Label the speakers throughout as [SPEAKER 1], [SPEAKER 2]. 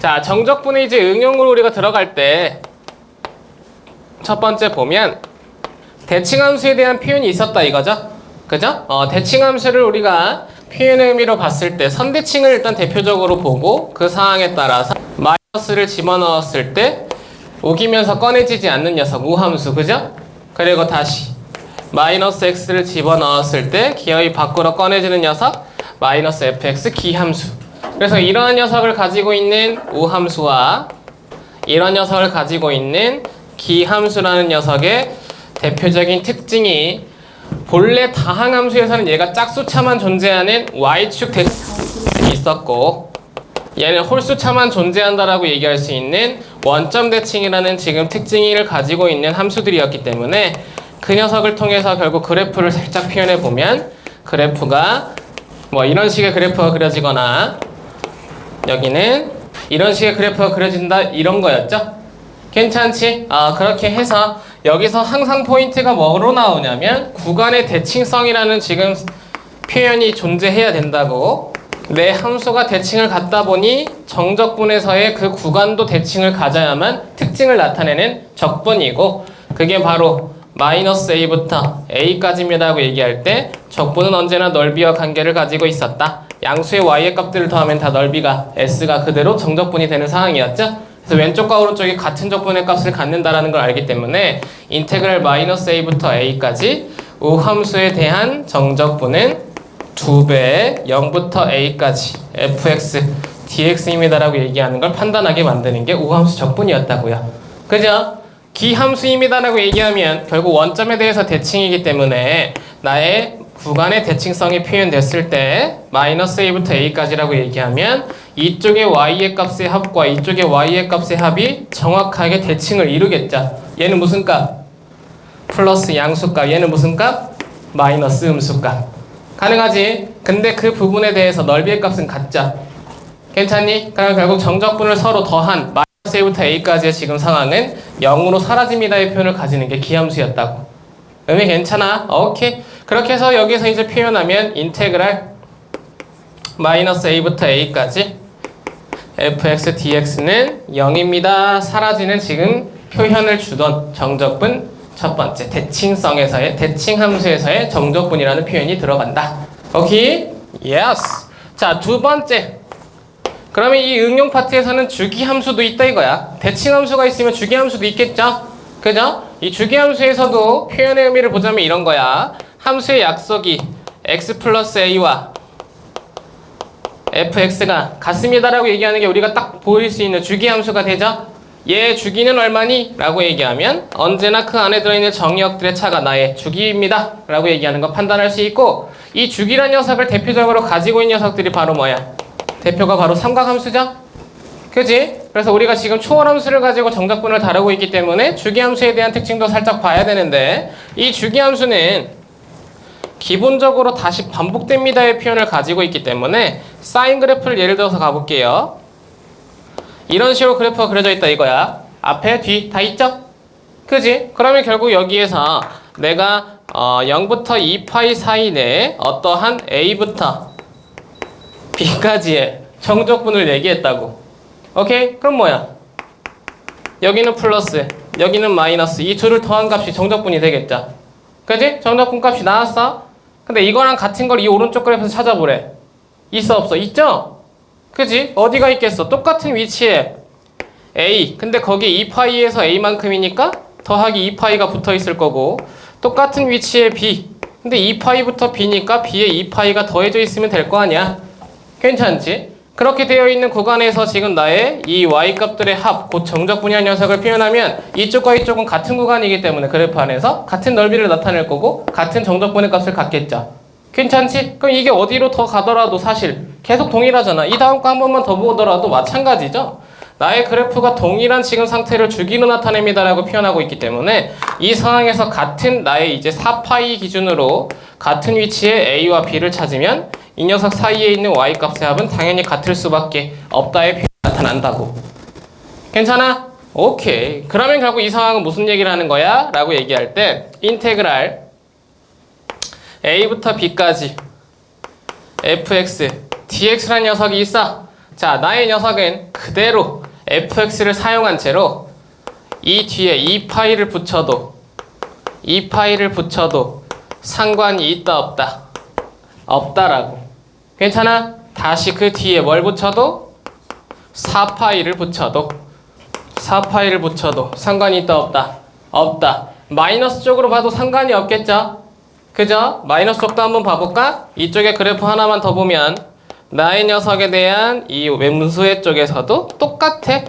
[SPEAKER 1] 자, 정적분의 이제 응용으로 우리가 들어갈 때 첫 번째 보면 대칭함수에 대한 표현이 있었다 이거죠? 그죠? 대칭함수를 우리가 표현의 의미로 봤을 때 선대칭을 일단 대표적으로 보고 그 상황에 따라서 마이너스를 집어넣었을 때 우기면서 꺼내지지 않는 녀석 우함수, 그죠? 그리고 다시 마이너스 x를 집어넣었을 때 기어이 밖으로 꺼내지는 녀석 마이너스 fx 기함수. 그래서 이러한 녀석을 가지고 있는 우함수와 이런 녀석을 가지고 있는 기함수라는 녀석의 대표적인 특징이 본래 다항함수에서는 얘가 짝수차만 존재하는 y축 대칭이 있었고 얘는 홀수차만 존재한다라고 얘기할 수 있는 원점 대칭이라는 지금 특징을 가지고 있는 함수들이었기 때문에 그 녀석을 통해서 결국 그래프를 살짝 표현해 보면 그래프가 뭐 이런 식의 그래프가 그려지거나 여기는 이런 식의 그래프가 그려진다 이런 거였죠? 괜찮지? 그렇게 해서 여기서 항상 포인트가 뭐로 나오냐면 구간의 대칭성이라는 지금 표현이 존재해야 된다고. 내 함수가 대칭을 갖다 보니 정적분에서의 그 구간도 대칭을 가져야만 특징을 나타내는 적분이고 그게 바로 마이너스 a부터 a까지입니다라고 얘기할 때 적분은 언제나 넓이와 관계를 가지고 있었다. 양수의 y의 값들을 더하면 다 넓이가 s가 그대로 정적분이 되는 상황이었죠. 그래서 왼쪽과 오른쪽이 같은 적분의 값을 갖는다라는 걸 알기 때문에 인테그랄 마이너스 a부터 a까지 우함수에 대한 정적분은 2배의 0부터 a까지 fx dx입니다라고 얘기하는 걸 판단하게 만드는 게 우함수 적분이었다고요. 그죠? 기함수입니다라고 얘기하면 결국 원점에 대해서 대칭이기 때문에 나의 구간의 대칭성이 표현됐을 때 마이너스 a부터 a까지라고 얘기하면 이쪽의 y의 값의 합과 이쪽의 y의 값의 합이 정확하게 대칭을 이루겠죠. 얘는 무슨 값? 플러스 양수값. 얘는 무슨 값? 마이너스 음수값. 가능하지? 근데 그 부분에 대해서 넓이의 값은 같죠. 괜찮니? 그럼 결국 정적분을 서로 더한 마이너스 a부터 a까지의 지금 상황은 0으로 사라집니다의 표현을 가지는 게 기함수였다고. 의미 괜찮아? 오케이. 그렇게 해서 여기서 이제 표현하면 인테그랄 마이너스 a부터 a까지 fx dx는 0입니다. 사라지는 지금 표현을 주던 정적분 첫 번째 대칭성에서의 대칭함수에서의 정적분이라는 표현이 들어간다. 오케이? 예스. 자, 두 번째. 그러면 이 응용 파트에서는 주기함수도 있다 이거야. 대칭함수가 있으면 주기함수도 있겠죠? 그죠? 이 주기함수에서도 표현의 의미를 보자면 이런 거야. 함수의 약속이 x 플러스 a와 fx가 같습니다라고 얘기하는 게 우리가 딱 보일 수 있는 주기함수가 되죠? 얘 주기는 얼마니? 라고 얘기하면 언제나 그 안에 들어있는 정의역들의 차가 나의 주기입니다 라고 얘기하는 거 판단할 수 있고 이 주기란 녀석을 대표적으로 가지고 있는 녀석들이 바로 뭐야? 대표가 바로 삼각함수죠? 그지? 그래서 우리가 지금 초월함수를 가지고 정적분을 다루고 있기 때문에 주기함수에 대한 특징도 살짝 봐야 되는데 이 주기함수는 기본적으로 다시 반복됩니다의 표현을 가지고 있기 때문에 사인 그래프를 예를 들어서 가볼게요. 이런 식으로 그래프가 그려져 있다 이거야. 앞에 뒤 다 있죠? 그지? 그러면 결국 여기에서 내가 0부터 2파이 사이 내에 어떠한 a부터 b까지의 정적분을 얘기했다고. 오케이? 그럼 뭐야? 여기는 플러스, 여기는 마이너스. 이 둘을 더한 값이 정적분이 되겠죠? 그지? 정적분 값이 나왔어? 근데 이거랑 같은 걸 이 오른쪽 그래프에서 찾아보래. 있어 없어? 있죠? 그지? 어디가 있겠어? 똑같은 위치에 a. 근데 거기 2파이에서 a만큼이니까 더하기 2파이가 붙어 있을 거고 똑같은 위치에 b. 근데 2파이부터 b니까 b에 2파이가 더해져 있으면 될 거 아니야? 괜찮지? 그렇게 되어 있는 구간에서 지금 나의 이 y값들의 합, 곧 정적분이한 녀석을 표현하면 이쪽과 이쪽은 같은 구간이기 때문에 그래프 안에서 같은 넓이를 나타낼 거고 같은 정적분의 값을 갖겠죠. 괜찮지? 그럼 이게 어디로 더 가더라도 사실 계속 동일하잖아. 이 다음 거 한 번만 더 보더라도 마찬가지죠. 나의 그래프가 동일한 지금 상태를 주기로 나타냅니다 라고 표현하고 있기 때문에 이 상황에서 같은 나의 이제 4파이 기준으로 같은 위치에 a와 b를 찾으면 이 녀석 사이에 있는 y값의 합은 당연히 같을 수밖에 없다의 표현이 나타난다고. 괜찮아? 오케이. 그러면 결국 이 상황은 무슨 얘기를 하는 거야? 라고 얘기할 때 인테그랄 a부터 b까지 fx dx라는 녀석이 있어. 자, 나의 녀석은 그대로 fx를 사용한 채로 이 뒤에 이 파이를 붙여도 상관이 있다 없다? 없다라고. 괜찮아? 다시 그 뒤에 뭘 붙여도 4파이를 붙여도 상관이 있다 없다? 없다. 마이너스 쪽으로 봐도 상관이 없겠죠? 그죠? 마이너스 쪽도 한번 봐볼까? 이쪽에 그래프 하나만 더 보면 나의 녀석에 대한 이 왼수의 쪽에서도 똑같아.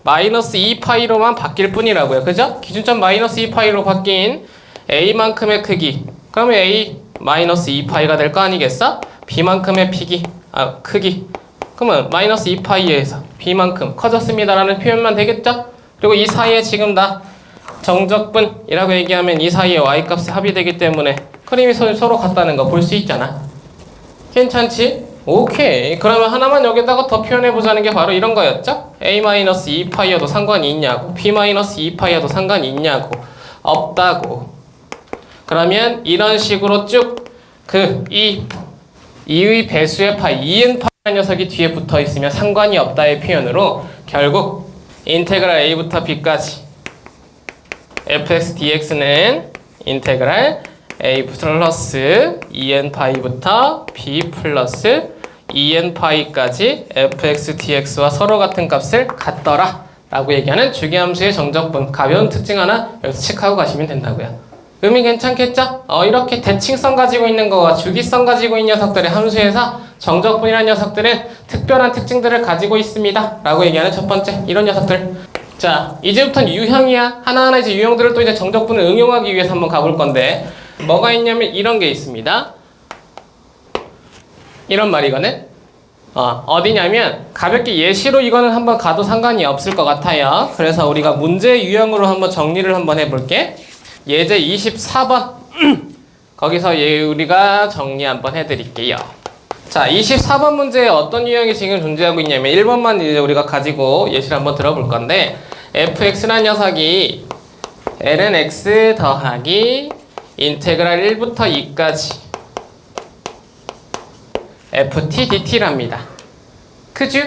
[SPEAKER 1] 마이너스 2파이로만 바뀔 뿐이라고요. 그죠? 기준점 마이너스 2파이로 바뀐 A만큼의 크기. 그러면 A 마이너스 2파이가 될 거 아니겠어? B만큼의 크기. 그러면 마이너스 2파이에서 B만큼 커졌습니다라는 표현만 되겠죠? 그리고 이 사이에 지금 다 정적분이라고 얘기하면 이 사이에 Y값이 합의되기 때문에 크림이 서로 같다는 거 볼 수 있잖아. 괜찮지? 오케이. 그러면 하나만 여기다가 더 표현해보자는 게 바로 이런 거였죠? A-2파이여도 상관이 있냐고, B-2파이여도 상관이 있냐고, 없다고. 그러면 이런 식으로 쭉 이의 배수의 파이, 2n파이라는 녀석이 뒤에 붙어있으면 상관이 없다의 표현으로 결국 인테그랄 A부터 B까지 fx dx는 인테그랄 A 플러스 2n파이부터 B 플러스 2n파이까지 fx dx와 서로 같은 값을 갖더라 라고 얘기하는 주기함수의 정적분. 가벼운 특징 하나 여기서 체크하고 가시면 된다고요. 의미 괜찮겠죠? 이렇게 대칭성 가지고 있는 거와 주기성 가지고 있는 녀석들의 함수에서 정적분이라는 녀석들은 특별한 특징들을 가지고 있습니다 라고 얘기하는 첫 번째 이런 녀석들. 자, 이제부터는 유형이야. 하나하나 이제 유형들을 또 이제 정적분을 응용하기 위해서 한번 가볼 건데 뭐가 있냐면 이런 게 있습니다. 이런 말이거든. 어디냐면 가볍게 예시로 이거는 한번 가도 상관이 없을 것 같아요. 그래서 우리가 문제 유형으로 한번 정리를 한번 해볼게. 예제 24번 거기서 우리가 정리 한번 해드릴게요. 자, 24번 문제에 어떤 유형이 지금 존재하고 있냐면 1번만 이제 우리가 가지고 예시를 한번 들어볼 건데 fx라는 녀석이 ln x 더하기 인테그랄 1부터 2까지 ft dt랍니다. 그죠?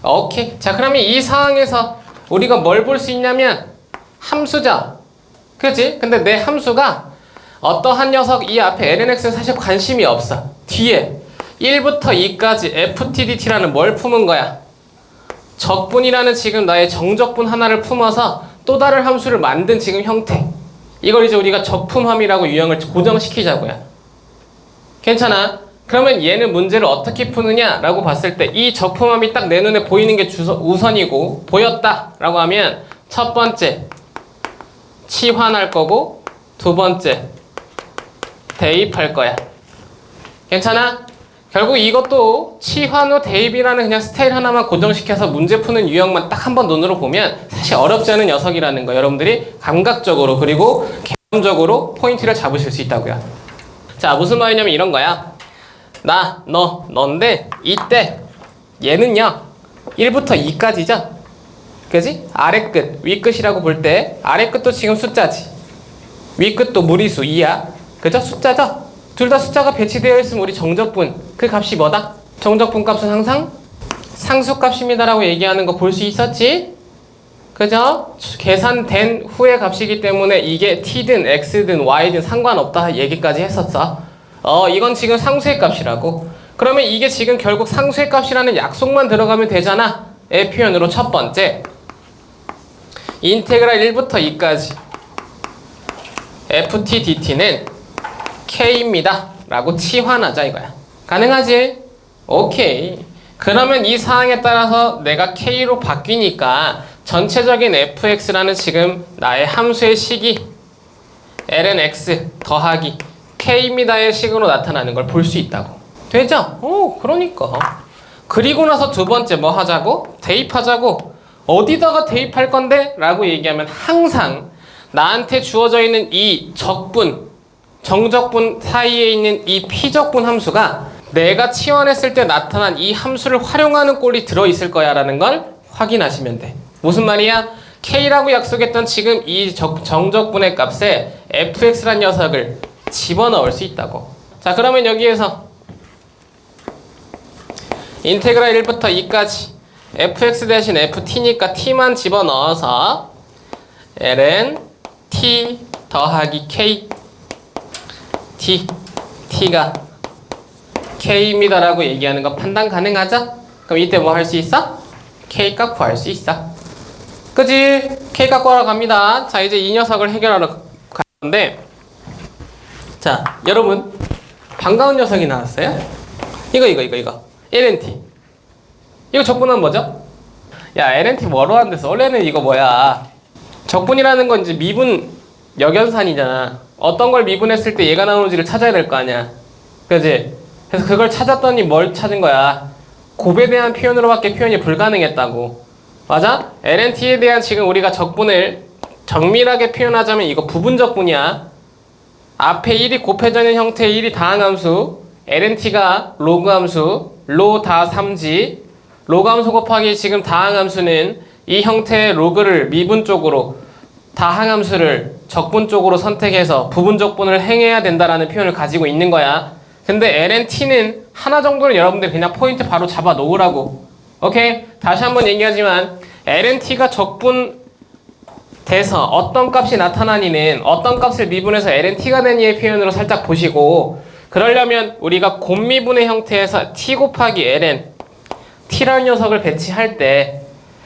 [SPEAKER 1] 오케이. 자, 그러면 이 상황에서 우리가 뭘 볼 수 있냐면 함수죠. 그치? 근데 내 함수가 어떠한 녀석 이 앞에 lnx에 사실 관심이 없어. 뒤에 1부터 2까지 ftdt라는 뭘 품은 거야? 적분이라는 지금 나의 정적분 하나를 품어서 또 다른 함수를 만든 지금 형태. 이걸 이제 우리가 적품함이라고 유형을 고정시키자고요. 괜찮아? 그러면 얘는 문제를 어떻게 푸느냐 라고 봤을 때 이 적품함이 딱 내 눈에 보이는 게 우선이고 보였다 라고 하면 첫 번째 치환할 거고 두 번째 대입할 거야. 괜찮아? 결국 이것도 치환 후 대입이라는 그냥 스타일 하나만 고정시켜서 문제 푸는 유형만 딱 한 번 눈으로 보면 사실 어렵지 않은 녀석이라는 거 여러분들이 감각적으로 그리고 개념적으로 포인트를 잡으실 수 있다고요. 자, 무슨 말이냐면 이런 거야. 너인데 이때 얘는요 1부터 2까지죠? 그지? 아래 끝, 위 끝이라고 볼 때 아래 끝도 지금 숫자지. 위 끝도 무리수 2야. 그죠? 숫자죠? 둘 다 숫자가 배치되어 있으면 우리 정적분 그 값이 뭐다? 정적분 값은 항상 상수값입니다 라고 얘기하는 거 볼 수 있었지? 그죠? 계산된 후의 값이기 때문에 이게 t든 x든 y든 상관없다 얘기까지 했었어. 이건 지금 상수의 값이라고. 그러면 이게 지금 결국 상수의 값이라는 약속만 들어가면 되잖아. 의 표현으로 첫 번째 인테그랄 1부터 2까지 ft dt는 k입니다 라고 치환하자 이거야. 가능하지? 오케이. 그러면 이 사항에 따라서 내가 k로 바뀌니까 전체적인 fx라는 지금 나의 함수의 식이 ln x 더하기 k입니다의 식으로 나타나는 걸 볼 수 있다고. 되죠? 그러니까. 그리고 나서 두 번째 뭐 하자고? 대입하자고. 어디다가 대입할 건데? 라고 얘기하면 항상 나한테 주어져 있는 이 적분, 정적분 사이에 있는 이 피적분 함수가 내가 치환했을 때 나타난 이 함수를 활용하는 꼴이 들어있을 거야 라는 걸 확인하시면 돼. 무슨 말이야? K라고 약속했던 지금 이 정적분의 값에 fx란 녀석을 집어넣을 수 있다고. 자, 그러면 여기에서 인테그랄 1부터 2까지 fx 대신 ft니까 t만 집어넣어서 ln t 더하기 k t가 k입니다 라고 얘기하는 거 판단 가능하죠? 그럼 이때 뭐 할 수 있어? k 값 구할 수 있어. 그지? k 값 구하러 갑니다. 자, 이제 이 녀석을 해결하러 갈 건데, 자, 여러분 반가운 녀석이 나왔어요. 이거 LNT. 이거 적분은 뭐죠? 야, LNT 뭐로 한댔어? 원래는 이거 뭐야, 적분이라는 건 이제 미분 역연산이잖아. 어떤 걸 미분했을 때 얘가 나오는지를 찾아야 될 거 아니야. 그지? 그래서 그걸 찾았더니 뭘 찾은 거야? 곱에 대한 표현으로밖에 표현이 불가능했다고. 맞아? LNT에 대한 지금 우리가 적분을 정밀하게 표현하자면 이거 부분 적분이야. 앞에 1이 곱해지는 형태의 1이 다항함수, LNT가 로그함수, 로 다 3지, 로그함수 곱하기 지금 다항함수는 이 형태의 로그를 미분 쪽으로, 다항함수를 적분 쪽으로 선택해서 부분 적분을 행해야 된다라는 표현을 가지고 있는 거야. 근데 LNT는 하나 정도는 여러분들 그냥 포인트 바로 잡아 놓으라고. 오케이? 다시 한번 얘기하지만 LNT가 적분 돼서 어떤 값이 나타나니는, 어떤 값을 미분해서 LNT가 되니의 표현으로 살짝 보시고, 그러려면 우리가 곱미분의 형태에서 t 곱하기 ln t라는 녀석을 배치할 때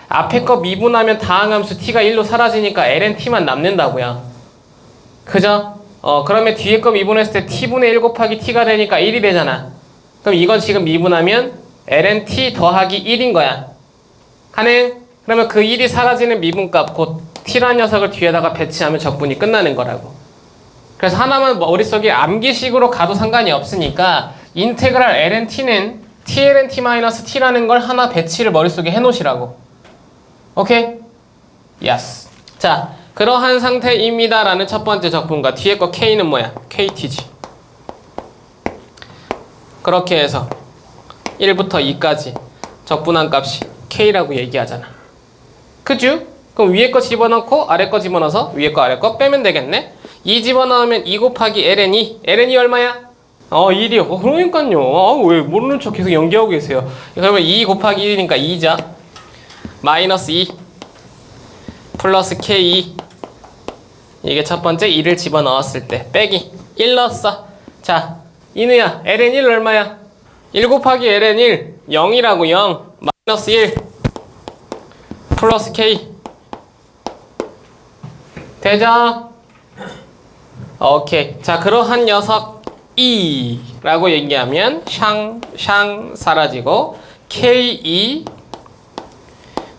[SPEAKER 1] 앞에 거 미분하면 다항함수 t가 1로 사라지니까 lnt만 남는다고요. 그죠? 그러면 뒤에 거 미분했을 때 t분의 1 곱하기 t가 되니까 1이 되잖아. 그럼 이건 지금 미분하면 lnt 더하기 1인 거야. 가능? 그러면 그 1이 사라지는 미분값, 곧 t라는 녀석을 뒤에다가 배치하면 적분이 끝나는 거라고. 그래서 하나만 머릿속에 암기식으로 가도 상관이 없으니까 인테그랄 lnt는 tlnt-t라는 걸 하나 배치를 머릿속에 해놓으시라고. 오케이? 예스. 자, 그러한 상태입니다 라는 첫 번째 적분과 뒤에 거 k는 뭐야? kt지. 그렇게 해서 1부터 2까지 적분한 값이 k라고 얘기하잖아. 그죠? 그럼 위에 거 집어넣고 아래 거 집어넣어서 위에 거 아래 거 빼면 되겠네. 2 집어넣으면 2 곱하기 ln이, ln이 얼마야? 1이요. 그러니까요. 왜 모르는 척 계속 연기하고 계세요. 그러면 2 곱하기 1이니까 2죠. 마이너스 2 플러스 k, 이게 첫 번째 2를 집어넣었을 때 빼기 1 넣었어. 자, 이누야, ln1 얼마야? 1 곱하기 ln1 0이라고. 0 마이너스 1 플러스 k 되죠? 오케이. 자, 그러한 녀석 E 라고 얘기하면 샹 사라지고 K2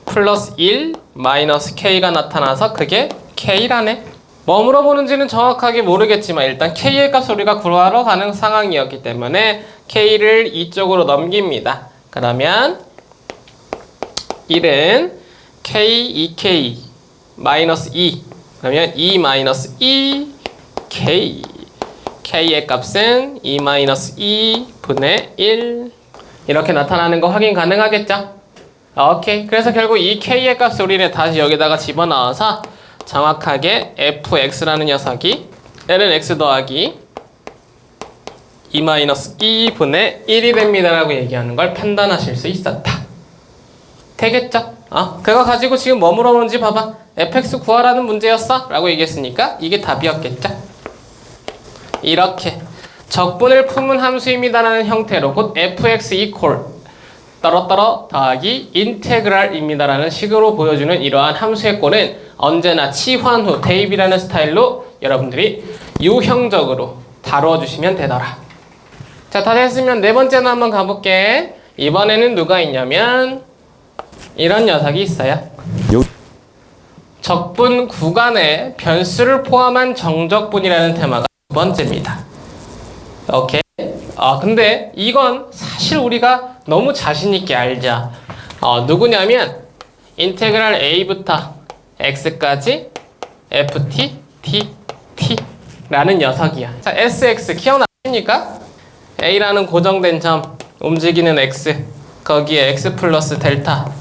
[SPEAKER 1] 플러스 1 마이너스 K가 나타나서 그게 K라네. 뭐 물어보는지는 정확하게 모르겠지만 일단 K의 값을 우리가 구하러 가는 상황이었기 때문에 K를 이쪽으로 넘깁니다. 그러면 1은 K, 2K 마이너스 2, 그러면 2 마이너스 2 K, K의 값은 2 마이너스 2 분의 1 이렇게 나타나는 거 확인 가능하겠죠? 오케이. 그래서 결국 이 K의 값을 우리는 다시 여기다가 집어넣어서 정확하게 fx라는 녀석이 ln x 더하기 2 마이너스 2 분의 1이 됩니다 라고 얘기하는 걸 판단하실 수 있었다. 되겠죠? 그거 가지고 지금 뭐 물어보는지 봐봐. fx 구하라는 문제였어? 라고 얘기했으니까 이게 답이었겠죠? 이렇게 적분을 품은 함수입니다 라는 형태로 곧 fx equal 떨어떨어 더하기 인테그랄입니다 라는 식으로 보여주는 이러한 함수의 꼴은 언제나 치환후 대입이라는 스타일로 여러분들이 유형적으로 다루어 주시면 되더라. 자, 다 됐으면 네 번째는 한번 가볼게. 이번에는 누가 있냐면 이런 녀석이 있어요. 적분 구간에 변수를 포함한 정적분이라는 테마가 두 번째입니다. 오케이. 근데 이건 사실 우리가 너무 자신있게 알자. 누구냐면 인테그랄 a부터 x까지 ft, t, t라는 녀석이야. 자, sx 기억나십니까? a라는 고정된 점, 움직이는 x, 거기에 x 플러스 델타,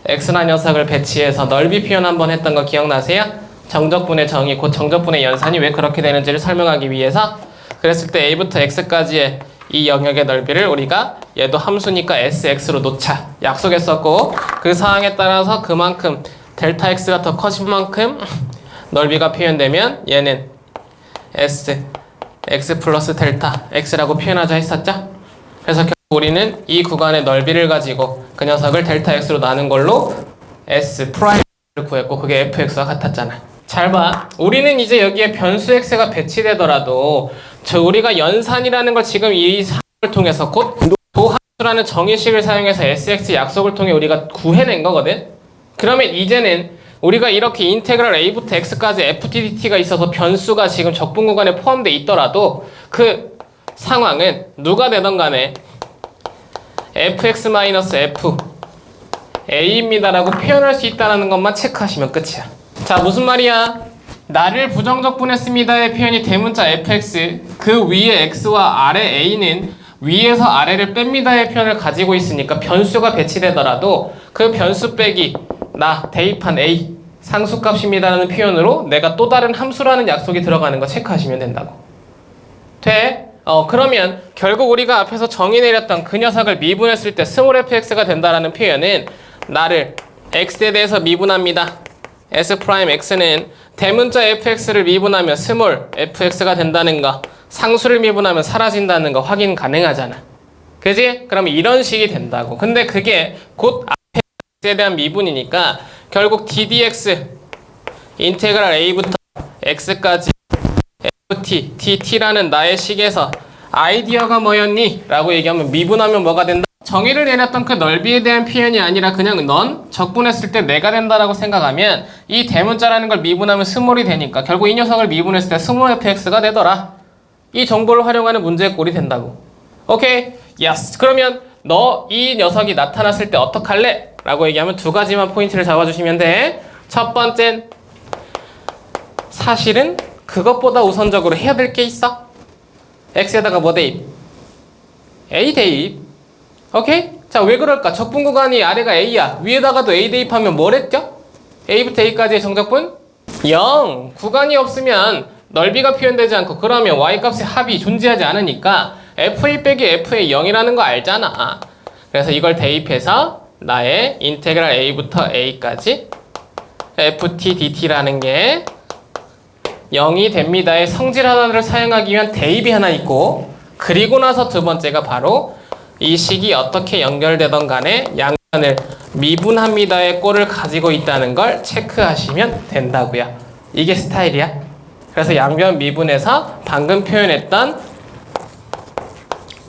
[SPEAKER 1] x라는 녀석을 배치해서 넓이 표현 한번 했던 거 기억나세요? 정적분의 정의, 곧 정적분의 연산이 왜 그렇게 되는지를 설명하기 위해서 그랬을 때 a부터 x까지의 이 영역의 넓이를 우리가 얘도 함수니까 sx로 놓자 약속했었고, 그 사항에 따라서 그만큼 델타 x가 더 커진 만큼 넓이가 표현되면 얘는 x 플러스 델타 x라고 표현하자 했었죠. 그래서 결국 우리는 이 구간의 넓이를 가지고 그 녀석을 델타 x로 나눈 걸로 s 프라임을 구했고, 그게 fx와 같았잖아. 잘 봐. 우리는 이제 여기에 변수 x가 배치되더라도 우리가 연산이라는 걸 지금 이 사항을 통해서 곧 도함수라는 정의식을 사용해서 sx 약속을 통해 우리가 구해낸 거거든. 그러면 이제는 우리가 이렇게 인테그랄 a부터 x까지 ftdt가 있어서 변수가 지금 적분 구간에 포함되어 있더라도 그 상황은 누가 되던 간에 fx-f a입니다라고 표현할 수 있다는 것만 체크하시면 끝이야. 자, 무슨 말이야? 나를 부정적분했습니다의 표현이 대문자 fx, 그 위에 x와 아래 a는 위에서 아래를 뺍니다의 표현을 가지고 있으니까 변수가 배치되더라도 그 변수 빼기 나 대입한 a 상수값입니다라는 표현으로 내가 또 다른 함수라는 약속이 들어가는 거 체크하시면 된다고. 돼? 그러면 결국 우리가 앞에서 정의 내렸던 그 녀석을 미분했을 때 스몰 fx가 된다라는 표현은 나를 x에 대해서 미분합니다. s 프라임 x는 대문자 fx를 미분하면 스몰 fx가 된다는 거, 상수를 미분하면 사라진다는 거 확인 가능하잖아. 그지? 그러면 이런 식이 된다고. 근데 그게 곧 앞에 x에 대한 미분이니까 결국 ddx 인테그랄 a부터 x까지 ft, tt라는 나의 식에서 아이디어가 뭐였니? 라고 얘기하면 미분하면 뭐가 된다? 정의를 내렸던 그 넓이에 대한 표현이 아니라 그냥 넌 적분했을 때 내가 된다라고 생각하면 이 대문자라는 걸 미분하면 스몰이 되니까 결국 이 녀석을 미분했을 때 스몰 fx가 되더라. 이 정보를 활용하는 문제의 꼴이 된다고. 오케이? 예스. 그러면 너 이 녀석이 나타났을 때 어떡할래? 라고 얘기하면 두 가지만 포인트를 잡아주시면 돼. 첫 번째는 사실은 그것보다 우선적으로 해야 될 게 있어. x에다가 뭐 대입? a 대입. 오케이? 자, 왜 그럴까? 적분 구간이 아래가 a야. 위에다가도 a 대입하면 뭐랬죠? a부터 a까지의 정적분? 0. 구간이 없으면 넓이가 표현되지 않고 그러면 y값의 합이 존재하지 않으니까 fa 빼기 fa 0이라는 거 알잖아. 그래서 이걸 대입해서 나의 인테그랄 a부터 a까지 ft dt라는 게 0이 됩니다의 성질 하나를 사용하기 위한 대입이 하나 있고, 그리고 나서 두 번째가 바로 이 식이 어떻게 연결되던 간에 양변을 미분합니다의 꼴을 가지고 있다는 걸 체크하시면 된다고요. 이게 스타일이야. 그래서 양변 미분에서 방금 표현했던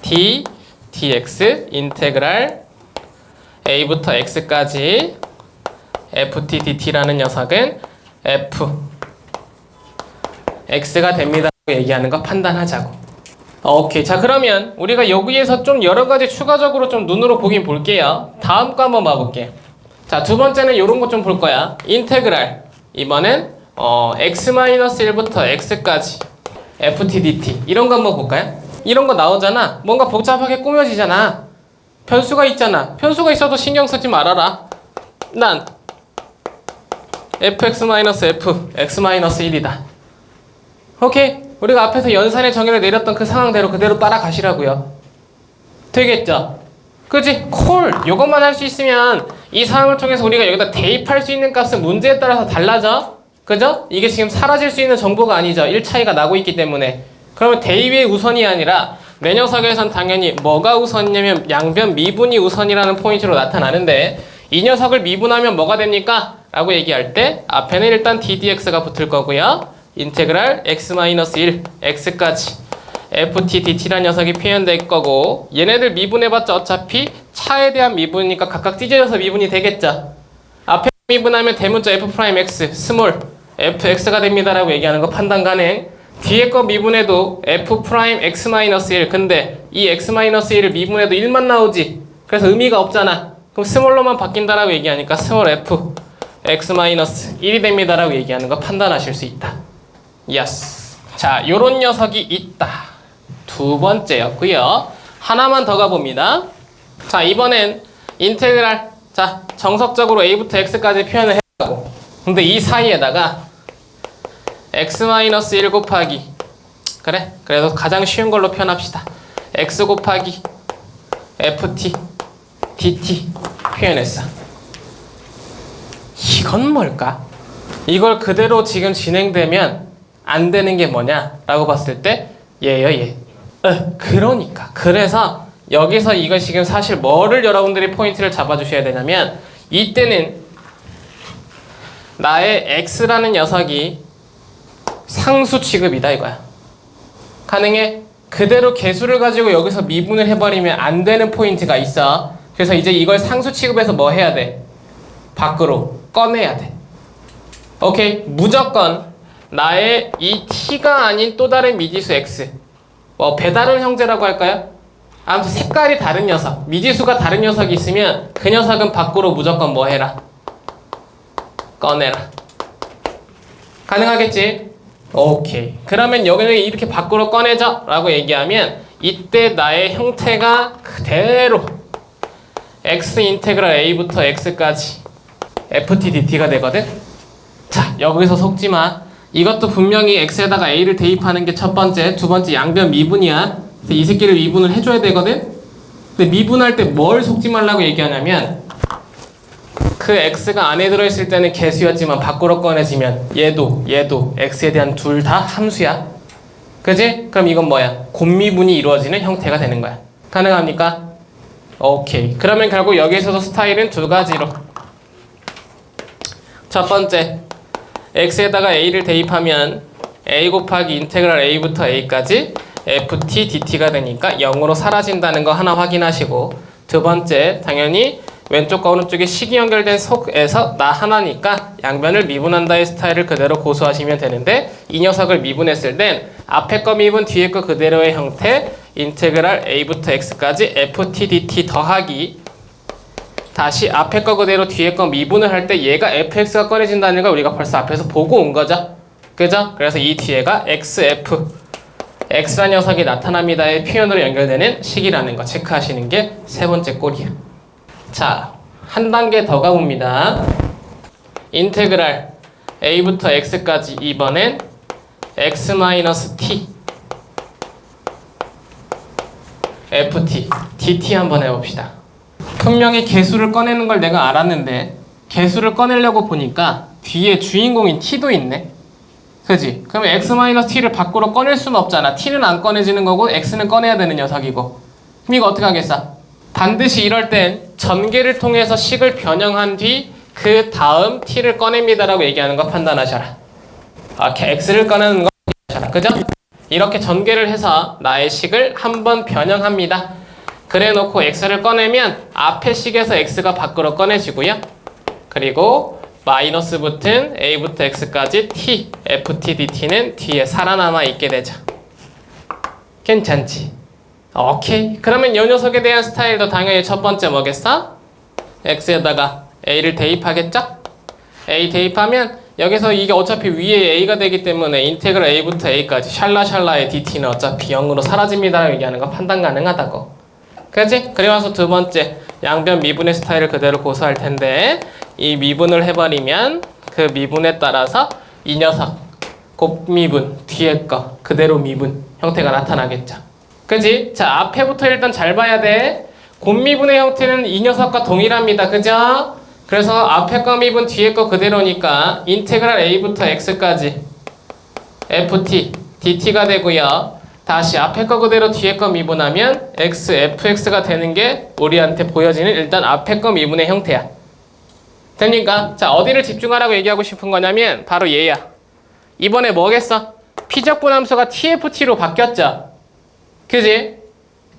[SPEAKER 1] d, dx 인테그랄 a부터 x까지 ft dt라는 녀석은 f x가 됩니다 얘기하는 거 판단하자고. 오케이. 자, 그러면 우리가 여기에서 좀 여러가지 추가적으로 좀 눈으로 보긴 볼게요. 다음 거 한번 봐볼게. 자, 두 번째는 요런 거 좀 볼 거야. 인테그랄. 이번엔 x-1부터 x까지 ft dt 이런 거 한번 볼까요? 이런 거 나오잖아. 뭔가 복잡하게 꾸며지잖아. 변수가 있잖아. 변수가 있어도 신경 쓰지 말아라. 난 fx-f x-1이다. 오케이. 우리가 앞에서 연산의 정의를 내렸던 그 상황대로 그대로 따라가시라고요. 되겠죠? 그치? 콜! 요것만 할 수 있으면 이 상황을 통해서 우리가 여기다 대입할 수 있는 값은 문제에 따라서 달라져. 그죠? 이게 지금 사라질 수 있는 정보가 아니죠. 1차이가 나고 있기 때문에. 그러면 대입이 우선이 아니라 내 녀석에선 당연히 뭐가 우선이냐면 양변 미분이 우선이라는 포인트로 나타나는데, 이 녀석을 미분하면 뭐가 됩니까? 라고 얘기할 때 앞에는 일단 ddx가 붙을 거고요. 인테그랄 x-1 x까지 ft dt라는 녀석이 표현될 거고, 얘네들 미분해봤자 어차피 차에 대한 미분이니까 각각 찢어져서 미분이 되겠죠. 앞에 미분하면 대문자 f'(x) 스몰 fx가 됩니다 라고 얘기하는 거 판단 가능. 뒤에 거 미분해도 f'x-1 근데 이 x-1을 미분해도 1만 나오지. 그래서 의미가 없잖아. 그럼 스몰로만 바뀐다라고 얘기하니까 스몰 f x-1이 됩니다 라고 얘기하는 거 판단하실 수 있다. 예스. 자, 요런 녀석이 있다. 두 번째였고요. 하나만 더 가봅니다. 자, 이번엔 인테그랄. 자, 정석적으로 a부터 x까지 표현을 해보고, 근데 이 사이에다가 x-1 곱하기, 그래? 그래도 가장 쉬운 걸로 표현합시다. x 곱하기 ft dt 표현했어. 이건 뭘까? 이걸 그대로 지금 진행되면 안 되는 게 뭐냐 라고 봤을 때 얘요 얘. 그러니까 그래서 여기서 이거 지금 사실 뭐를 여러분들이 포인트를 잡아주셔야 되냐면 이때는 나의 x라는 녀석이 상수 취급이다 이거야. 가능해? 그대로 개수를 가지고 여기서 미분을 해버리면 안 되는 포인트가 있어. 그래서 이제 이걸 상수 취급해서 뭐 해야 돼? 밖으로 꺼내야 돼. 오케이? 무조건 나의 이 t가 아닌 또 다른 미지수 x, 뭐 배다른 형제라고 할까요? 아무튼 색깔이 다른 녀석, 미지수가 다른 녀석이 있으면 그 녀석은 밖으로 무조건 뭐 해라? 꺼내라. 가능하겠지? 오케이. 그러면 여기는 이렇게 밖으로 꺼내자 라고 얘기하면 이때 나의 형태가 그대로 x 인테그랄 a부터 x까지 ft dt가 되거든? 자, 여기서 속지마. 이것도 분명히 x에다가 a를 대입하는 게 첫 번째, 두 번째 양변 미분이야. 이 새끼를 미분을 해줘야 되거든? 근데 미분할 때 뭘 속지 말라고 얘기하냐면 그 x가 안에 들어있을 때는 개수였지만 밖으로 꺼내지면 얘도 x에 대한 둘 다 함수야. 그지? 그럼 이건 뭐야? 곱미분이 이루어지는 형태가 되는 거야. 가능합니까? 오케이. 그러면 결국 여기에서도 스타일은 두 가지로. 첫 번째, x에다가 a를 대입하면 a 곱하기 인테그랄 a부터 a까지 ft dt가 되니까 0으로 사라진다는 거 하나 확인하시고, 두 번째, 당연히 왼쪽과 오른쪽에 식이 연결된 속에서 나 하나니까 양변을 미분한다의 스타일을 그대로 고수하시면 되는데, 이 녀석을 미분했을 땐 앞에 거 미분 뒤에 거 그대로의 형태 인테그랄 a부터 x까지 ft dt 더하기 다시 앞에 거 그대로 뒤에 거 미분을 할 때 얘가 fx가 꺼내진다는 걸 우리가 벌써 앞에서 보고 온 거죠. 그죠? 그래서 이 뒤에가 xf x라는 녀석이 나타납니다의 표현으로 연결되는 식이라는 거 체크하시는 게 세 번째 꼴이야. 자, 한 단계 더 가봅니다. 인테그랄 a부터 x까지 이번엔 x-t ft dt 한번 해봅시다. 분명히 개수를 꺼내는 걸 내가 알았는데 개수를 꺼내려고 보니까 뒤에 주인공인 t도 있네. 그지? 그러면 x-t를 밖으로 꺼낼 수는 없잖아. t는 안 꺼내지는 거고 x는 꺼내야 되는 녀석이고. 그럼 이거 어떻게 하겠어? 반드시 이럴 땐 전개를 통해서 식을 변형한 뒤 그 다음 t를 꺼냅니다라고 얘기하는 거 판단하셔라. x를 꺼내는 거 하셔라. 그죠? 이렇게 전개를 해서 나의 식을 한번 변형합니다. 그래 놓고 x를 꺼내면 앞에 식에서 x가 밖으로 꺼내지고요. 그리고 마이너스 붙은 a부터 x까지 t, ft dt는 뒤에 살아남아 있게 되죠. 괜찮지? 오케이. 그러면 이 녀석에 대한 스타일도 당연히 첫 번째 뭐겠어? x에다가 a를 대입하겠죠? a 대입하면 여기서 이게 어차피 위에 a가 되기 때문에 인테그랄 a부터 a까지 샬라샬라의 dt는 어차피 0으로 사라집니다라고 얘기하는 거 판단 가능하다고. 그치? 그래서 두 번째, 양변 미분의 스타일을 그대로 고수할 텐데 이 미분을 해버리면 그 미분에 따라서 이 녀석 곱미분 뒤에 거 그대로 미분 형태가 나타나겠죠. 그치? 자, 앞에부터 일단 잘 봐야 돼. 곱미분의 형태는 이 녀석과 동일합니다. 그죠? 그래서 앞에 거 미분 뒤에 거 그대로니까 인테그랄 a부터 x까지 ft dt가 되고요. 다시 앞에 거 그대로 뒤에 거 미분하면 x, fx가 되는 게 우리한테 보여지는 일단 앞에 거 미분의 형태야. 됩니까? 자, 어디를 집중하라고 얘기하고 싶은 거냐면 바로 얘야. 이번에 뭐겠어? 피적분함수가 tft로 바뀌었죠? 그지?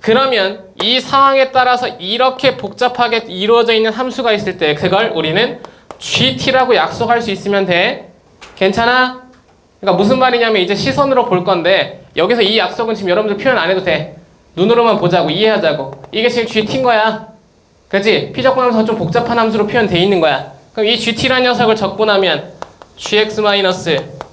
[SPEAKER 1] 그러면 이 상황에 따라서 이렇게 복잡하게 이루어져 있는 함수가 있을 때 그걸 우리는 gt라고 약속할 수 있으면 돼. 괜찮아? 그러니까 무슨 말이냐면 이제 시선으로 볼 건데 여기서 이 약속은 지금 여러분들 표현 안 해도 돼. 눈으로만 보자고, 이해하자고. 이게 지금 GT인 거야. 그치? 피적분함수가 좀 복잡한 함수로 표현돼 있는 거야. 그럼 이 GT라는 녀석을 적분하면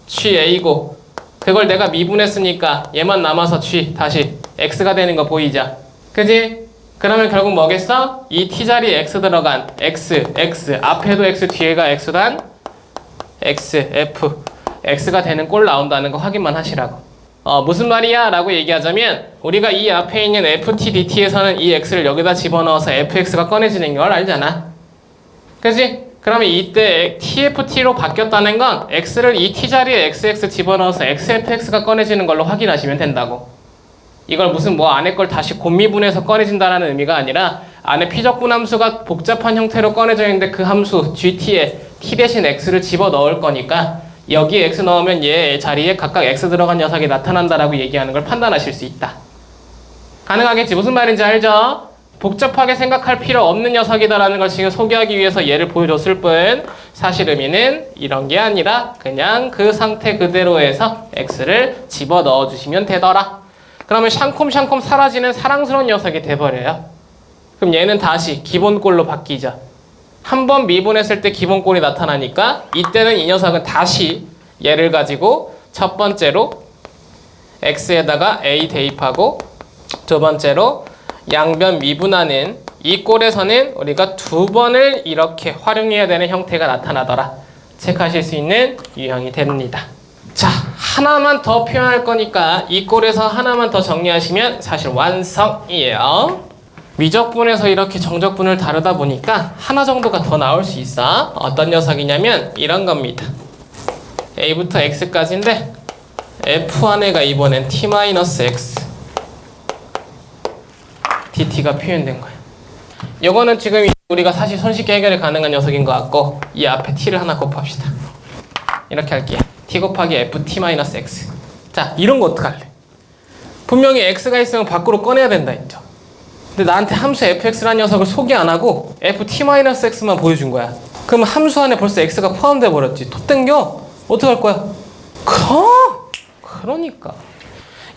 [SPEAKER 1] gx-gA고 그걸 내가 미분했으니까 얘만 남아서 g 다시 x가 되는 거 보이죠? 그치? 그러면 결국 뭐겠어? 이 t자리에 x 들어간 x 앞에도 x 뒤에가 x단 x, f x가 되는 꼴 나온다는 거 확인만 하시라고. 무슨 말이야? 라고 얘기하자면 우리가 이 앞에 있는 ftdt에서는 이 x를 여기다 집어넣어서 fx가 꺼내지는 걸 알잖아. 그치? 그러면 이때 tft로 바뀌었다는 건 x를 이 t 자리에 xx 집어넣어서 xfx가 꺼내지는 걸로 확인하시면 된다고. 이걸 무슨 뭐 안에 걸 다시 곱미분해서 꺼내진다는 의미가 아니라 안에 피적분 함수가 복잡한 형태로 꺼내져 있는데 그 함수 gt에 t 대신 x를 집어넣을 거니까 여기에 x 넣으면 얘 자리에 각각 x 들어간 녀석이 나타난다라고 얘기하는 걸 판단하실 수 있다. 가능하겠지? 무슨 말인지 알죠? 복잡하게 생각할 필요 없는 녀석이다라는 걸 지금 소개하기 위해서 얘를 보여줬을 뿐 사실 의미는 이런 게 아니라 그냥 그 상태 그대로에서 x를 집어넣어 주시면 되더라. 그러면 샹콤샹콤 사라지는 사랑스러운 녀석이 돼버려요. 그럼 얘는 다시 기본꼴로 바뀌죠. 한 번 미분했을 때 기본꼴이 나타나니까 이때는 이 녀석은 다시 얘를 가지고 첫 번째로 x에다가 a 대입하고 두 번째로 양변 미분하는 이 꼴에서는 우리가 두 번을 이렇게 활용해야 되는 형태가 나타나더라. 체크하실 수 있는 유형이 됩니다. 자, 하나만 더 표현할 거니까 이 꼴에서 하나만 더 정리하시면 사실 완성이에요. 미적분에서 이렇게 정적분을 다루다 보니까 하나 정도가 더 나올 수 있어. 어떤 녀석이냐면 이런 겁니다. a부터 x까지인데 f1에가 이번엔 t-x dt가 표현된 거야. 요거는 지금 우리가 사실 손쉽게 해결이 가능한 녀석인 것 같고 이 앞에 t를 하나 곱합시다. 이렇게 할게요. t 곱하기 ft-x. 자, 이런 거 어떡할래? 분명히 x가 있으면 밖으로 꺼내야 된다 했죠. 근데 나한테 함수 fx라는 녀석을 소개 안 하고 ft-x만 보여준 거야. 그럼 함수 안에 벌써 x가 포함돼 버렸지. 또 땡겨? 어떡할 거야? 그러니까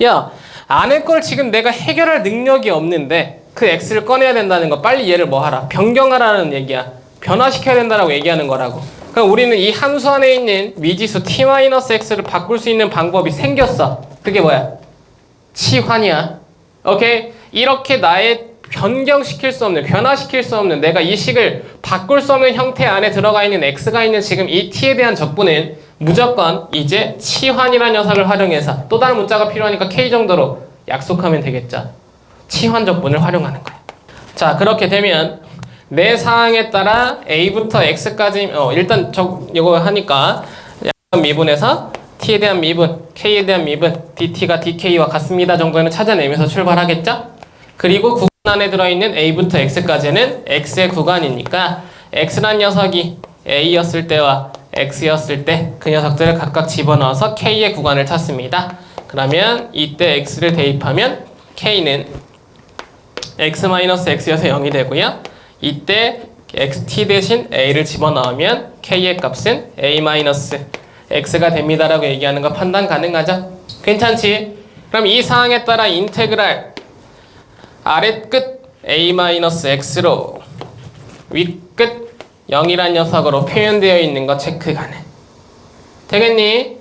[SPEAKER 1] 야, 안에 걸 지금 내가 해결할 능력이 없는데 그 x를 꺼내야 된다는 거 빨리 얘를 뭐 하라? 변경하라는 얘기야. 변화시켜야 된다라고 얘기하는 거라고. 그럼 우리는 이 함수 안에 있는 미지수 t-x를 바꿀 수 있는 방법이 생겼어. 그게 뭐야? 치환이야. 오케이? 이렇게 나의 변경시킬 수 없는, 변화시킬 수 없는, 내가 이 식을 바꿀 수 없는 형태 안에 들어가 있는 x가 있는 지금 이 t에 대한 적분은 무조건 이제 치환이라는 녀석을 활용해서 또 다른 문자가 필요하니까 k 정도로 약속하면 되겠죠. 치환 적분을 활용하는 거야. 자, 그렇게 되면 내 사항에 따라 a부터 x까지 일단 이거 하니까 약간 미분해서 t에 대한 미분, k에 대한 미분, dt가 dk와 같습니다 정도는 찾아내면서 출발하겠죠? 그리고 구간 안에 들어있는 a부터 x까지는 x의 구간이니까 x란 녀석이 a였을 때와 x였을 때 그 녀석들을 각각 집어넣어서 k의 구간을 찾습니다. 그러면 이때 x를 대입하면 k는 x-x여서 0이 되고요. 이때 xt 대신 a를 집어넣으면 k의 값은 a-x가 됩니다라고 얘기하는 거 판단 가능하죠? 괜찮지? 그럼 이 사항에 따라 인테그랄 아랫끝 a-x로 윗끝 0이란 녀석으로 표현되어 있는 거 체크 가능. 되겠니?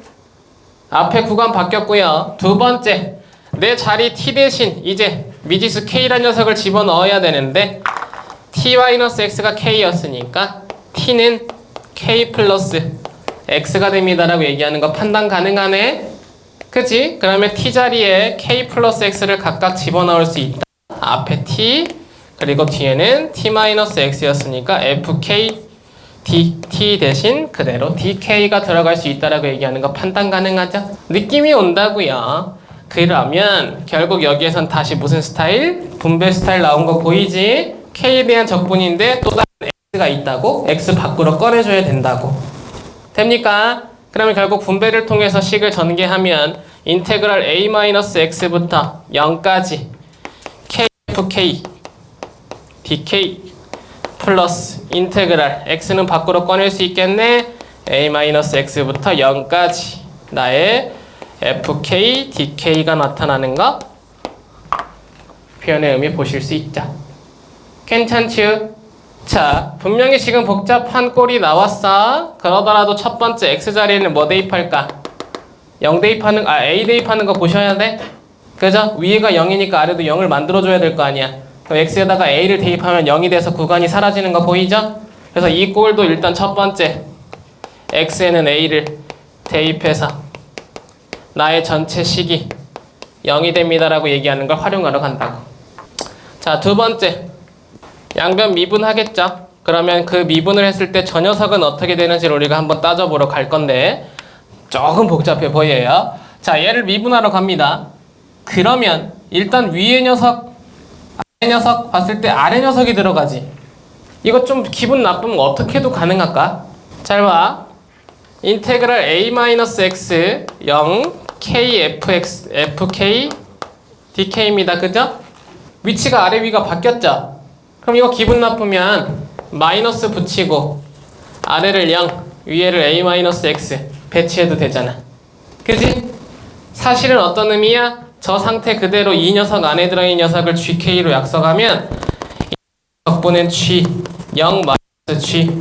[SPEAKER 1] 앞에 구간 바뀌었고요. 두 번째, 내 자리 t 대신 이제 미지수 k란 녀석을 집어넣어야 되는데 t-x가 k였으니까 t는 k 플러스 x가 됩니다라고 얘기하는 거 판단 가능하네? 그치? 그러면 t 자리에 k 플러스 x를 각각 집어넣을 수 있다. 앞에 t 그리고 뒤에는 t-x였으니까 fk dt 대신 그대로 dk가 들어갈 수 있다라고 얘기하는 거 판단 가능하죠? 느낌이 온다고요. 그러면 결국 여기에선 다시 무슨 스타일? 분배 스타일 나온 거 보이지? k에 대한 적분인데 또 다른 x가 있다고? x 밖으로 꺼내줘야 된다고. 됩니까? 그러면 결국 분배를 통해서 식을 전개하면 인테그랄 a-x부터 0까지 kfk dk 플러스 인테그랄 x는 밖으로 꺼낼 수 있겠네. a-x부터 0까지 나의 fk dk가 나타나는 거 표현의 의미 보실 수 있죠. 괜찮죠? 자, 분명히 지금 복잡한 꼴이 나왔어. 그러더라도 첫 번째 x자리에는 뭐 대입할까? 0 대입하는, a 대입하는 거 보셔야 돼. 그죠? 위에가 0이니까 아래도 0을 만들어줘야 될 거 아니야. 그럼 x에다가 a를 대입하면 0이 돼서 구간이 사라지는 거 보이죠? 그래서 이 꼴도 일단 첫 번째 x에는 a를 대입해서 나의 전체 식이 0이 됩니다라고 얘기하는 걸 활용하러 간다고. 자, 두 번째. 양변 미분하겠죠? 그러면 그 미분을 했을 때 저 녀석은 어떻게 되는지를 우리가 한번 따져보러 갈 건데 조금 복잡해 보여요. 자, 얘를 미분하러 갑니다. 그러면 일단 위에 녀석, 아래 녀석 봤을 때 아래 녀석이 들어가지. 이거 좀 기분 나쁘면 어떻게 해도 가능할까? 잘 봐. 인테그랄 a-x 0 kfx fk dk입니다. 그죠? 위치가 아래 위가 바뀌었죠? 그럼 이거 기분 나쁘면 마이너스 붙이고 아래를 0 위에를 a-x 배치해도 되잖아. 그지? 사실은 어떤 의미야? 저 상태 그대로 이 녀석 안에 들어있는 녀석을 gk로 약속하면 이 녀석분은 g 0 마이너스 g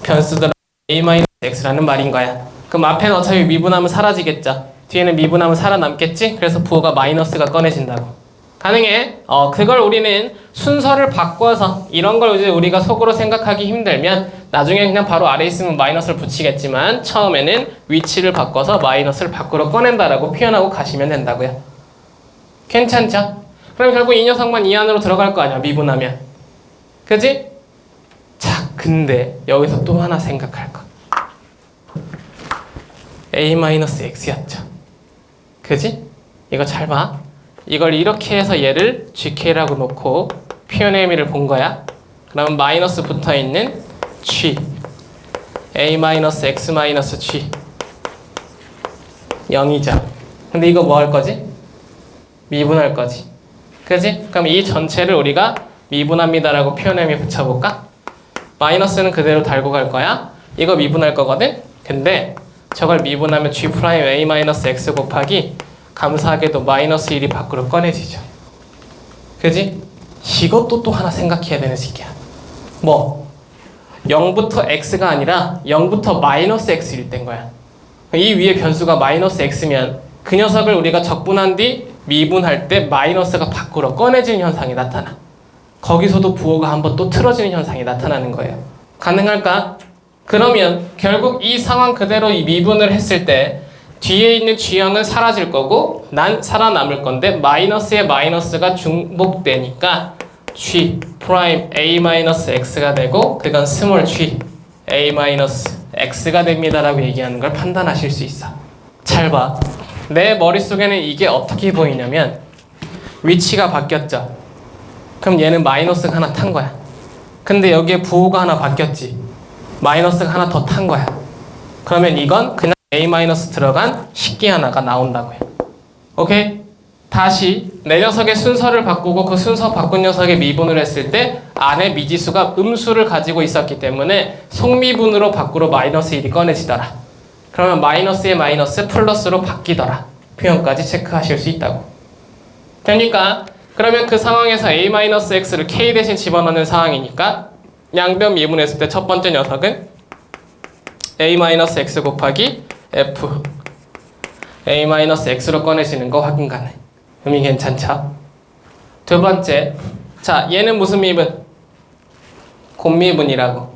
[SPEAKER 1] 변수들 a-x라는 말인 거야. 그럼 앞에는 어차피 미분하면 사라지겠죠. 뒤에는 미분하면 살아남겠지? 그래서 부호가 마이너스가 꺼내진다고. 가능해. 그걸 우리는 순서를 바꿔서 이런 걸 이제 우리가 속으로 생각하기 힘들면 나중에 그냥 바로 아래에 있으면 마이너스를 붙이겠지만 처음에는 위치를 바꿔서 마이너스를 밖으로 꺼낸다라고 표현하고 가시면 된다고요. 괜찮죠? 그럼 결국 이 녀석만 이 안으로 들어갈 거 아니야, 미분하면. 그지? 자, 근데 여기서 또 하나 생각할 거. a-x였죠. 그지? 이거 잘 봐. 이걸 이렇게 해서 얘를 gk라고 놓고 표현의 의미를 본 거야. 그러면 마이너스 붙어있는 g a-x-g 0이죠. 근데 이거 뭐 할 거지? 미분할 거지. 그지? 그럼 이 전체를 우리가 미분합니다라고 표현의 의미 붙여볼까? 마이너스는 그대로 달고 갈 거야. 이거 미분할 거거든? 근데 저걸 미분하면 g' a-x 곱하기 감사하게도 마이너스 1이 밖으로 꺼내지죠. 그지? 이것도 또 하나 생각해야 되는 식이야. 뭐? 0부터 x가 아니라 0부터 마이너스 x일 땐 거야. 이 위에 변수가 마이너스 x면 그 녀석을 우리가 적분한 뒤 미분할 때 마이너스가 밖으로 꺼내지는 현상이 나타나. 거기서도 부호가 한번 또 틀어지는 현상이 나타나는 거예요. 가능할까? 그러면 결국 이 상황 그대로 이 미분을 했을 때 뒤에 있는 G형은 사라질 거고 난 살아남을 건데 마이너스에 마이너스가 중복되니까 G 프라임 A-X가 되고 그건 스몰 G A-X가 됩니다라고 얘기하는 걸 판단하실 수 있어. 잘 봐. 내 머릿속에는 이게 어떻게 보이냐면 위치가 바뀌었죠. 그럼 얘는 마이너스가 하나 탄 거야. 근데 여기에 부호가 하나 바뀌었지. 마이너스가 하나 더 탄 거야. 그러면 이건 그냥 A- 들어간 식기 하나가 나온다고요. 오케이? 다시 내 녀석의 순서를 바꾸고 그 순서 바꾼 녀석의 미분을 했을 때 안에 미지수가 음수를 가지고 있었기 때문에 속미분으로 밖으로 마이너스 1이 꺼내지더라. 그러면 마이너스에 마이너스 플러스로 바뀌더라. 표현까지 체크하실 수 있다고. 되니까 그러면 그 상황에서 A-x를 K 대신 집어넣는 상황이니까 양변 미분했을 때 첫 번째 녀석은 A-x 곱하기 F A-x로 꺼내지는 거 확인 가능. 의미 괜찮죠? 두 번째, 자 얘는 무슨 미분? 곱미분이라고.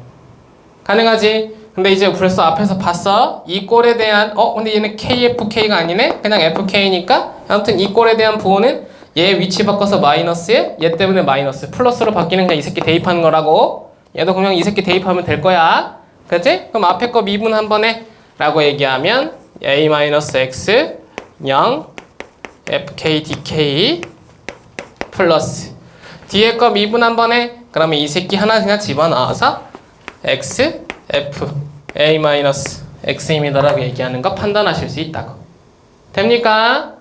[SPEAKER 1] 가능하지? 근데 이제 벌써 앞에서 봤어. 이 꼴에 대한 근데 얘는 KFK가 아니네? 그냥 FK니까 아무튼 이 꼴에 대한 부호는 얘 위치 바꿔서 마이너스에 얘 때문에 마이너스 플러스로 바뀌는 그냥 이 새끼 대입하는 거라고. 얘도 그냥 이 새끼 대입하면 될 거야. 그치? 그럼 앞에 거 미분 한 번에 라고 얘기하면 A-X 0 FK DK 플러스 뒤에 거 미분 한 번에 그러면 이 새끼 하나 그냥 집어넣어서 X F A-X입니다 라고 얘기하는 거 판단하실 수 있다고. 됩니까?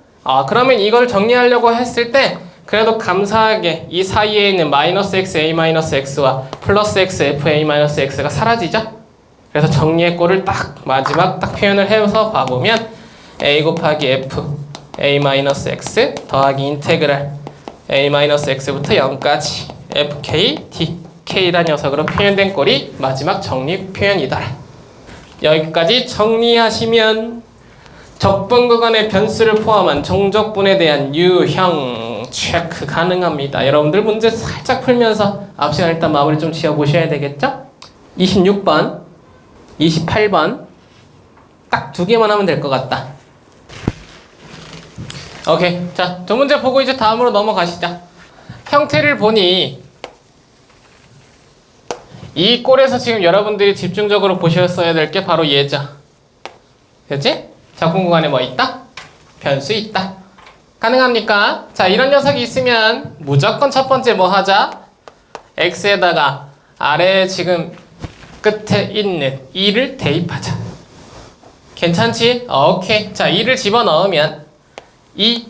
[SPEAKER 1] 그러면 이걸 정리하려고 했을 때 그래도 감사하게 이 사이에 있는 마이너스 X A-X와 플러스 X F A-X가 사라지죠? 그래서 정리의 꼴을 딱 마지막 딱 표현을 해서 봐보면 A 곱하기 F A-X 더하기 인테그랄 A-X부터 0까지 FK DK란 녀석으로 표현된 꼴이 마지막 정리 표현이다. 여기까지 정리하시면 적분 구간의 변수를 포함한 정적분에 대한 유형 체크 가능합니다. 여러분들 문제 살짝 풀면서 앞 시간 일단 마무리 좀 지어보셔야 되겠죠? 26번 28번 딱 두 개만 하면 될 것 같다. 오케이. 자, 두 문제 보고 이제 다음으로 넘어가시자. 형태를 보니 이 꼴에서 지금 여러분들이 집중적으로 보셨어야 될 게 바로 얘죠. 그치? 적분 구간에 뭐 있다? 변수 있다. 가능합니까? 자, 이런 녀석이 있으면 무조건 첫 번째 뭐 하자? x에다가 아래 지금 끝에 있는 2를 대입하자. 괜찮지? 오케이. 자, 2를 집어넣으면 2,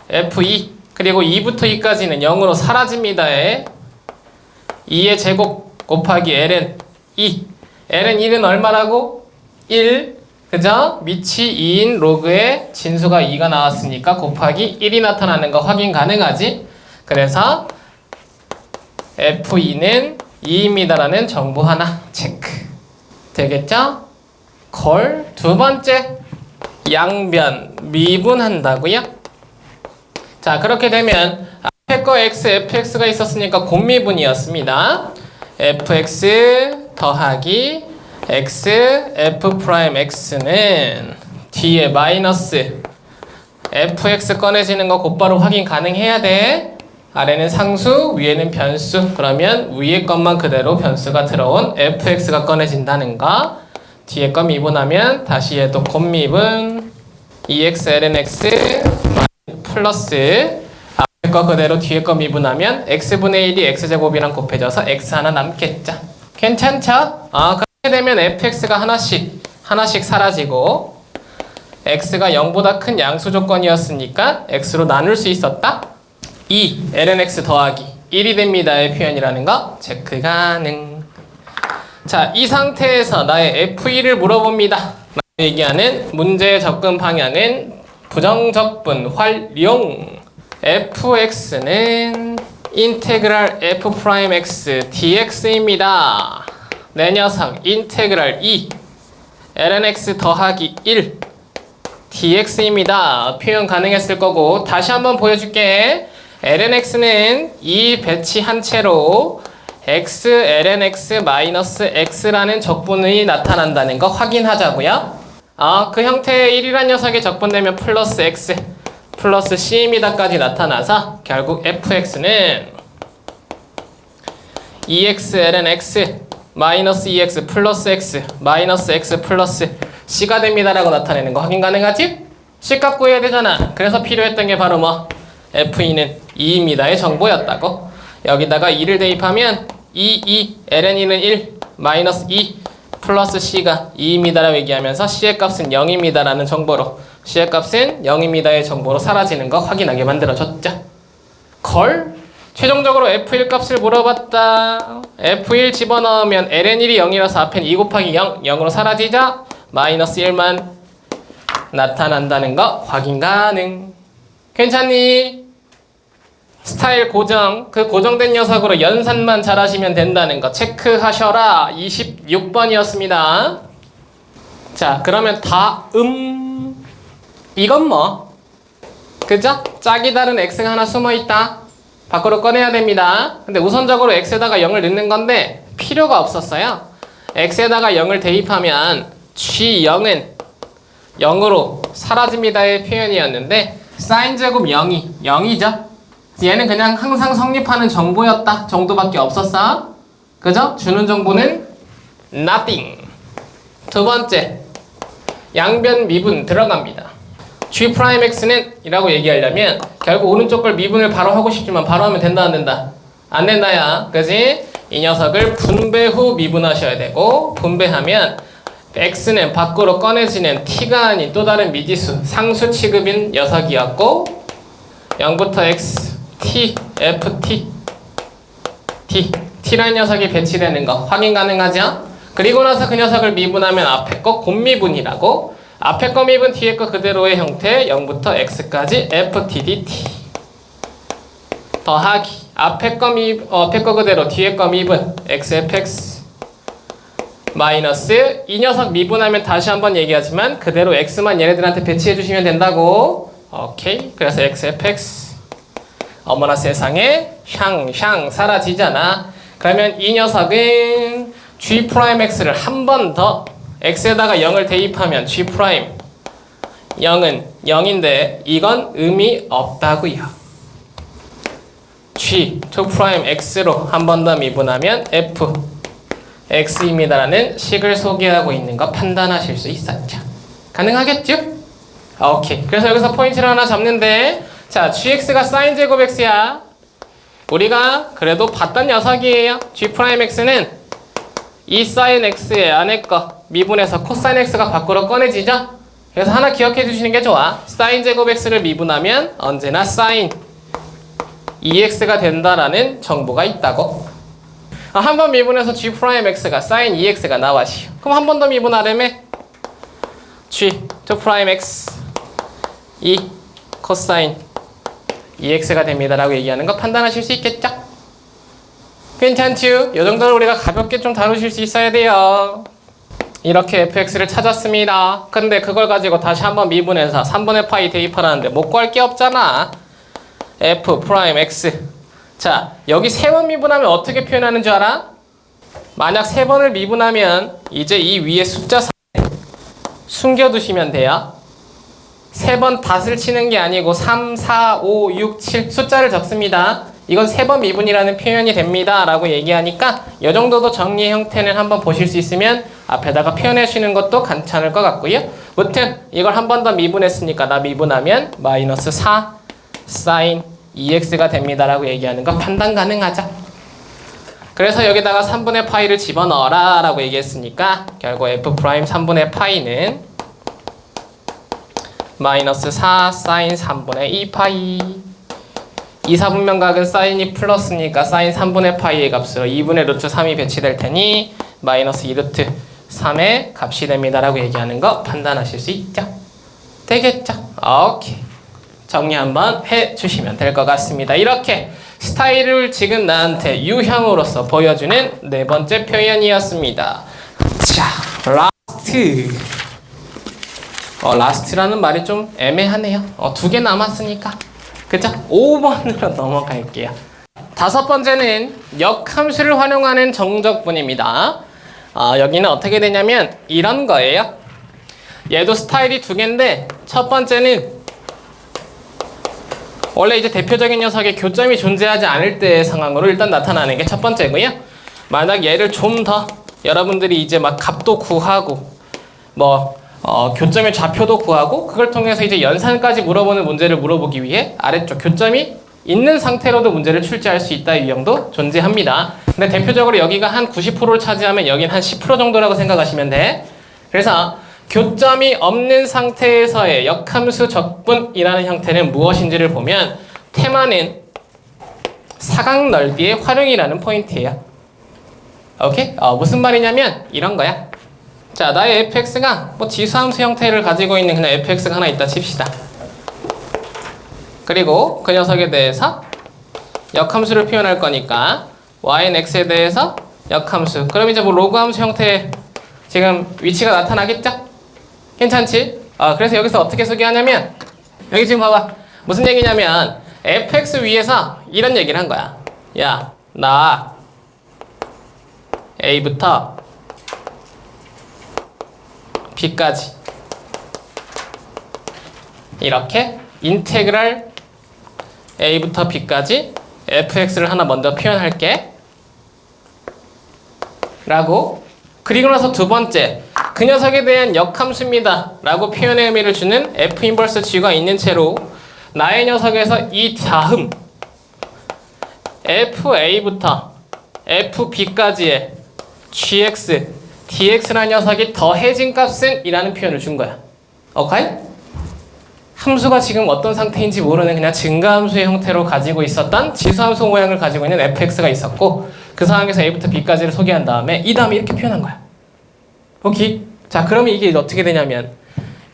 [SPEAKER 1] f2 그리고 2부터 2까지는 0으로 사라집니다. 2의 제곱 곱하기 ln 2. ln 2는 얼마라고? 1. 그죠? 밑이 2인 로그에 진수가 2가 나왔으니까 곱하기 1이 나타나는 거 확인 가능하지? 그래서 F2는 2입니다라는 정보 하나 체크. 되겠죠? 걸. 두 번째, 양변 미분한다고요? 자, 그렇게 되면 앞에 거 x, fx가 있었으니까 곱미분이었습니다. fx 더하기 x, f'x는 뒤에 마이너스 fx 꺼내지는 거 곧바로 확인 가능해야 돼. 아래는 상수, 위에는 변수. 그러면 위에 것만 그대로 변수가 들어온 fx가 꺼내진다는 거. 뒤에 거 미분하면 다시 얘도 곱미분 2x ln x 플러스 앞에 거 그대로 뒤에 거 미분하면 x분의 1이 x제곱이랑 곱해져서 x 하나 남겠죠. 괜찮죠? 그렇게 되면 fx가 하나씩 사라지고 x가 0보다 큰 양수 조건이었으니까 x로 나눌 수 있었다. 2 ln x 더하기 1이 됩니다의 표현이라는 거 체크 가능. 자, 이 상태에서 나의 f2를 물어봅니다. 얘기하는 문제의 접근 방향은 부정적분 활용. fx는 인테그랄 f'x dx입니다. 내 녀석 인테그랄 2 ln x 더하기 1 dx입니다. 표현 가능했을 거고 다시 한번 보여줄게. ln x는 이 배치한 채로 x ln x 마이너스 x라는 적분이 나타난다는 거 확인하자고요. 그 형태의 1이란 녀석이 적분되면 플러스 x 플러스 c입니다까지 나타나서 결국 fx는 2x ln x 마이너스 2x 플러스 x 마이너스 x 플러스 c가 됩니다라고 나타내는 거 확인 가능하지? c값 구해야 되잖아. 그래서 필요했던 게 바로 뭐? f2는 2입니다의 정보였다고. 여기다가 2를 대입하면 2 ln 2는 1 마이너스 2 플러스 c가 2입니다라고 얘기하면서 c의 값은 0입니다라는 정보로 c의 값은 0입니다의 정보로 사라지는 거 확인하게 만들어줬죠. 걸? 최종적으로 f1 값을 물어봤다. f1 집어넣으면 ln1이 0이라서 앞엔 2 곱하기 0 0으로 사라지자 마이너스 1만 나타난다는 거 확인 가능. 괜찮니? 스타일 고정, 그 고정된 녀석으로 연산만 잘하시면 된다는 거 체크하셔라. 26번이었습니다. 자, 그러면 다음 이건 뭐? 그죠? 짝이 다른 x가 하나 숨어있다. 밖으로 꺼내야 됩니다. 근데 우선적으로 x에다가 0을 넣는 건데 필요가 없었어요. x에다가 0을 대입하면 g0은 0으로 사라집니다의 표현이었는데 사인 제곱 0이죠. 얘는 그냥 항상 성립하는 정보였다 정도밖에 없었어. 그죠? 주는 정보는 nothing. 두 번째, 양변 미분 들어갑니다. g'x는 이라고 얘기하려면 결국 오른쪽 걸 미분을 바로 하고 싶지만 바로 하면 된다 안 된다? 안 된다야. 그지? 이 녀석을 분배 후 미분하셔야 되고 분배하면 x는 밖으로 꺼내지는 t가 아닌 또 다른 미지수 상수 취급인 녀석이었고 0부터 x t, ft, t라는 녀석이 배치되는 거 확인 가능하죠? 그리고 나서 그 녀석을 미분하면 앞에 거 곱미분이라고. 앞에 거 미분 뒤에 거 그대로의 형태 0부터 x까지 ft, dt 더하기 앞에 거 그대로 뒤에 거 미분 x, fx 마이너스 이 녀석 미분하면 다시 한번 얘기하지만 그대로 x만 얘네들한테 배치해 주시면 된다고. 오케이. 그래서 x, fx 어머나 세상에 샹 사라지잖아. 그러면 이 녀석은 g'x를 한 번 더 x에다가 0을 대입하면 g' 0은 0인데 이건 의미 없다고요. G 2'X로 한 번 더 미분하면 F X입니다라는 식을 소개하고 있는 거 판단하실 수 있었죠. 가능하겠죠? 오케이. 그래서 여기서 포인트를 하나 잡는데, 자, GX가 사인 제곱 X야. 우리가 그래도 봤던 녀석이에요. G'X는 이 사인 X의 안에 거 미분해서 코사인 X가 밖으로 꺼내지죠? 그래서 하나 기억해 주시는 게 좋아. 사인 제곱 X를 미분하면 언제나 사인 2X가 된다라는 정보가 있다고. 한 번 미분해서 G'X가 사인 2X가 나와시오. 그럼 한 번 더 미분하려면 G 2'X 2 코사인 2X가 됩니다라고 얘기하는 거 판단하실 수 있겠죠? 괜찮죠? 이 정도로 우리가 가볍게 좀 다루실 수 있어야 돼요. 이렇게 fx를 찾았습니다. 근데 그걸 가지고 다시 한번 미분해서 3분의 파이 대입하라는데 못 구할 게 없잖아. f'x. 자, 여기 3번 미분하면 어떻게 표현하는 줄 알아? 만약 3번을 미분하면 이제 이 위에 숫자 3 숨겨두시면 돼요. 3번 닷을 치는 게 아니고 3, 4, 5, 6, 7 숫자를 적습니다. 이건 3번 미분이라는 표현이 됩니다 라고 얘기하니까 이 정도도 정리의 형태는 한번 보실 수 있으면 앞에다가 표현해 주시는 것도 괜찮을 것 같고요. 무튼 이걸 한 번 더 미분했으니까 나 미분하면 마이너스 4 사인 2x가 됩니다 라고 얘기하는 거 판단 가능하죠. 그래서 여기다가 3분의 파이를 집어넣어라 라고 얘기했으니까 결국 f' 3분의 파이는 마이너스 4 사인 3분의 2 파이. 2, 4분면각은 사인이 플러스니까 사인 3분의 파이의 값으로 2분의 루트 3이 배치될 테니 마이너스 2 루트 3의 값이 됩니다 라고 얘기하는 거 판단하실 수 있죠? 되겠죠? 오케이. 정리 한번 해주시면 될 것 같습니다. 이렇게 스타일을 지금 나한테 유형으로서 보여주는 네 번째 표현이었습니다. 자, 라스트. 라스트라는 말이 좀 애매하네요. 2개 남았으니까. 그죠? 5번으로 넘어갈게요. 5번째는 역함수를 활용하는 정적분입니다. 여기는 어떻게 되냐면 이런 거예요. 얘도 스타일이 2개인데 첫 번째는 원래 이제 대표적인 녀석의 교점이 존재하지 않을 때의 상황으로 일단 나타나는 게 첫 번째고요. 만약 얘를 좀 더 여러분들이 이제 막 값도 구하고 교점의 좌표도 구하고 그걸 통해서 이제 연산까지 물어보는 문제를 물어보기 위해 아래쪽 교점이 있는 상태로도 문제를 출제할 수 있다 유형도 존재합니다. 근데 대표적으로 여기가 한 90%를 차지하면 여긴 한 10% 정도라고 생각하시면 돼. 그래서 교점이 없는 상태에서의 역함수 적분이라는 형태는 무엇인지를 보면 테마는 사각 넓이의 활용이라는 포인트예요. 오케이? 무슨 말이냐면 이런 거야. 자, 나의 fx가 지수함수 형태를 가지고 있는 그냥 fx가 하나 있다 칩시다. 그리고 그 녀석에 대해서 역함수를 표현할 거니까 y는 x에 대해서 역함수. 그럼 이제 로그함수 형태의 지금 위치가 나타나겠죠? 괜찮지? 그래서 여기서 어떻게 소개하냐면 여기 지금 봐봐. 무슨 얘기냐면 fx 위에서 이런 얘기를 한 거야. 야, 나 a부터 b까지 이렇게 인테그랄 a부터 b까지 fx를 하나 먼저 표현할게 라고. 그리고 나서 두 번째, 그 녀석에 대한 역함수입니다 라고 표현의 의미를 주는 f 인버스 g가 있는 채로 나의 녀석에서 이 다음 fa부터 fb까지의 gx, dx라는 녀석이 더해진 값은 이라는 표현을 준 거야. 오케이? 함수가 지금 어떤 상태인지 모르는 그냥 증가함수의 형태로 가지고 있었던 지수함수 모양을 가지고 있는 fx가 있었고 그 상황에서 a부터 b까지를 소개한 다음에 이 다음에 이렇게 표현한 거야. 오케이? 자, 그러면 이게 어떻게 되냐면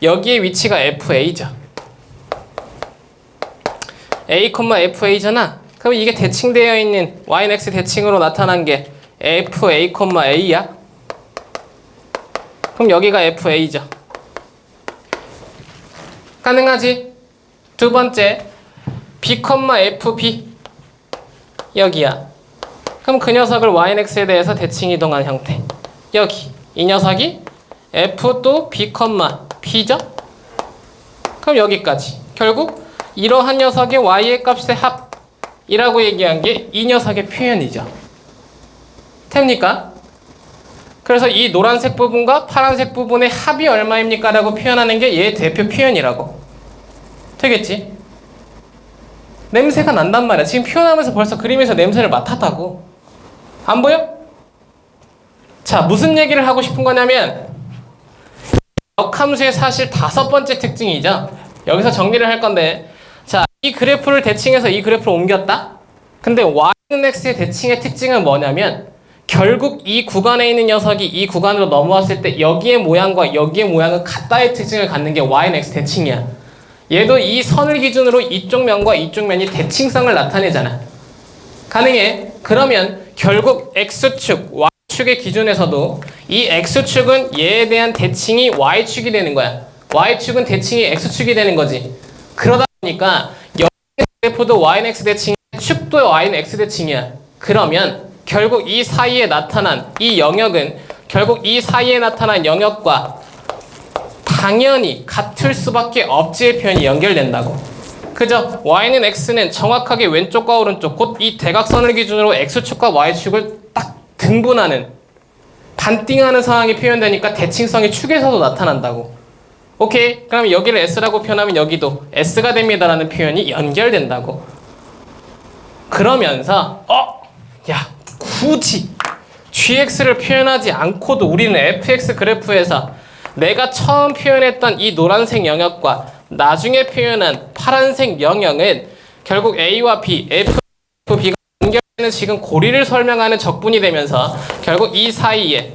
[SPEAKER 1] 여기에 위치가 fa죠. a, fa잖아. 그럼 이게 대칭되어 있는 y는 x 대칭으로 나타난 게 fa, a야. 그럼 여기가 fa죠. 가능하지? 두 번째, b, fb 여기야. 그럼 그 녀석을 y는 x에 대해서 대칭 이동한 형태. 여기 이 녀석이 f 또 b, p죠? 그럼 여기까지. 결국 이러한 녀석의 y의 값의 합이라고 얘기한 게 이 녀석의 표현이죠. 됩니까? 그래서 이 노란색 부분과 파란색 부분의 합이 얼마입니까? 라고 표현하는 게 얘의 대표 표현이라고. 되겠지? 냄새가 난단 말이야. 지금 표현하면서 벌써 그림에서 냄새를 맡았다고. 안 보여? 자, 무슨 얘기를 하고 싶은 거냐면 역함수의 사실 5번째 특징이죠. 여기서 정리를 할 건데, 자, 이 그래프를 대칭해서 이 그래프를 옮겼다? 근데 y는 x의 대칭의 특징은 뭐냐면 결국 이 구간에 있는 녀석이 이 구간으로 넘어왔을 때 여기의 모양과 여기의 모양은 같다의 특징을 갖는 게 y는 x 대칭이야. 얘도 이 선을 기준으로 이쪽 면과 이쪽 면이 대칭성을 나타내잖아. 가능해? 그러면 결국 x축, y축의 기준에서도 이 x축은 얘에 대한 대칭이 y축이 되는 거야. y축은 대칭이 x축이 되는 거지. 그러다 보니까 여기 그래프도 y는 x 대칭, 축도 y는 x 대칭이야. 그러면 결국 이 사이에 나타난 이 영역은 결국 이 사이에 나타난 영역과 당연히 같을 수밖에 없지의 표현이 연결된다고. 그죠? y는 x는 정확하게 왼쪽과 오른쪽 곧 이 대각선을 기준으로 x축과 y축을 딱 등분하는 반띵하는 상황이 표현되니까 대칭성이 축에서도 나타난다고. 오케이? 그럼 여기를 s라고 표현하면 여기도 s가 됩니다라는 표현이 연결된다고. 그러면서 야, 굳이 gx를 표현하지 않고도 우리는 fx 그래프에서 내가 처음 표현했던 이 노란색 영역과 나중에 표현한 파란색 영역은 결국 a와 b, f, b가 연결되는 지금 고리를 설명하는 적분이 되면서 결국 이 사이에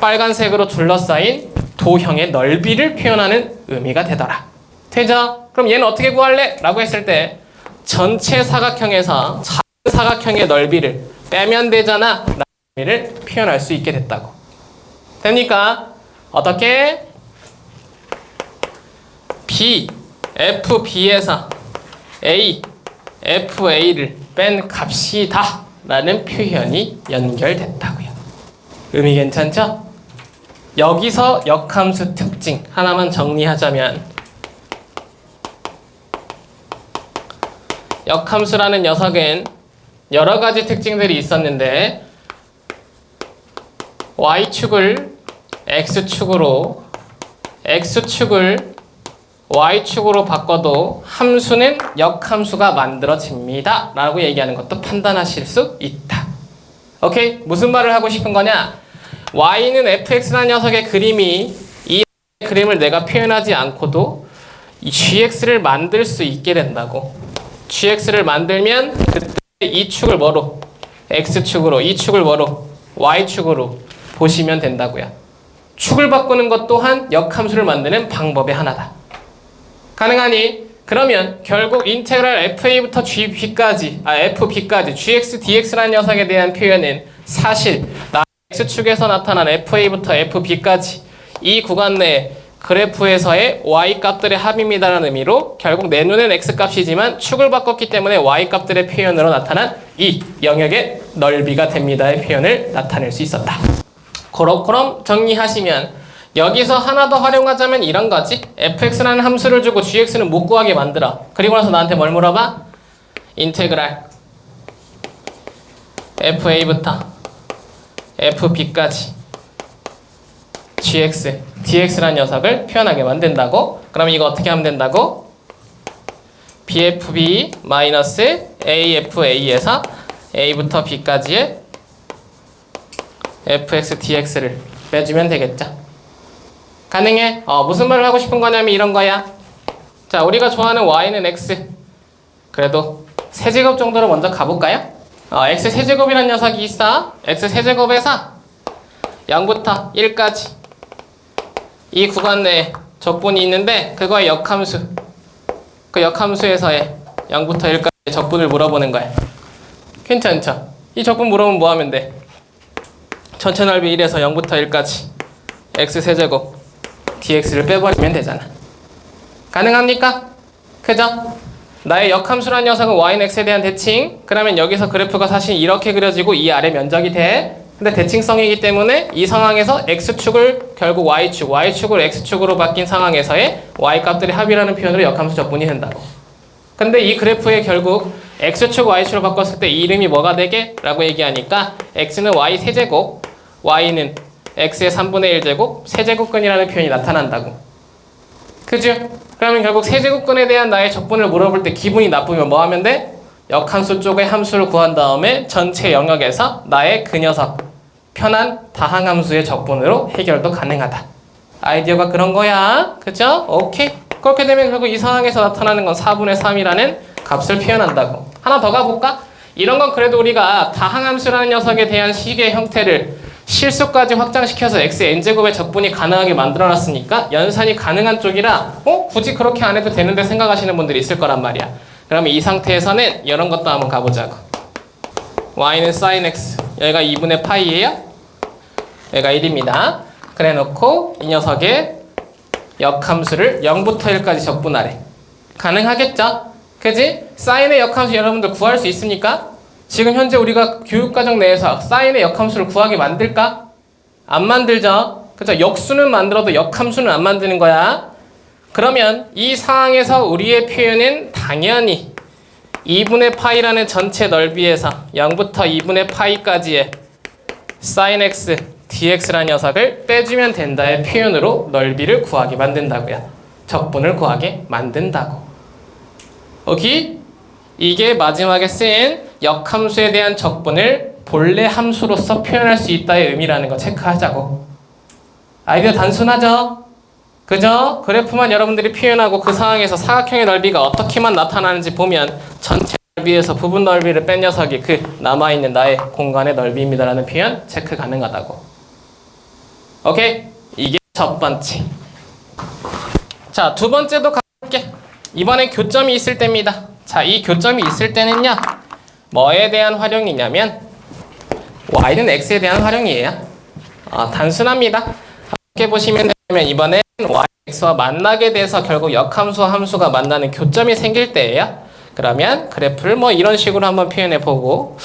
[SPEAKER 1] 빨간색으로 둘러싸인 도형의 넓이를 표현하는 의미가 되더라. 되죠? 그럼 얘는 어떻게 구할래? 라고 했을 때 전체 사각형에서 작은 사각형의 넓이를 빼면 되잖아 라는 의미를 표현할 수 있게 됐다고. 됩니까? 어떻게? B, FB에서 A, FA를 뺀 값이다 라는 표현이 연결됐다고요. 의미 괜찮죠? 여기서 역함수 특징 하나만 정리하자면 역함수라는 녀석은 여러 가지 특징들이 있었는데 Y축을 X축으로 X축을 Y축으로 바꿔도 함수는 역함수가 만들어집니다 라고 얘기하는 것도 판단하실 수 있다. 오케이? 무슨 말을 하고 싶은 거냐? Y는 fx라는 녀석의 그림이 이 그림을 내가 표현하지 않고도 이 gx를 만들 수 있게 된다고. gx를 만들면 그때 이 축을 뭐로? x축으로, 이 축을 뭐로? y축으로 보시면 된다고요. 축을 바꾸는 것 또한 역함수를 만드는 방법의 하나다. 가능하니? 그러면 결국 인테그랄 fa부터 fb까지 gx, dx라는 녀석에 대한 표현은 사실 x축에서 나타난 fa부터 fb까지 이 구간 내 그래프에서의 y값들의 합입니다라는 의미로 결국 내 눈엔 x값이지만 축을 바꿨기 때문에 y값들의 표현으로 나타난 이 영역의 넓이가 됩니다의 표현을 나타낼 수 있었다. 그럼 정리하시면 여기서 하나 더 활용하자면 이런 거지. fx라는 함수를 주고 gx는 못 구하게 만들어. 그리고 나서 나한테 뭘 물어봐? 인테그랄 fa부터 fb까지 gx, dx라는 녀석을 표현하게 만든다고? 그럼 이거 어떻게 하면 된다고? bfb 마이너스 afa에서 a부터 b까지의 fx, dx를 빼주면 되겠죠. 가능해? 무슨 말을 하고 싶은 거냐면 이런 거야. 자, 우리가 좋아하는 y는 x. 그래도 세제곱 정도로 먼저 가볼까요? x 세제곱이라는 녀석이 있어. x 세제곱에서 0부터 1까지 이 구간 내에 적분이 있는데 그거의 역함수, 그 역함수에서의 0부터 1까지 적분을 물어보는 거야. 괜찮죠? 이 적분 물어보면 뭐 하면 돼? 전체 넓이 1에서 0부터 1까지 x 세제곱 dx를 빼버리면 되잖아. 가능합니까? 그죠? 나의 역함수라는 녀석은 y는 x에 대한 대칭. 그러면 여기서 그래프가 사실 이렇게 그려지고 이 아래 면적이 돼. 근데 대칭성이기 때문에 이 상황에서 x축을 결국 y축, y축을 x축으로 바뀐 상황에서의 y값들의 합이라는 표현으로 역함수 적분이 된다고. 근데 이 그래프에 결국 x축, y축으로 바꿨을 때 이 이름이 뭐가 되게? 라고 얘기하니까 x는 y 세제곱, y는 x의 3분의 1제곱, 세제곱근이라는 표현이 나타난다고. 그죠? 그러면 결국 세제곱근에 대한 나의 적분을 물어볼 때 기분이 나쁘면 뭐 하면 돼? 역함수 쪽의 함수를 구한 다음에 전체 영역에서 나의 그 녀석 편한 다항함수의 적분으로 해결도 가능하다. 아이디어가 그런 거야. 그죠? 오케이. 그렇게 되면 결국 이 상황에서 나타나는 건 4분의 3이라는 값을 표현한다고. 하나 더 가볼까? 이런 건 그래도 우리가 다항함수라는 녀석에 대한 식의 형태를 실수까지 확장시켜서 xn제곱의 적분이 가능하게 만들어놨으니까 연산이 가능한 쪽이라 굳이 그렇게 안 해도 되는데 생각하시는 분들이 있을 거란 말이야. 그러면 이 상태에서는 이런 것도 한번 가보자고. y는 sin x, 여기가 2분의 파이예요. 여기가 1입니다. 그래 놓고 이 녀석의 역함수를 0부터 1까지 적분하래. 가능하겠죠? 그지? 사인의 역함수 여러분들 구할 수 있습니까? 지금 현재 우리가 교육과정 내에서 사인의 역함수를 구하게 만들까? 안 만들죠? 그죠? 역수는 만들어도 역함수는 안 만드는 거야. 그러면 이 상황에서 우리의 표현은 당연히 2분의 파이라는 전체 넓이에서 0부터 2분의 파이까지의 sin x dx라는 녀석을 빼주면 된다의 표현으로 넓이를 구하게 만든다고요. 적분을 구하게 만든다고. 오케이? 이게 마지막에 쓰인 역함수에 대한 적분을 본래 함수로서 표현할 수 있다의 의미라는 거 체크하자고. 아이디어 단순하죠? 그죠? 그래프만 여러분들이 표현하고 그 상황에서 사각형의 넓이가 어떻게만 나타나는지 보면 전체 넓이에서 부분 넓이를 뺀 녀석이 그 남아있는 나의 공간의 넓이입니다라는 표현 체크 가능하다고. 오케이? 이게 첫 번째. 자, 두 번째도 가볼게. 이번엔 교점이 있을 때입니다. 자, 이 교점이 있을 때는요, 뭐에 대한 활용이냐면 y는 x에 대한 활용이에요. 단순합니다. 함께 보시면 되면 이번엔 y, x와 만나게 돼서 결국 역함수와 함수가 만나는 교점이 생길 때예요. 그러면 그래프를 뭐 이런 식으로 한번 표현해 보고,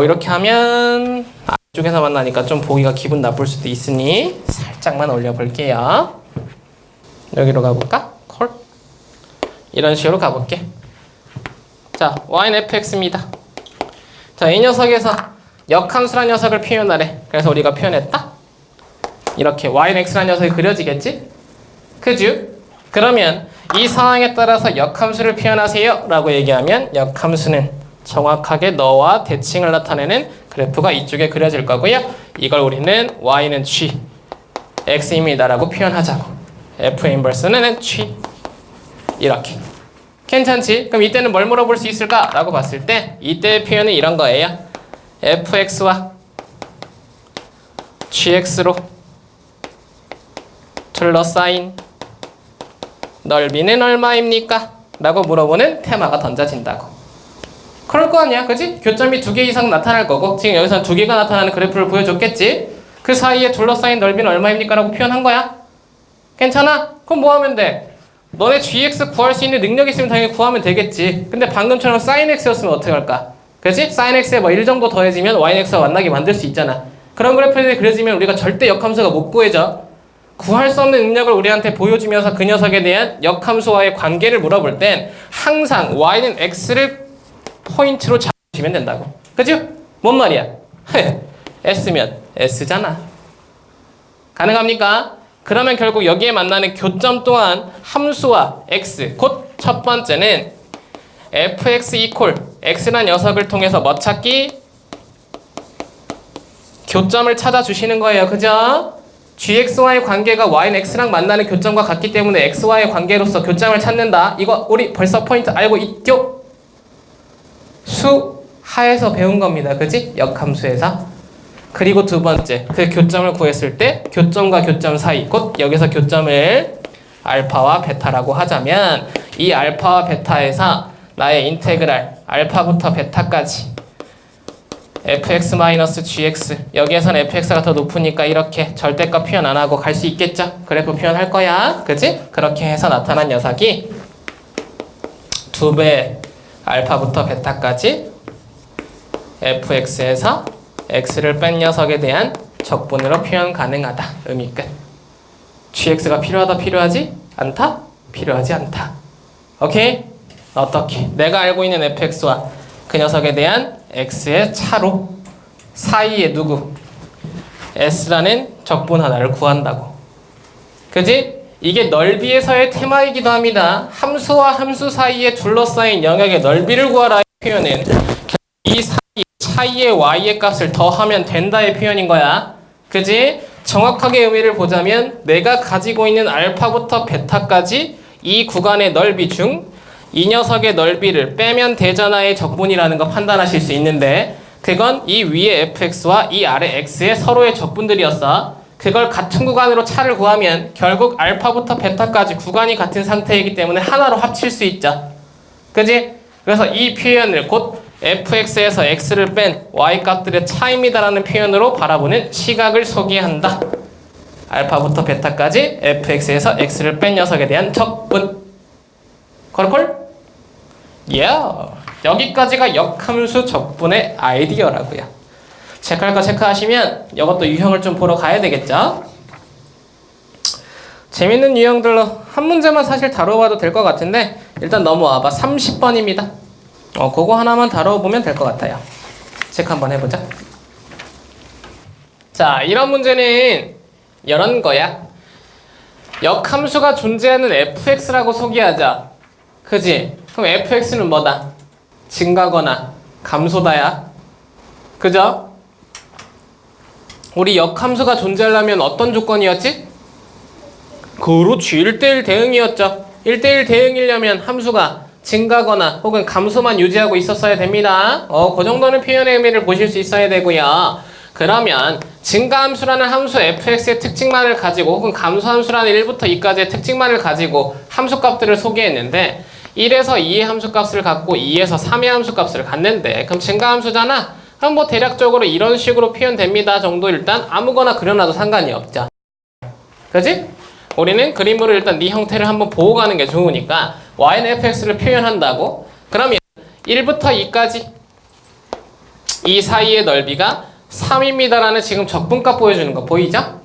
[SPEAKER 1] 이렇게 하면 안쪽에서 만나니까 좀 보기가 기분 나쁠 수도 있으니 살짝만 올려 볼게요. 여기로 가볼까? 콜. 이런 식으로 가볼게. 자, y는 fx입니다. 자, 이 녀석에서 역함수란 녀석을 표현하래. 그래서 우리가 표현했다. 이렇게 y는 x란 녀석이 그려지겠지? 그죠? 그러면 이 상황에 따라서 역함수를 표현하세요 라고 얘기하면 역함수는 정확하게 너와 대칭을 나타내는 그래프가 이쪽에 그려질 거고요. 이걸 우리는 y는 g, x입니다 라고 표현하자고. f 인버스는 g. 이렇게. 괜찮지? 그럼 이때는 뭘 물어볼 수 있을까? 라고 봤을 때 이때의 표현은 이런 거예요. fx와 gx로 둘러싸인 넓이는 얼마입니까? 라고 물어보는 테마가 던져진다고. 그럴 거 아니야, 그지? 교점이 2개 이상 나타날 거고 지금 여기서 2개가 나타나는 그래프를 보여줬겠지? 그 사이에 둘러싸인 넓이는 얼마입니까? 라고 표현한 거야. 괜찮아? 그럼 뭐 하면 돼? 너네 gx 구할 수 있는 능력이 있으면 당연히 구하면 되겠지. 근데 방금처럼 sin x였으면 어떻게 할까? 그치? sin x에 뭐 1 정도 더해지면 y x와 만나게 만들 수 있잖아. 그런 그래프들이 그려지면 우리가 절대 역함수가 못 구해져. 구할 수 없는 능력을 우리한테 보여주면서 그 녀석에 대한 역함수와의 관계를 물어볼 땐 항상 y는 x를 포인트로 잡으시면 된다고. 그죠? 뭔 말이야? s면 s잖아. 가능합니까? 그러면 결국 여기에 만나는 교점 또한 함수와 x, 곧 첫 번째는 fx 이퀄 x란 녀석을 통해서 뭐 찾기? 교점을 찾아주시는 거예요. 그죠? gx와의 관계가 y는 x랑 만나는 교점과 같기 때문에 x와의 관계로서 교점을 찾는다. 이거 우리 벌써 포인트 알고 있죠? 수하에서 배운 겁니다. 그지? 역함수에서. 그리고 두 번째, 그 교점을 구했을 때 교점과 교점 사이, 곧 여기서 교점을 알파와 베타라고 하자면 이 알파와 베타에서 나의 인테그랄 알파부터 베타까지 fx-gx, 여기에서는 fx가 더 높으니까 이렇게 절대값 표현 안 하고 갈 수 있겠죠? 그래프 표현할 거야. 그치? 그렇게 해서 나타난 녀석이 2배 알파부터 베타까지 fx에서 x를 뺀 녀석에 대한 적분으로 표현 가능하다. 의미 끝. gx가 필요하다 필요하지 않다? 필요하지 않다. 오케이? 어떻게? 내가 알고 있는 fx와 그 녀석에 대한 x의 차로 사이에 누구? s라는 적분 하나를 구한다고. 그지? 이게 넓이에서의 테마이기도 합니다. 함수와 함수 사이에 둘러싸인 영역의 넓이를 구하라의 표현은 이 사이 차이의 y의 값을 더하면 된다의 표현인 거야. 그지? 정확하게 의미를 보자면 내가 가지고 있는 알파부터 베타까지 이 구간의 넓이 중 이 녀석의 넓이를 빼면 되잖아의 적분이라는 거 판단하실 수 있는데 그건 이 위에 fx와 이 아래 x의 서로의 적분들이었어. 그걸 같은 구간으로 차를 구하면 결국 알파부터 베타까지 구간이 같은 상태이기 때문에 하나로 합칠 수 있죠. 그지? 그래서 이 표현을 곧 fx에서 x를 뺀 y 값들의 차입니다라는 표현으로 바라보는 시각을 소개한다. 알파부터 베타까지 fx에서 x를 뺀 녀석에 대한 적분. 콜콜? 여기까지가 역함수 적분의 아이디어라고요. 체크할 거 체크하시면 이것도 유형을 좀 보러 가야 되겠죠? 재밌는 유형들로 한 문제만 사실 다뤄봐도 될 것 같은데 일단 넘어와봐. 30번입니다. 그거 하나만 다뤄보면 될 것 같아요. 체크 한번 해보자. 자, 이런 문제는 이런 거야. 역함수가 존재하는 fx라고 소개하자. 그지? 그럼 fx는 뭐다? 증가거나 감소다야. 그죠? 우리 역함수가 존재하려면 어떤 조건이었지? 그렇지. 1대1 대응이었죠. 1대1 대응이려면 함수가 증가거나 혹은 감소만 유지하고 있었어야 됩니다. 그 정도는 표현의 의미를 보실 수 있어야 되고요. 그러면 증가함수라는 함수 fx의 특징만을 가지고 혹은 감소함수라는 1부터 2까지의 특징만을 가지고 함수값들을 소개했는데 1에서 2의 함수값을 갖고 2에서 3의 함수값을 갖는데 그럼 증가함수잖아? 그럼 뭐 대략적으로 이런 식으로 표현됩니다 정도 일단 아무거나 그려놔도 상관이 없죠. 그지? 우리는 그림으로 일단 네 형태를 한번 보고 가는 게 좋으니까 y는 fx를 표현한다고? 그러면 1부터 2까지 이 사이의 넓이가 3입니다라는 지금 적분값 보여주는 거 보이죠?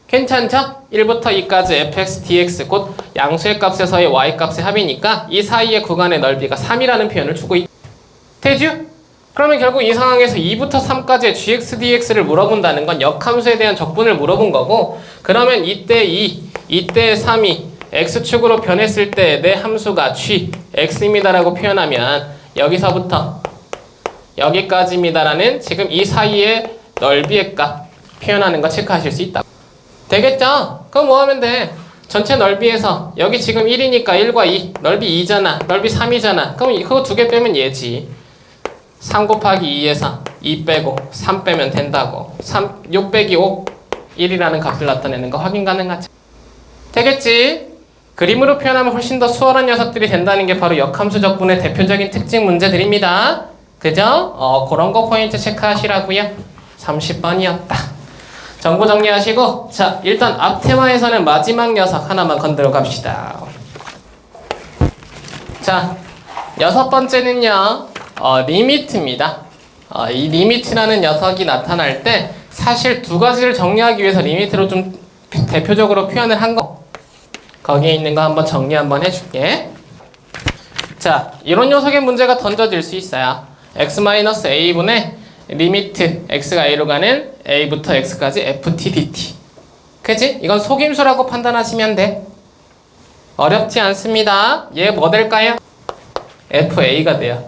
[SPEAKER 1] 괜찮죠? 1부터 2까지 fx, dx 곧 양수의 값에서의 y 값의 합이니까 이 사이의 구간의 넓이가 3이라는 표현을 주고 되죠? 그러면 결국 이 상황에서 2부터 3까지의 gx, dx를 물어본다는 건 역함수에 대한 적분을 물어본 거고 그러면 이때 2, 이때 3이 x축으로 변했을 때 내 함수가 g, x입니다라고 표현하면 여기서부터 여기까지입니다라는 지금 이 사이의 넓이의 값 표현하는 거 체크하실 수 있다. 되겠죠? 그럼 뭐 하면 돼? 전체 넓이에서 여기 지금 1이니까 1과 2 넓이 2잖아. 넓이 3이잖아. 그럼 그거 두 개 빼면 얘지. 3 곱하기 2에서 2 빼고 3 빼면 된다고. 6 빼기 5 1이라는 값을 나타내는 거 확인 가능하죠? 되겠지? 그림으로 표현하면 훨씬 더 수월한 녀석들이 된다는 게 바로 역함수 적분의 대표적인 특징 문제들입니다. 그죠? 그런 거 포인트 체크하시라고요. 30번이었다. 정보 정리하시고 자 일단 앞 테마에서는 마지막 녀석 하나만 건드려 갑시다. 자 6번째는요 리미트입니다. 이 리미트라는 녀석이 나타날 때 사실 두 가지를 정리하기 위해서 리미트로 좀 대표적으로 표현을 한 거 거기에 있는 거 한번 정리 한번 해줄게. 자 이런 녀석의 문제가 던져질 수 있어요. x-a분의 리미트 x가 a로 가는 a부터 x까지 ft dt. 그치? 이건 속임수라고 판단하시면 돼. 어렵지 않습니다. 얘 뭐 될까요? fa가 돼요.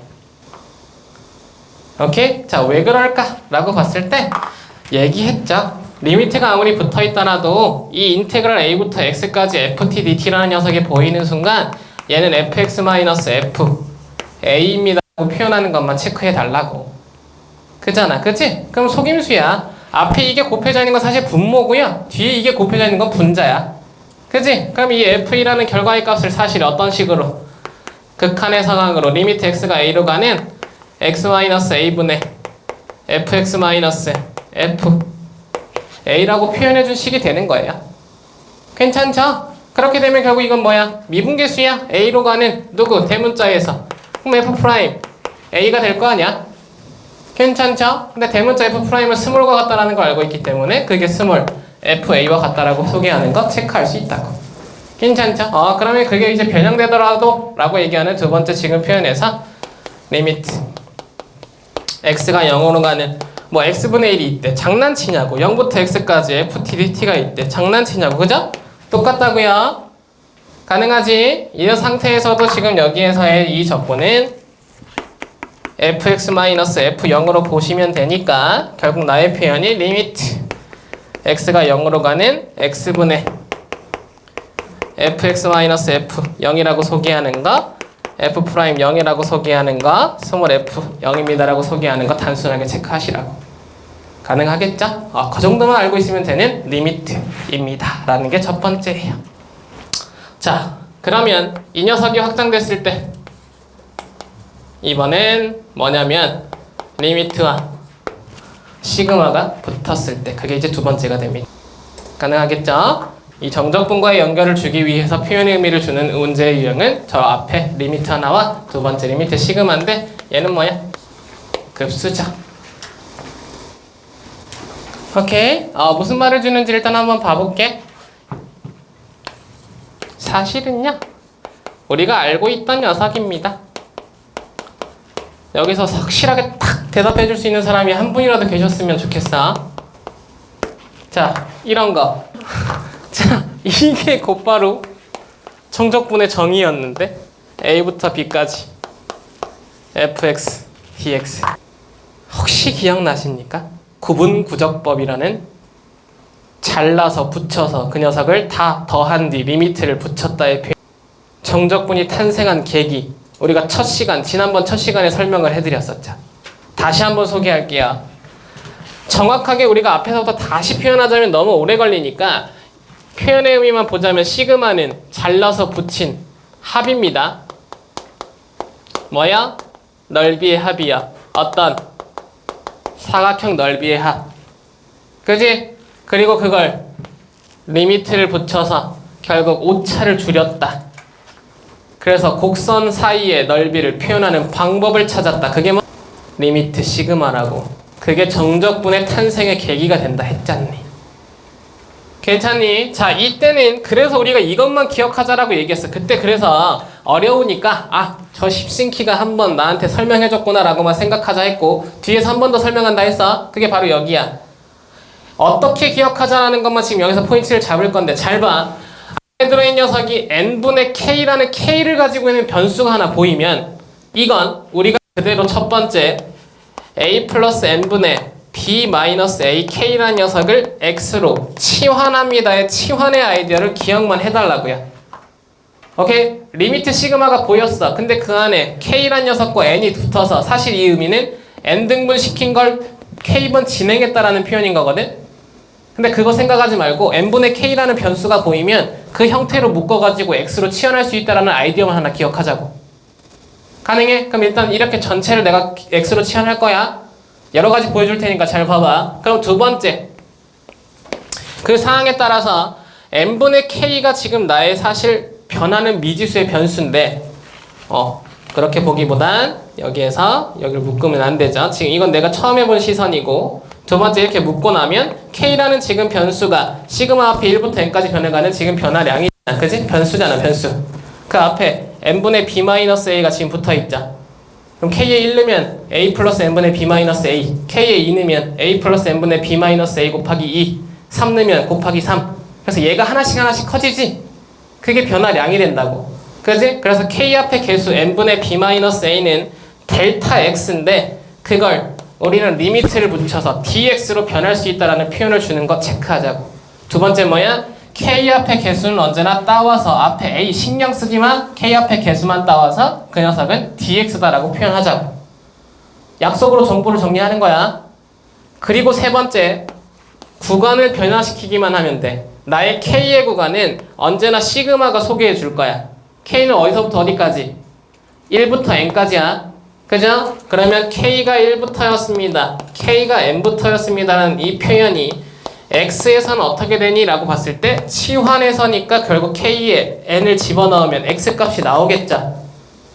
[SPEAKER 1] 오케이? 자, 왜 그럴까? 라고 봤을 때 얘기했죠. 리미트가 아무리 붙어있더라도 이 인테그랄 a부터 x까지 ft dt라는 녀석이 보이는 순간 얘는 fx-f a입니다 라고 표현하는 것만 체크해 달라고. 그잖아, 그치? 그럼 속임수야. 앞에 이게 곱해져 있는 건 사실 분모고요. 뒤에 이게 곱해져 있는 건 분자야. 그치? 그럼 이 f1라는 결과의 값을 사실 어떤 식으로? 극한의 상황으로 리미트 x가 a로 가는 x-a분의 fx-f a라고 표현해준 식이 되는 거예요. 괜찮죠? 그렇게 되면 결국 이건 뭐야? 미분계수야. a로 가는 누구? 대문자에서. 그럼 f' a가 될 거 아니야? 괜찮죠? 근데 대문자 F'은 스몰과 같다라는 걸 알고 있기 때문에 그게 스몰 FA와 같다라고 소개하는 거 체크할 수 있다고. 괜찮죠? 그러면 그게 이제 변형되더라도 라고 얘기하는 두 번째 지금 표현에서 리미트 x가 0으로 가는 뭐 x분의 1이 있대. 장난치냐고. 0부터 x까지 FTDT가 있대. 장난치냐고. 그죠? 똑같다고요. 가능하지? 이 상태에서도 지금 여기에서의 이 적분은 fx-f0으로 보시면 되니까 결국 나의 표현이 리미트 x가 0으로 가는 x분의 fx-f0이라고 소개하는 거, f'0이라고 소개하는 거, 스몰 f0입니다라고 소개하는 거 단순하게 체크하시라고. 가능하겠죠? 그 정도만 알고 있으면 되는 리미트입니다 라는 게 첫 번째예요. 자, 그러면 이 녀석이 확장됐을 때 이번엔 뭐냐면 리미트와 시그마가 붙었을 때 그게 이제 두 번째가 됩니다. 가능하겠죠? 이 정적분과의 연결을 주기 위해서 표현의 의미를 주는 문제의 유형은 저 앞에 리미트 하나와 두 번째 리미트 시그마인데 얘는 뭐야? 급수죠. 오케이. 무슨 말을 주는지 일단 한번 봐볼게. 사실은요, 우리가 알고 있던 녀석입니다. 여기서 확실하게 딱 대답해 줄 수 있는 사람이 한 분이라도 계셨으면 좋겠어. 자, 이런 거. 자, 이게 곧바로 정적분의 정의였는데 A부터 B까지 fx, dx 혹시 기억나십니까? 구분구적법이라는 잘라서 붙여서 그 녀석을 다 더한 뒤 리미트를 붙였다의 표현. 정적분이 탄생한 계기 우리가 지난번 첫 시간에 설명을 해드렸었죠. 다시 한번 소개할게요. 정확하게 우리가 앞에서부터 다시 표현하자면 너무 오래 걸리니까 표현의 의미만 보자면 시그마는 잘라서 붙인 합입니다. 뭐야? 넓이의 합이야. 어떤? 사각형 넓이의 합. 그지? 그리고 그걸 리미트를 붙여서 결국 오차를 줄였다. 그래서 곡선 사이의 넓이를 표현하는 방법을 찾았다. 그게 뭐? 리미트 시그마라고. 그게 정적분의 탄생의 계기가 된다 했잖니. 괜찮니? 자, 이때는 그래서 우리가 이것만 기억하자라고 얘기했어. 그때 그래서 어려우니까 저 십신키가 한번 나한테 설명해줬구나 라고만 생각하자 했고 뒤에서 한 번 더 설명한다 했어. 그게 바로 여기야. 어떻게 기억하자라는 것만 지금 여기서 포인트를 잡을 건데 잘 봐. 안에 들어있는 녀석이 n분의 k라는 k를 가지고 있는 변수가 하나 보이면 이건 우리가 그대로 첫 번째 a 플러스 n분의 b-ak라는 녀석을 x로 치환합니다의 치환의 아이디어를 기억만 해달라고요. 오케이? 리미트 시그마가 보였어. 근데 그 안에 k라는 녀석과 n이 붙어서 사실 이 의미는 n등분 시킨 걸 k번 진행했다라는 표현인 거거든? 근데 그거 생각하지 말고 n분의 k라는 변수가 보이면 그 형태로 묶어가지고 x로 치환할 수 있다라는 아이디어만 하나 기억하자고. 가능해? 그럼 일단 이렇게 전체를 내가 x로 치환할 거야. 여러 가지 보여줄 테니까 잘 봐봐. 그럼 두 번째. 그 상황에 따라서 n분의 k가 지금 나의 사실 변하는 미지수의 변수인데 그렇게 보기보단 여기에서 여기를 묶으면 안 되죠. 지금 이건 내가 처음 해본 시선이고 두 번째 이렇게 묶고 나면 k라는 지금 변수가 시그마 앞에 1부터 n까지 변해가는 지금 변화량이잖아. 그지? 변수잖아, 변수. 그 앞에 n분의 b-a가 지금 붙어있죠. 그럼 k에 1 넣으면 a 플러스 n분의 b-a, k에 2 넣으면 a 플러스 n분의 b-a 곱하기 2, 3 넣으면 곱하기 3. 그래서 얘가 하나씩 커지지? 그게 변화량이 된다고. 그지? 그래서 k 앞에 개수 n분의 b-a는 델타 x인데 그걸 우리는 리미트를 붙여서 dx로 변할 수 있다라는 표현을 주는 거 체크하자고. 두 번째 뭐야? k 앞에 개수는 언제나 따와서 앞에 a 신경 쓰지만 k 앞에 개수만 따와서 그 녀석은 dx다라고 표현하자고. 약속으로 정보를 정리하는 거야. 그리고 세 번째, 구간을 변화시키기만 하면 돼. 나의 k의 구간은 언제나 시그마가 소개해 줄 거야. k는 어디서부터 어디까지? 1부터 n까지야. 그죠? 그러면 k가 1부터였습니다. k가 n부터였습니다라는 이 표현이 x에서는 어떻게 되니? 라고 봤을 때 치환에서니까 결국 k에 n을 집어넣으면 x 값이 나오겠죠.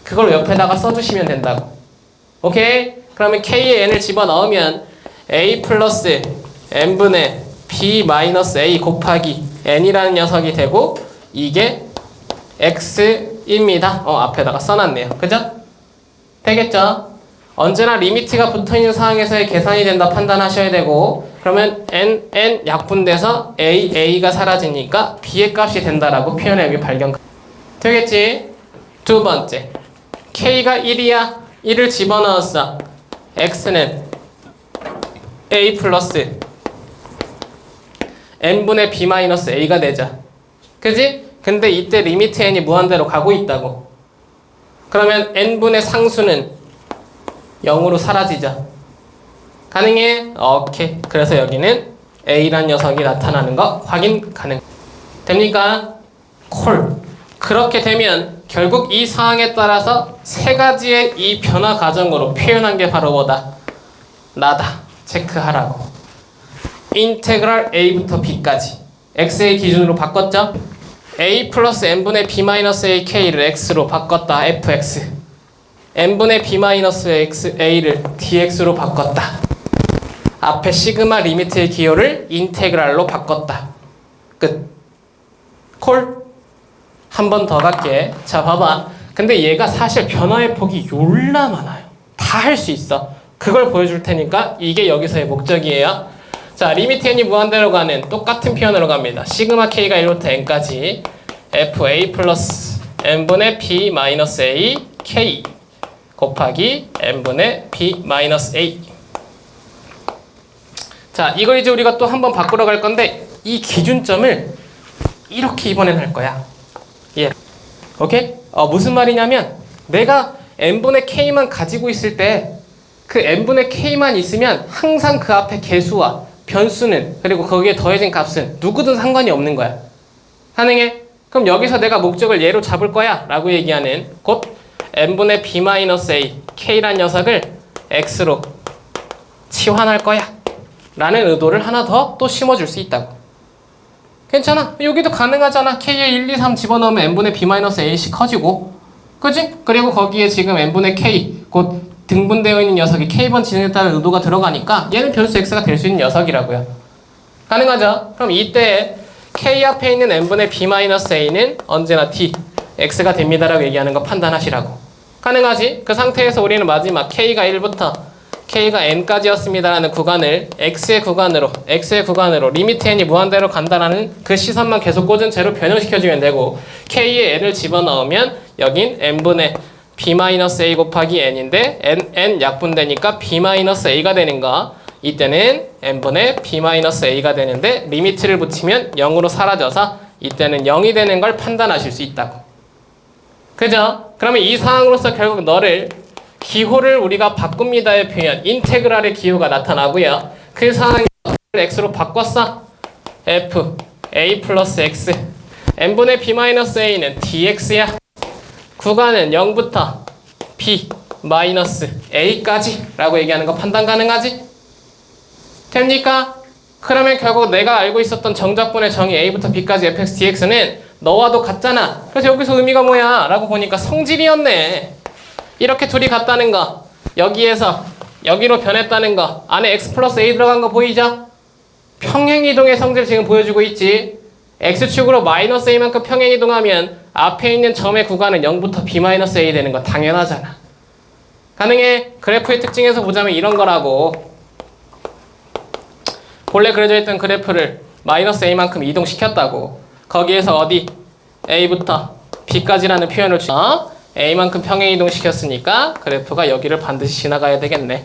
[SPEAKER 1] 그걸 옆에다가 써주시면 된다고. 오케이? 그러면 K에 n을 집어넣으면 a 플러스 n분의 b 마이너스 a 곱하기 n이라는 녀석이 되고 이게 x입니다. 앞에다가 써놨네요. 그죠? 되겠죠? 언제나 리미트가 붙어있는 상황에서의 계산이 된다 판단하셔야 되고 그러면 n 약분돼서 a가 사라지니까 b의 값이 된다라고 표현해 여기 발견 되겠지? 두 번째 k가 1이야 1을 집어넣었어 x는 a 플러스 n분의 b 마이너스 a가 되자 그지? 근데 이때 리미트 n이 무한대로 가고 있다고 그러면 n분의 상수는 0으로 사라지죠. 가능해? 오케이. 그래서 여기는 A란 녀석이 나타나는 거 확인 가능. 됩니까? 콜. 그렇게 되면 결국 이 상황에 따라서 세 가지의 이 변화 과정으로 표현한 게 바로 뭐다? 나다. 체크하라고. 인테그랄 A부터 B까지. X의 기준으로 바꿨죠? A 플러스 N분의 B 마이너스 A K를 X로 바꿨다. fx. n분의 b 마이너스 a를 dx로 바꿨다. 앞에 시그마 리미트의 기호를 인테그랄로 바꿨다. 끝. 콜. 한 번 더 갈게. 자, 봐봐. 근데 얘가 사실 변화의 폭이 졸라 많아요. 다 할 수 있어. 그걸 보여줄 테니까 이게 여기서의 목적이에요. 자, 리미트 n이 무한대로 가는 똑같은 표현으로 갑니다. 시그마 k가 1부터 n까지 fa 플러스 n분의 b 마이너스 a k 곱하기 n분의 b 마이너스 a. 자, 이걸 이제 우리가 또 한번 바꾸러 갈 건데 이 기준점을 이렇게 이번엔 할 거야. 예. 오케이? 무슨 말이냐면 내가 n분의 k만 가지고 있을 때 그 n분의 k만 있으면 항상 그 앞에 개수와 변수는 그리고 거기에 더해진 값은 누구든 상관이 없는 거야. 가능해? 그럼 여기서 내가 목적을 얘로 잡을 거야 라고 얘기하는 곧 n분의 b 마이너스 a k란 녀석을 x로 치환할 거야 라는 의도를 하나 더 또 심어줄 수 있다고. 괜찮아? 여기도 가능하잖아. k에 1, 2, 3 집어넣으면 n분의 b 마이너스 a씩 커지고 그치? 그리고 거기에 지금 n분의 k 곧 등분되어 있는 녀석이 k번 진행했다는 의도가 들어가니까 얘는 변수 x가 될 수 있는 녀석이라고요. 가능하죠? 그럼 이때 k 앞에 있는 n분의 b 마이너스 a는 언제나 d x가 됩니다라고 얘기하는 거 판단하시라고. 가능하지? 그 상태에서 우리는 마지막 k가 1부터 k가 n까지였습니다라는 구간을 x의 구간으로 리미트 n이 무한대로 간다라는 그 시선만 계속 꽂은 채로 변형시켜주면 되고 k에 n을 집어넣으면 여긴 n분의 b-a 곱하기 n인데 n 약분되니까 b-a가 되는 거. 이때는 n분의 b-a가 되는데 리미트를 붙이면 0으로 사라져서 이때는 0이 되는 걸 판단하실 수 있다고. 그죠? 그러면 이 상황으로서 결국 너를 기호를 우리가 바꿉니다의 표현 인테그랄의 기호가 나타나고요. 그 상황에서 x로 바꿨어. f a 플러스 x n분의 b-a는 dx야. 구간은 0부터 b 마이너스 a까지 라고 얘기하는 거 판단 가능하지? 됩니까? 그러면 결국 내가 알고 있었던 정적분의 정의 a부터 b까지 fx dx는 너와도 같잖아. 그래서 여기서 의미가 뭐야? 라고 보니까 성질이었네. 이렇게 둘이 같다는 거, 여기에서 여기로 변했다는 거, 안에 x 플러스 a 들어간 거 보이죠? 평행이동의 성질 지금 보여주고 있지. x축으로 마이너스 a만큼 평행이동하면 앞에 있는 점의 구간은 0부터 b 마이너스 a 되는 거 당연하잖아. 가능해? 그래프의 특징에서 보자면 이런 거라고. 본래 그려져 있던 그래프를 마이너스 a만큼 이동시켰다고. 거기에서 어디? a부터 b까지라는 표현을 a만큼 평행 이동시켰으니까 그래프가 여기를 반드시 지나가야 되겠네.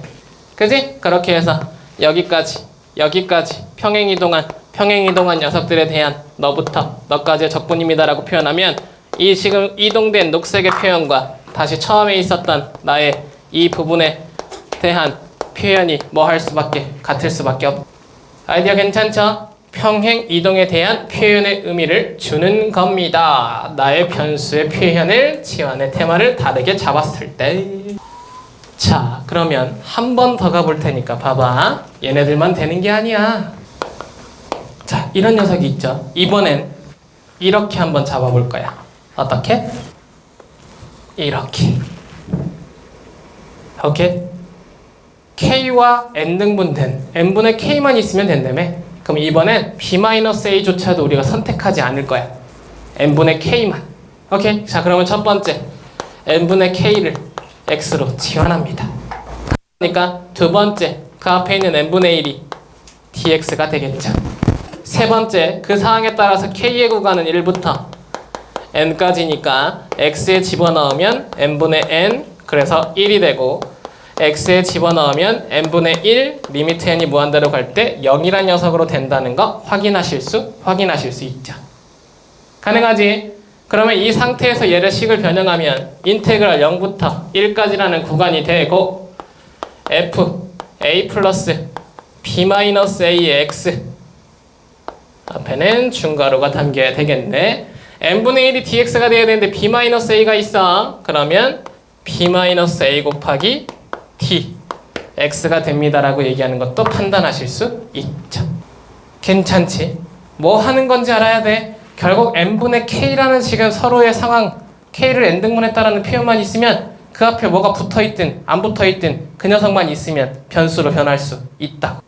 [SPEAKER 1] 그지? 그렇게 해서 여기까지 평행 이동한 녀석들에 대한 너부터 너까지의 적분입니다 라고 표현하면 이 지금 이동된 녹색의 표현과 다시 처음에 있었던 나의 이 부분에 대한 표현이 뭐 할 수밖에 같을 수밖에 없. 아이디어 괜찮죠? 평행 이동에 대한 표현의 의미를 주는 겁니다. 나의 변수의 표현을 치환의 테마를 다르게 잡았을 때. 자, 그러면 한 번 더 가볼 테니까 봐봐. 얘네들만 되는 게 아니야. 자, 이런 녀석이 있죠. 이번엔 이렇게 한번 잡아볼 거야. 어떻게? 이렇게. 오케이? K와 N등분된 N분의 K만 있으면 된다며? 그럼 이번엔 B-A조차도 우리가 선택하지 않을 거야. N분의 K만. 오케이? 자, 그러면 첫 번째 N분의 K를 X로 치환합니다. 그러니까 두 번째 그 앞에 있는 N분의 1이 dx가 되겠죠. 세 번째 그 상황에 따라서 K의 구간은 1부터 N까지니까 X에 집어넣으면 N분의 N 그래서 1이 되고 X에 집어넣으면 N분의 1 리미트 N이 무한대로 갈 때 0이란 녀석으로 된다는 거 확인하실 수 있죠. 가능하지? 그러면 이 상태에서 얘를 식을 변형하면 인테그랄 0부터 1까지라는 구간이 되고 f a 플러스 b-a의 x 앞에는 중괄호가 담겨야 되겠네. n분의 1이 dx가 돼야 되는데 b-a가 있어. 그러면 b-a 곱하기 d x가 됩니다라고 얘기하는 것도 판단하실 수 있죠. 괜찮지? 뭐 하는 건지 알아야 돼. 결국 n분의 k라는 지금 서로의 상황 k를 n등분했다라는 표현만 있으면 그 앞에 뭐가 붙어있든 안 붙어있든 그 녀석만 있으면 변수로 변할 수 있다.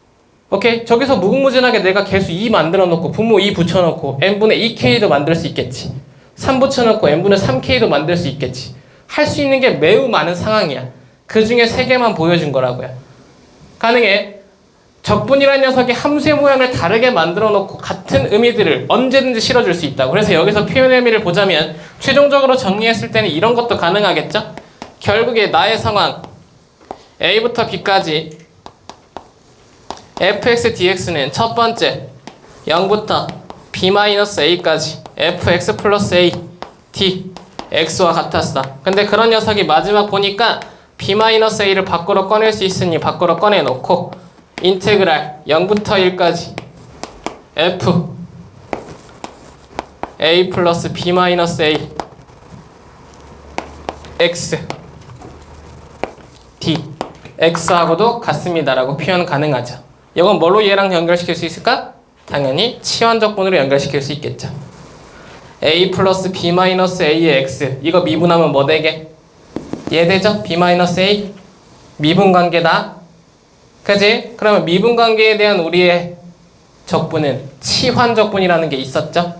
[SPEAKER 1] 오케이? 저기서 무궁무진하게 내가 개수 2 만들어 놓고 분모 2 붙여놓고 n분의 2k도 만들 수 있겠지. 3 붙여놓고 n분의 3k도 만들 수 있겠지. 할 수 있는 게 매우 많은 상황이야. 그 중에 3개만 보여준 거라고요. 가능해. 적분이라는 녀석이 함수의 모양을 다르게 만들어 놓고 같은 의미들을 언제든지 실어줄 수 있다고. 그래서 여기서 표현의 의미를 보자면 최종적으로 정리했을 때는 이런 것도 가능하겠죠? 결국에 나의 상황 A부터 B까지 fx dx는 첫 번째 0부터 b-a까지 fx 플러스 a d x와 같았어. 근데 그런 녀석이 마지막 보니까 b-a를 밖으로 꺼낼 수 있으니 밖으로 꺼내놓고 인테그랄 0부터 1까지 f a 플러스 b-a x d x하고도 같습니다라고 표현 가능하죠. 이건 뭘로 얘랑 연결시킬 수 있을까? 당연히 치환적분으로 연결시킬 수 있겠죠. a 플러스 b-a의 x 이거 미분하면 뭐 되게? 얘 되죠? b-a 미분관계다. 그지? 그러면 미분관계에 대한 우리의 적분은 치환적분이라는 게 있었죠?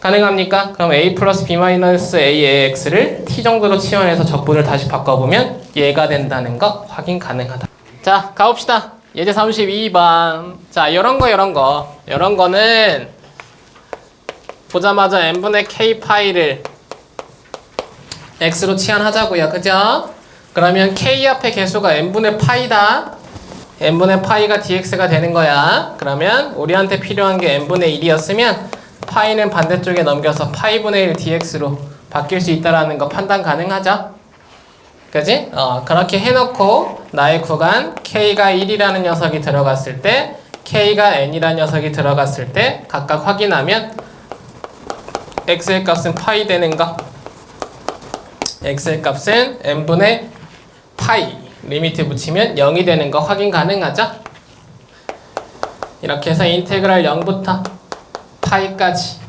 [SPEAKER 1] 가능합니까? 그럼 a 플러스 b-a의 x를 t 정도로 치환해서 적분을 다시 바꿔보면 얘가 된다는 거 확인 가능하다. 자, 가봅시다. 예제 32번. 자, 요런 거는 보자마자 n분의 k 파이를 x로 치환하자고요. 그죠? 그러면 k 앞에 개수가 n분의 파이다. n분의 파이가 dx가 되는 거야. 그러면 우리한테 필요한 게 n분의 1이었으면 파이는 반대쪽에 넘겨서 파이분의 1 dx로 바뀔 수 있다라는 거 판단 가능하죠? 그지? 그렇게 해놓고 나의 구간 k가 1이라는 녀석이 들어갔을 때 k가 n이라는 녀석이 들어갔을 때 각각 확인하면 x의 값은 파이 되는 거, x의 값은 n분의 파이 리미트 붙이면 0이 되는 거 확인 가능하죠? 이렇게 해서 인테그랄 0부터 파이까지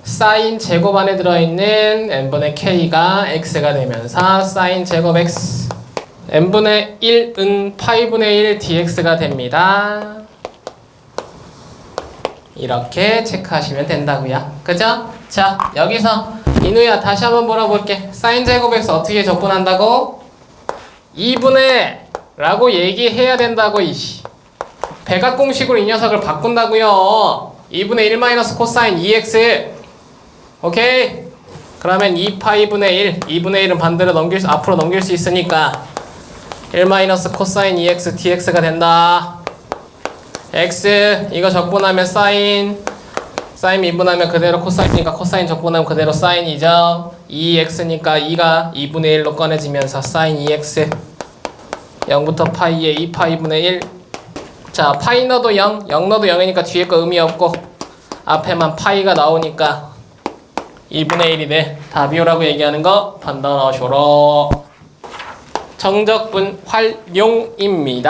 [SPEAKER 1] 사인 제곱 안에 들어있는 n분의 k가 x가 되면서 사인 제곱 x n분의 1은 파이분의 1 dx가 됩니다. 이렇게 체크하시면 된다고요. 그죠? 자, 여기서 인우야 다시 한번 물어볼게. 사인 제곱 x 어떻게 적분한다고? 2분의 라고 얘기해야 된다고. 이씨 백악공식으로 이 녀석을 바꾼다고요. 2분의 1 마이너스 코사인 2x. 오케이? 그러면 2파이분의 1 2분의 1은 반대로 앞으로 넘길 수 있으니까 1 마이너스 코사인 2x dx가 된다. x 이거 적분하면 사인 미분하면 그대로 코사인이니까 코사인 적분하면 그대로 사인이죠. 2x니까 2가 2분의 1로 꺼내지면서 사인 2x 0부터 파이에 2파이분의 1. 자, 파이 넣어도 0 넣어도 0이니까 뒤에 거 의미 없고 앞에만 파이가 나오니까 2분의 1이 돼. 답이오라고 얘기하는 거 판단하셔라. 정적분 활용입니다.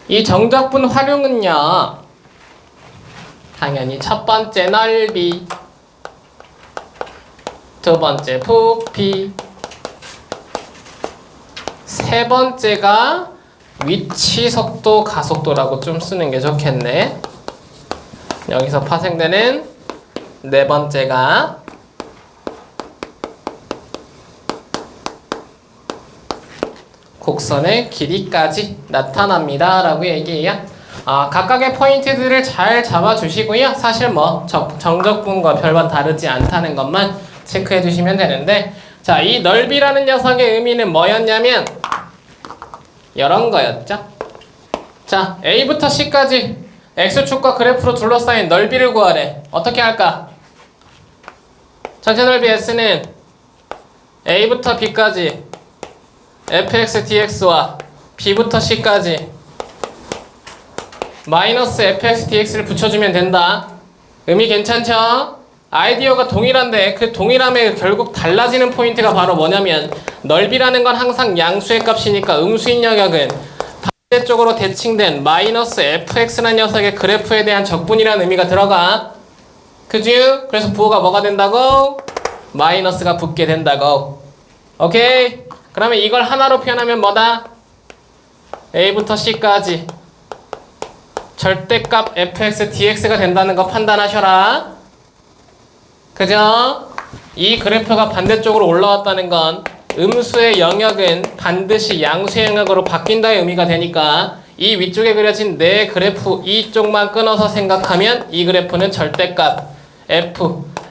[SPEAKER 1] 이 정적분 활용은요, 당연히 첫 번째 넓이, 두 번째 부피, 세 번째가 위치 속도 가속도라고 좀 쓰는 게 좋겠네. 여기서 파생되는 네 번째가 곡선의 길이까지 나타납니다 라고 얘기해요. 각각의 포인트들을 잘 잡아주시고요. 사실 뭐 정적분과 별반 다르지 않다는 것만 체크해 주시면 되는데, 자, 이 넓이라는 녀석의 의미는 뭐였냐면 이런 거였죠. 자, A부터 C까지 X축과 그래프로 둘러싸인 넓이를 구하래. 어떻게 할까? 전체 넓이 S는 A부터 B까지 fx dx와 b부터 c까지 마이너스 fx dx를 붙여주면 된다. 의미 괜찮죠? 아이디어가 동일한데 그 동일함에 결국 달라지는 포인트가 바로 뭐냐면, 넓이라는 건 항상 양수의 값이니까 음수인 영역은 반대쪽으로 대칭된 마이너스 fx라는 녀석의 그래프에 대한 적분이라는 의미가 들어가. 그죠? 그래서 부호가 뭐가 된다고? 마이너스가 붙게 된다고. 오케이? 그러면 이걸 하나로 표현하면 뭐다? A부터 C까지 절대값 fx dx가 된다는 거 판단하셔라. 그죠? 이 그래프가 반대쪽으로 올라왔다는 건 음수의 영역은 반드시 양수의 영역으로 바뀐다의 의미가 되니까 이 위쪽에 그려진 네 그래프 이쪽만 끊어서 생각하면 이 그래프는 절대값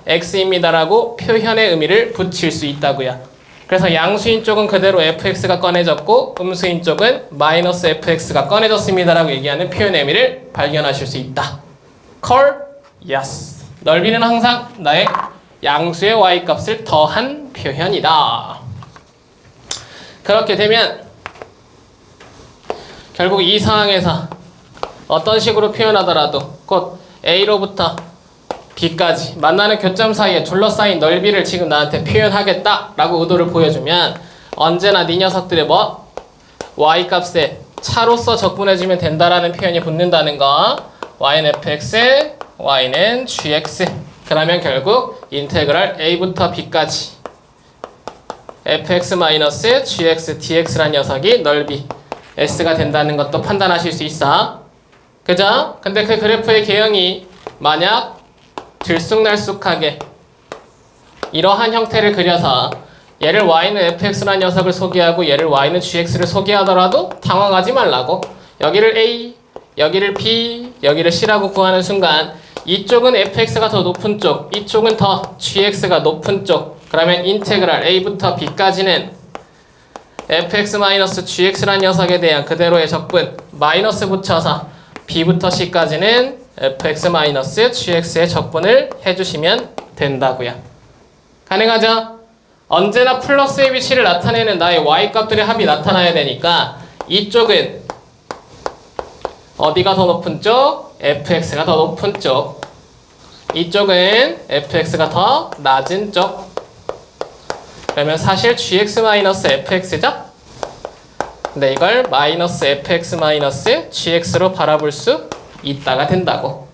[SPEAKER 1] fx입니다라고 표현의 의미를 붙일 수 있다고요. 그래서 양수인 쪽은 그대로 fx가 꺼내졌고 음수인 쪽은 마이너스 fx가 꺼내졌습니다라고 얘기하는 표현의 의미를 발견하실 수 있다. Call? Yes. 넓이는 항상 나의 양수의 y값을 더한 표현이다. 그렇게 되면 결국 이 상황에서 어떤 식으로 표현하더라도 곧 A로부터 B까지 만나는 교점 사이에 둘러싸인 넓이를 지금 나한테 표현하겠다라고 의도를 보여주면 언제나 네 녀석들의 뭐? y값에 차로서 적분해주면 된다라는 표현이 붙는다는 거. y는 fx, y는 gx. 그러면 결국 인테그랄 a부터 b까지 fx-gx dx라는 녀석이 넓이 s가 된다는 것도 판단하실 수 있어. 그죠? 근데 그 그래프의 개형이 만약 들쑥날쑥하게 이러한 형태를 그려서 얘를 y는 fx라는 녀석을 소개하고 얘를 y는 gx를 소개하더라도 당황하지 말라고. 여기를 a, 여기를 b, 여기를 c라고 구하는 순간 이쪽은 fx가 더 높은 쪽, 이쪽은 더 gx가 높은 쪽. 그러면 인테그랄 a부터 b까지는 fx-gx라는 녀석에 대한 그대로의 적분 마이너스 붙여서 b부터 c까지는 fx-gx의 적분을 해주시면 된다고요. 가능하죠? 언제나 플러스의 위치를 나타내는 나의 y값들의 합이 나타나야 되니까 이쪽은 어디가 더 높은 쪽? fx가 더 높은 쪽. 이쪽은 fx가 더 낮은 쪽. 그러면 사실 gx-fx죠? 근데 이걸 마이너스 fx-gx로 바라볼 수 있다가 된다고.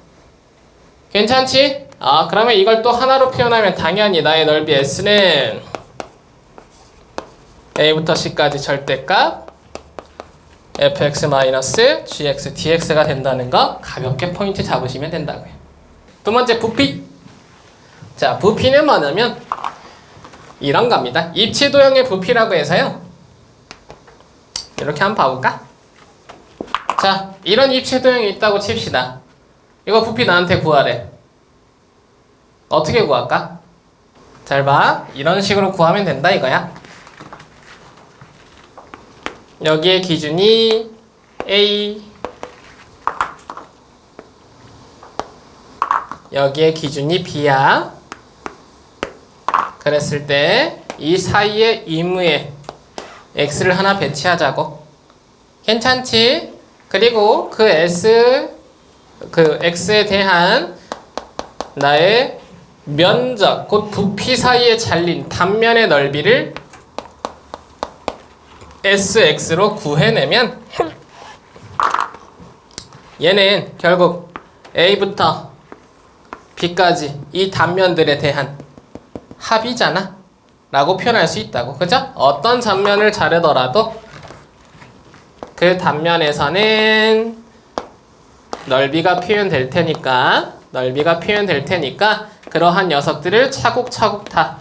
[SPEAKER 1] 괜찮지? 그러면 이걸 또 하나로 표현하면 당연히 나의 넓이 S는 A부터 C까지 절대값 fx-gx dx가 된다는 거 가볍게 포인트 잡으시면 된다고요. 두 번째 부피. 자, 부피는 뭐냐면 이런 겁니다. 입체도형의 부피라고 해서요. 이렇게 한번 봐볼까? 자, 이런 입체도형이 있다고 칩시다. 이거 부피 나한테 구하래. 어떻게 구할까? 잘 봐. 이런 식으로 구하면 된다 이거야. 여기에 기준이 A, 여기에 기준이 B야. 그랬을 때 이 사이에 임의에 X를 하나 배치하자고. 괜찮지? 그리고 그 X에 대한 나의 면적, 곧 부피 사이에 잘린 단면의 넓이를 SX로 구해내면 얘는 결국 A부터 B까지 이 단면들에 대한 합이잖아 라고 표현할 수 있다고. 그죠? 어떤 단면을 자르더라도 그 단면에서는 넓이가 표현될 테니까 그러한 녀석들을 차곡차곡 다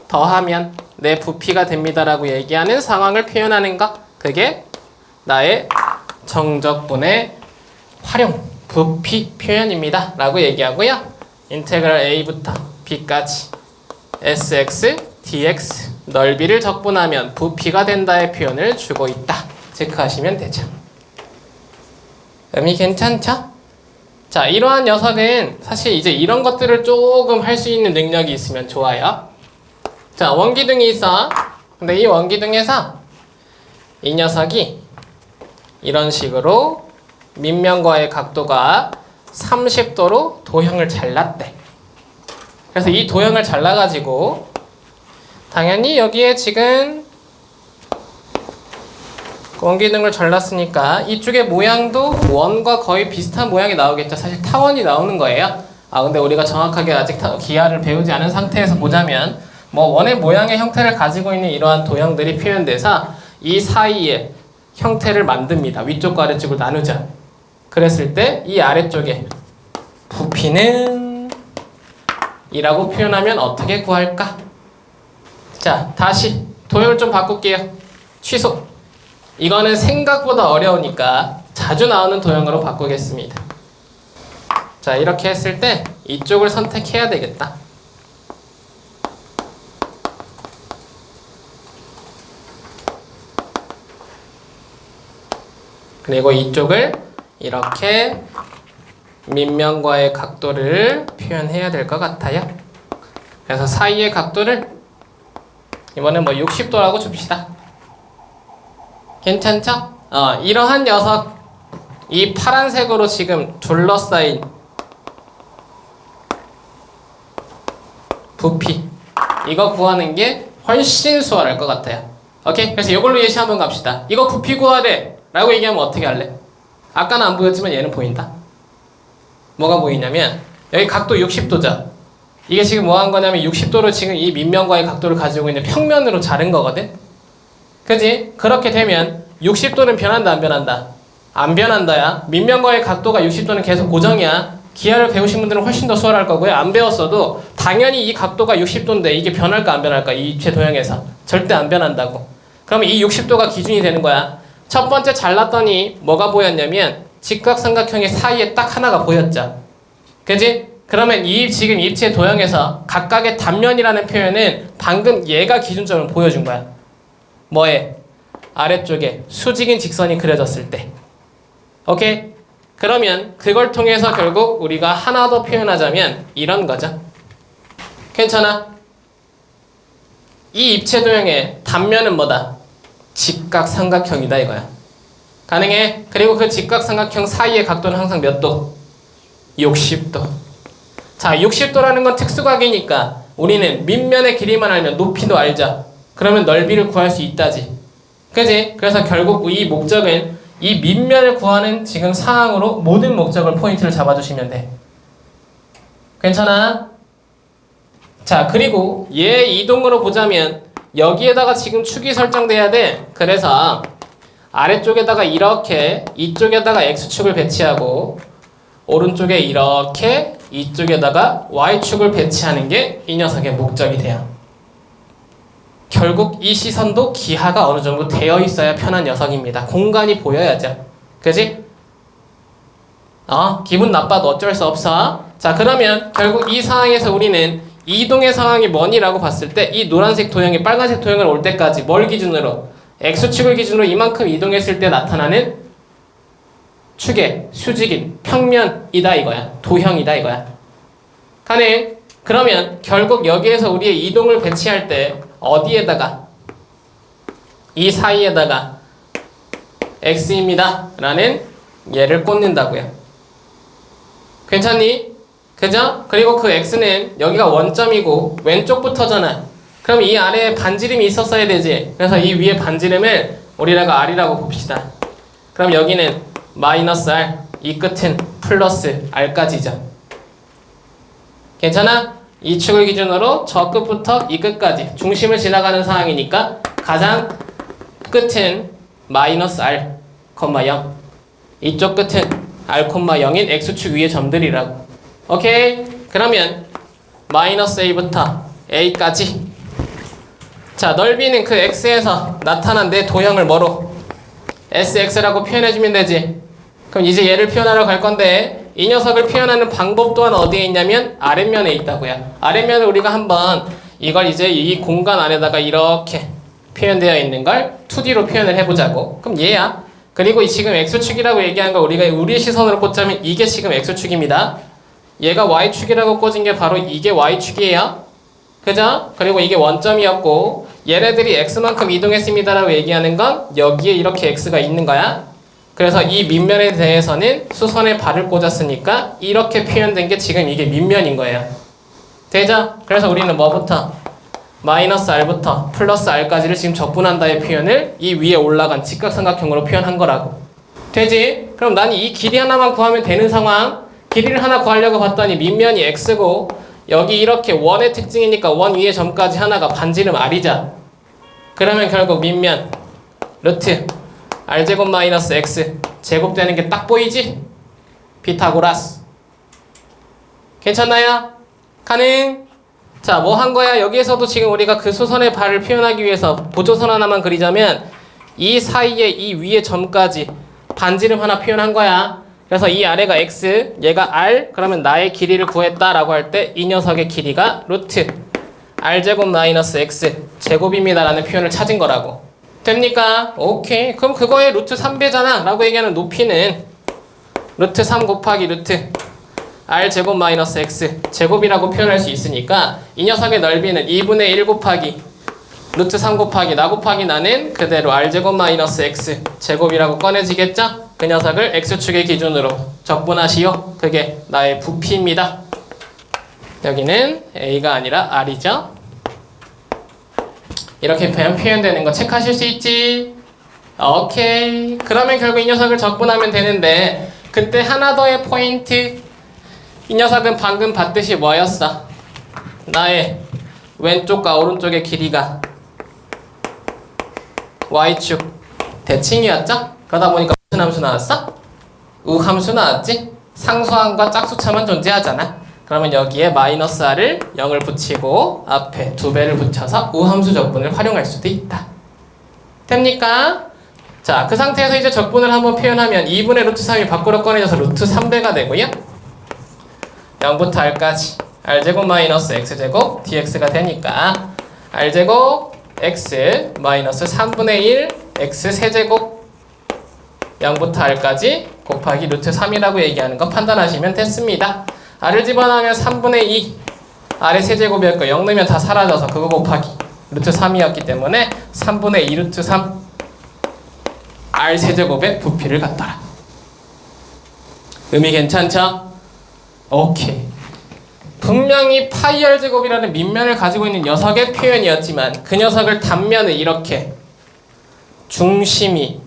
[SPEAKER 1] 더하면 내 부피가 됩니다라고 얘기하는 상황을 표현하는 것. 그게 나의 정적분의 활용, 부피 표현입니다. 라고 얘기하고요. 인테그랄 A부터 B까지 Sx, dx 넓이를 적분하면 부피가 된다의 표현을 주고 있다. 체크하시면 되죠. 의미 괜찮죠? 자, 이러한 녀석은 사실 이제 이런 것들을 조금 할 수 있는 능력이 있으면 좋아요. 자, 원기둥이 있어. 근데 이 원기둥에서 이 녀석이 이런 식으로 밑면과의 각도가 30도로 도형을 잘랐대. 그래서 이 도형을 잘라가지고 당연히 여기에 지금 원기둥을 잘랐으니까 이쪽의 모양도 원과 거의 비슷한 모양이 나오겠죠. 사실 타원이 나오는 거예요. 근데 우리가 정확하게 아직 기하를 배우지 않은 상태에서 보자면 뭐 원의 모양의 형태를 가지고 있는 이러한 도형들이 표현돼서 이 사이에 형태를 만듭니다. 위쪽과 아래쪽을 나누자. 그랬을 때 이 아래쪽에 부피는 이라고 표현하면 어떻게 구할까? 자, 다시 도형을 좀 바꿀게요. 취소. 이거는 생각보다 어려우니까 자주 나오는 도형으로 바꾸겠습니다. 자, 이렇게 했을 때 이쪽을 선택해야 되겠다. 그리고 이쪽을 이렇게 밑면과의 각도를 표현해야 될 것 같아요. 그래서 사이의 각도를 이번엔 뭐 60도라고 줍시다. 괜찮죠? 이러한 녀석, 이 파란색으로 지금 둘러싸인 부피, 이거 구하는 게 훨씬 수월할 것 같아요. 오케이? 그래서 이걸로 예시 한번 갑시다. 이거 부피 구하래 라고 얘기하면 어떻게 할래? 아까는 안 보였지만 얘는 보인다. 뭐가 보이냐면 여기 각도 60도죠. 이게 지금 뭐 한 거냐면 60도로 지금 이 밑면과의 각도를 가지고 있는 평면으로 자른 거거든. 그지? 그렇게 되면 60도는 변한다 안 변한다? 안 변한다야. 밑면과의 각도가 60도는 계속 고정이야. 기하를 배우신 분들은 훨씬 더 수월할 거고요. 안 배웠어도 당연히 이 각도가 60도인데 이게 변할까 안 변할까? 이 입체 도형에서 절대 안 변한다고. 그러면 이 60도가 기준이 되는 거야. 첫 번째 잘랐더니 뭐가 보였냐면 직각삼각형의 사이에 딱 하나가 보였죠. 그지? 그러면 이 지금 입체 도형에서 각각의 단면이라는 표현은 방금 얘가 기준점을 보여준 거야. 뭐에? 아래쪽에 수직인 직선이 그려졌을 때. 오케이? 그러면 그걸 통해서 결국 우리가 하나 더 표현하자면 이런 거죠. 괜찮아? 이 입체 도형의 단면은 뭐다? 직각삼각형이다 이거야. 가능해? 그리고 그 직각삼각형 사이의 각도는 항상 몇 도? 60도. 자, 60도라는 건 특수각이니까 우리는 밑면의 길이만 알면 높이도 알자. 그러면 넓이를 구할 수 있다지. 그지? 그래서 결국 이 목적은 이 밑면을 구하는 지금 상황으로 모든 목적을 포인트를 잡아주시면 돼. 괜찮아? 자, 그리고 얘 이동으로 보자면 여기에다가 지금 축이 설정돼야 돼. 그래서 아래쪽에다가 이렇게 이쪽에다가 X축을 배치하고 오른쪽에 이렇게 이쪽에다가 Y축을 배치하는 게 이 녀석의 목적이 돼요. 결국 이 시선도 기하가 어느 정도 되어 있어야 편한 녀석입니다. 공간이 보여야죠. 그지? 기분 나빠도 어쩔 수 없어. 자, 그러면 결국 이 상황에서 우리는 이동의 상황이 뭐니라고 봤을 때 이 노란색 도형이 빨간색 도형을 올 때까지 뭘 기준으로? X축을 기준으로 이만큼 이동했을 때 나타나는 축의 수직인 평면이다 이거야. 도형이다 이거야. 가능? 그러면 결국 여기에서 우리의 이동을 배치할 때 어디에다가? 이 사이에다가 X입니다 라는 얘를 꽂는다고요. 괜찮니? 그죠? 그리고 그 X는 여기가 원점이고 왼쪽부터잖아. 그럼 이 아래에 반지름이 있었어야 되지. 그래서 이 위에 반지름을 우리가 R이라고 봅시다. 그럼 여기는 마이너스 R, 이 끝은 플러스 R까지죠. 괜찮아? 이 축을 기준으로 저 끝부터 이 끝까지 중심을 지나가는 상황이니까 가장 끝은 마이너스 R, 0. 이쪽 끝은 R,0인 X축 위의 점들이라고. 오케이? 그러면 마이너스 A부터 A까지. 자, 넓이는 그 X에서 나타난 내 도형을 뭐로? SX라고 표현해주면 되지. 그럼 이제 얘를 표현하러 갈 건데 이 녀석을 표현하는 방법 또한 어디에 있냐면 아랫면에 있다고요. 아랫면을 우리가 한번 이걸 이제 이 공간 안에다가 이렇게 표현되어 있는 걸 2D로 표현을 해보자고. 그럼 얘야. 그리고 이 지금 X축이라고 얘기한 거 우리가 우리의 시선으로 꽂자면 이게 지금 X축입니다. 얘가 Y축이라고 꽂은 게 바로 이게 Y축이에요. 그죠? 그리고 이게 원점이었고 얘네들이 X만큼 이동했습니다라고 얘기하는 건 여기에 이렇게 X가 있는 거야. 그래서 이 밑면에 대해서는 수선에 발을 꽂았으니까 이렇게 표현된 게 지금 이게 밑면인 거예요. 되죠? 그래서 우리는 뭐부터? 마이너스 R부터 플러스 R까지를 지금 적분한다의 표현을 이 위에 올라간 직각삼각형으로 표현한 거라고. 되지? 그럼 난 이 길이 하나만 구하면 되는 상황. 길이를 하나 구하려고 봤더니 밑면이 X고 여기 이렇게 원의 특징이니까 원 위의 점까지 하나가 반지름 R이자. 그러면 결국 밑면 루트 R제곱 마이너스 X 제곱되는 게 딱 보이지? 피타고라스. 괜찮나요? 가능? 자, 뭐 한 거야? 여기에서도 지금 우리가 그 수선의 발을 표현하기 위해서 보조선 하나만 그리자면 이 사이에 이 위의 점까지 반지름 하나 표현한 거야. 그래서 이 아래가 X, 얘가 R, 그러면 나의 길이를 구했다라고 할 때 이 녀석의 길이가 루트 R제곱 마이너스 X 제곱입니다 라는 표현을 찾은 거라고. 됩니까? 오케이. 그럼 그거의 루트 3배잖아 라고 얘기하는 높이는 루트 3 곱하기 루트 R제곱 마이너스 X 제곱이라고 표현할 수 있으니까 이 녀석의 넓이는 2분의 1 곱하기 루트 3 곱하기 나 곱하기 나는 그대로 R제곱 마이너스 X 제곱이라고 꺼내지겠죠? 그 녀석을 X축의 기준으로 적분하시오. 그게 나의 부피입니다. 여기는 A가 아니라 R이죠. 이렇게 표현되는 거 체크하실 수 있지? 오케이. 그러면 결국 이 녀석을 적분하면 되는데 그때 하나 더의 포인트. 이 녀석은 방금 봤듯이 뭐였어? 나의 왼쪽과 오른쪽의 길이가 Y축 대칭이었죠? 그러다 보니까 무슨 함수 나왔어? 우함수 나왔지? 상수함과 짝수차만 존재하잖아. 그러면 여기에 마이너스 R을 0을 붙이고 앞에 2배를 붙여서 우함수 적분을 활용할 수도 있다. 됩니까? 자, 그 상태에서 이제 적분을 한번 표현하면 2분의 루트 3이 밖으로 꺼내져서 루트 3배가 되고요. 0부터 R까지 R제곱 마이너스 X제곱 dx가 되니까 R제곱 X 마이너스 3분의 1 X 세제곱 0부터 R까지 곱하기 루트 3이라고 얘기하는 거 판단하시면 됐습니다. R을 집어넣으면 3분의 2 R의 세제곱이었고 0 넣으면 다 사라져서 그거 곱하기 루트 3이었기 때문에 3분의 2 루트 3 R 세제곱의 부피를 갖더라. 의미 괜찮죠? 오케이. 분명히 파이 R 제곱이라는 밑면을 가지고 있는 녀석의 표현이었지만 그 녀석을 단면을 이렇게 중심이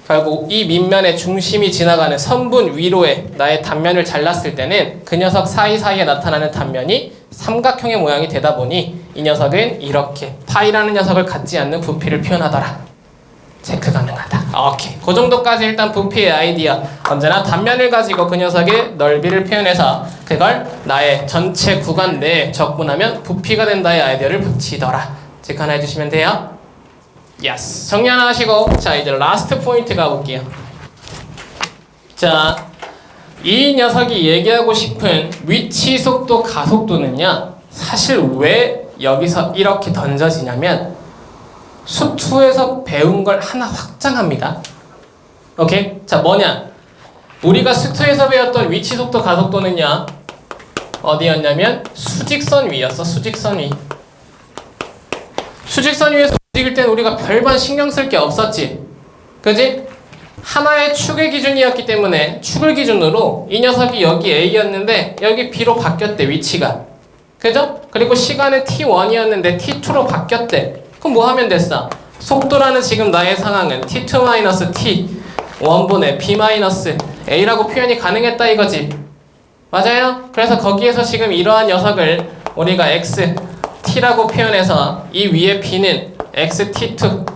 [SPEAKER 1] 결국 이 밑면의 중심이 지나가는 선분 위로에 나의 단면을 잘랐을 때는 그 녀석 사이사이에 나타나는 단면이 삼각형의 모양이 되다 보니 이 녀석은 이렇게 파이라는 녀석을 갖지 않는 부피를 표현하더라. 체크 가능하다. 오케이. 그 정도까지 일단 부피의 아이디어. 언제나 단면을 가지고 그 녀석의 넓이를 표현해서 그걸 나의 전체 구간 내에 적분하면 부피가 된다의 아이디어를 붙이더라. 체크 하나 해주시면 돼요. 예스. 정리 하나 하시고 자 이제 라스트 포인트 가볼게요. 자, 이 녀석이 얘기하고 싶은 위치 속도 가속도는요 사실 왜 여기서 이렇게 던져지냐면 수투에서 배운 걸 하나 확장합니다. 오케이? 자, 뭐냐? 우리가 수투에서 배웠던 위치 속도 가속도는요 어디였냐면 수직선 위였어. 수직선 위. 수직선 위에서 움직일 땐 우리가 별반 신경 쓸 게 없었지. 그지? 하나의 축의 기준이었기 때문에 축을 기준으로 이 녀석이 여기 A였는데 여기 B로 바뀌었대. 위치가. 그죠? 그리고 시간은 T1이었는데 T2로 바뀌었대. 그럼 뭐 하면 됐어? 속도라는 지금 나의 상황은 T2-T1분의 B-A라고 표현이 가능했다 이거지. 맞아요? 그래서 거기에서 지금 이러한 녀석을 우리가 X, T라고 표현해서 이 위에 B는 XT2,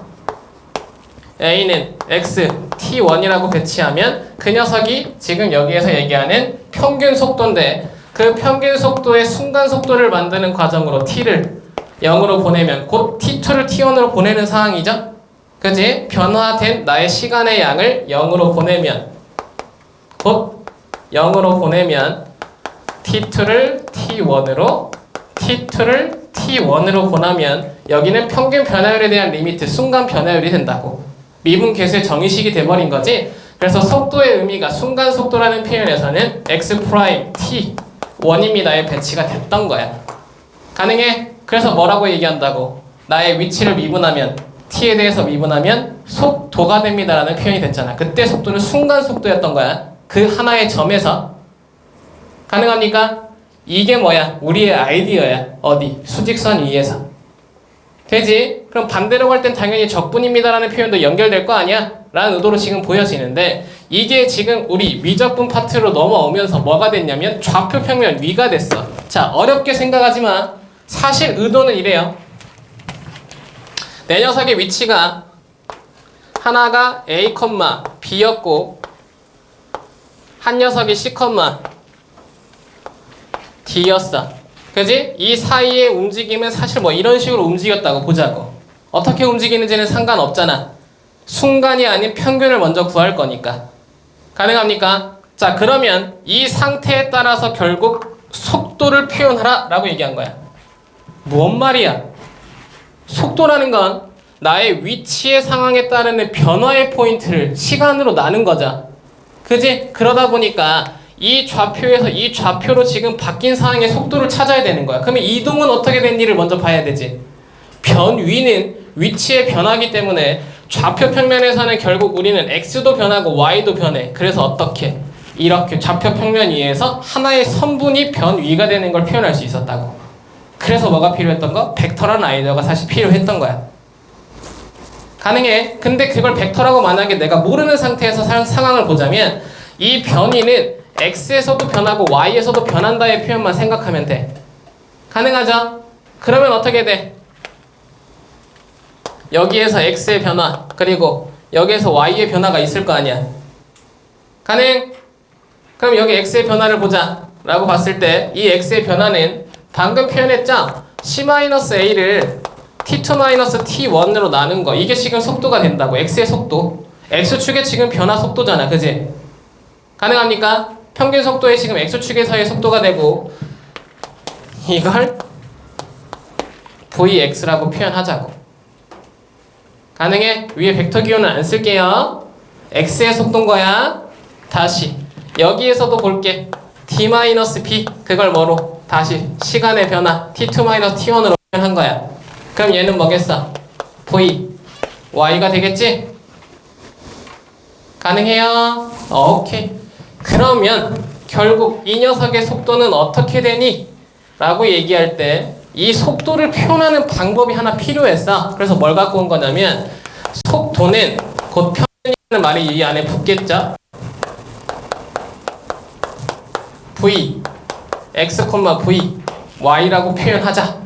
[SPEAKER 1] A는 XT t1이라고 배치하면 그 녀석이 지금 여기에서 얘기하는 평균 속도인데 그 평균 속도의 순간 속도를 만드는 과정으로 t를 0으로 보내면 곧 t2를 t1으로 보내는 상황이죠. 그지? 변화된 나의 시간의 양을 0으로 보내면 곧 0으로 보내면 t2를 t1으로 t2를 t1으로 보내면 여기는 평균 변화율에 대한 리미트 순간 변화율이 된다고. 미분 계수의 정의식이 돼버린 거지. 그래서 속도의 의미가 순간 속도라는 표현에서는 x 프라임 t 1입니다에 배치가 됐던 거야. 가능해? 그래서 뭐라고 얘기한다고? 나의 위치를 미분하면 t에 대해서 미분하면 속도가 됩니다라는 표현이 됐잖아. 그때 속도는 순간 속도였던 거야. 그 하나의 점에서. 가능합니까? 이게 뭐야? 우리의 아이디어야. 어디? 수직선 위에서. 되지? 그럼 반대로 갈 땐 당연히 적분입니다라는 표현도 연결될 거 아니야? 라는 의도로 지금 보여지는데 이게 지금 우리 미적분 파트로 넘어오면서 뭐가 됐냐면 좌표 평면 위가 됐어. 자, 어렵게 생각하지 마. 사실 의도는 이래요. 내 녀석의 위치가 하나가 A, B였고 한 녀석이 C, D였어. 그지? 이 사이의 움직임은 사실 뭐 이런 식으로 움직였다고 보자고. 어떻게 움직이는지는 상관없잖아. 순간이 아닌 평균을 먼저 구할 거니까. 가능합니까? 자, 그러면 이 상태에 따라서 결국 속도를 표현하라 라고 얘기한 거야. 뭔 말이야? 속도라는 건 나의 위치의 상황에 따르는 변화의 포인트를 시간으로 나눈 거죠. 그지? 그러다 보니까 이 좌표에서 이 좌표로 지금 바뀐 상황의 속도를 찾아야 되는 거야. 그러면 이동은 어떻게 된지를 먼저 봐야 되지. 변위는 위치의 변화기 때문에 좌표 평면에서는 결국 우리는 x도 변하고 y도 변해. 그래서 어떻게? 이렇게 좌표 평면 위에서 하나의 선분이 변위가 되는 걸 표현할 수 있었다고. 그래서 뭐가 필요했던 거? 벡터라는 아이디어가 사실 필요했던 거야. 가능해. 근데 그걸 벡터라고 만약에 내가 모르는 상태에서 상황을 보자면 이 변위는 x에서도 변하고 y에서도 변한다의 표현만 생각하면 돼. 가능하죠? 그러면 어떻게 돼? 여기에서 x의 변화 그리고 여기에서 y의 변화가 있을 거 아니야. 가능? 그럼 여기 x의 변화를 보자 라고 봤을 때 이 x의 변화는 방금 표현했죠? c-a를 t2-t1으로 나눈 거. 이게 지금 속도가 된다고. x의 속도. x축의 지금 변화 속도잖아. 그지? 가능합니까? 평균 속도에 지금 x축에서의 속도가 되고 이걸 vx라고 표현하자고. 가능해? 위에 벡터 기호는 안 쓸게요. x의 속도인 거야. 다시 여기에서도 볼게. t-b 그걸 뭐로? 다시 시간의 변화 t2-t1으로 표현한 거야. 그럼 얘는 뭐겠어? v y가 되겠지? 가능해요? 오케이. 그러면 결국 이 녀석의 속도는 어떻게 되니? 라고 얘기할 때 이 속도를 표현하는 방법이 하나 필요했어. 그래서 뭘 갖고 온 거냐면 속도는 곧 평균이라는 말이 이 안에 붙겠죠? v x, v y라고 표현하자.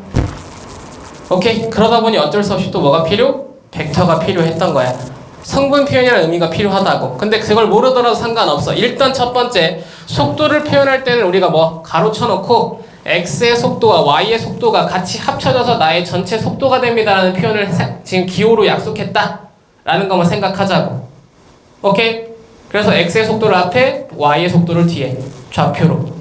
[SPEAKER 1] 오케이. 그러다 보니 어쩔 수 없이 또 뭐가 필요? 벡터가 필요했던 거야. 성분 표현이라는 의미가 필요하다고. 근데 그걸 모르더라도 상관없어. 일단 첫 번째 속도를 표현할 때는 우리가 뭐 가로쳐 놓고 x의 속도와 y의 속도가 같이 합쳐져서 나의 전체 속도가 됩니다라는 표현을 지금 기호로 약속했다 라는 것만 생각하자고. 오케이? 그래서 x의 속도를 앞에 y의 속도를 뒤에 좌표로.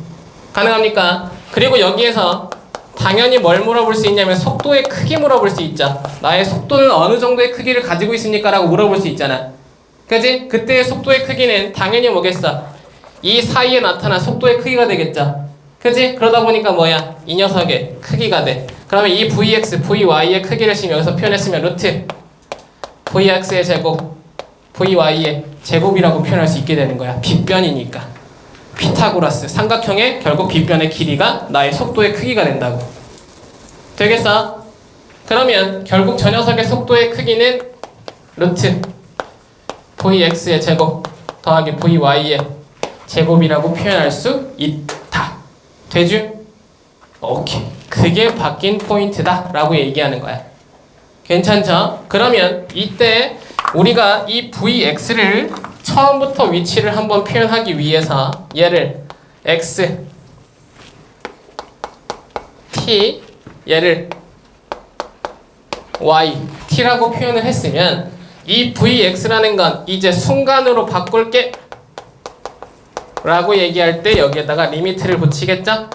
[SPEAKER 1] 가능합니까? 그리고 여기에서 당연히 뭘 물어볼 수 있냐면 속도의 크기 물어볼 수 있죠. 나의 속도는 어느 정도의 크기를 가지고 있습니까? 라고 물어볼 수 있잖아. 그지? 그때의 속도의 크기는 당연히 뭐겠어? 이 사이에 나타난 속도의 크기가 되겠죠. 그지? 그러다 보니까 뭐야? 이 녀석의 크기가 돼. 그러면 이 vx, vy의 크기를 지금 여기서 표현했으면 루트 vx의 제곱, vy의 제곱이라고 표현할 수 있게 되는 거야. 빗변이니까. 피타고라스 삼각형의 결국 빗변의 길이가 나의 속도의 크기가 된다고. 되겠어? 그러면 결국 저 녀석의 속도의 크기는 루트 vx의 제곱 더하기 vy의 제곱이라고 표현할 수 있다. 되죠? 오케이. 그게 바뀐 포인트다 라고 얘기하는 거야. 괜찮죠? 그러면 이때 우리가 이 vx를 처음부터 위치를 한번 표현하기 위해서 얘를 x, t, 얘를 y, t라고 표현을 했으면 이 vx라는 건 이제 순간으로 바꿀게 라고 얘기할 때 여기에다가 리미트를 붙이겠죠?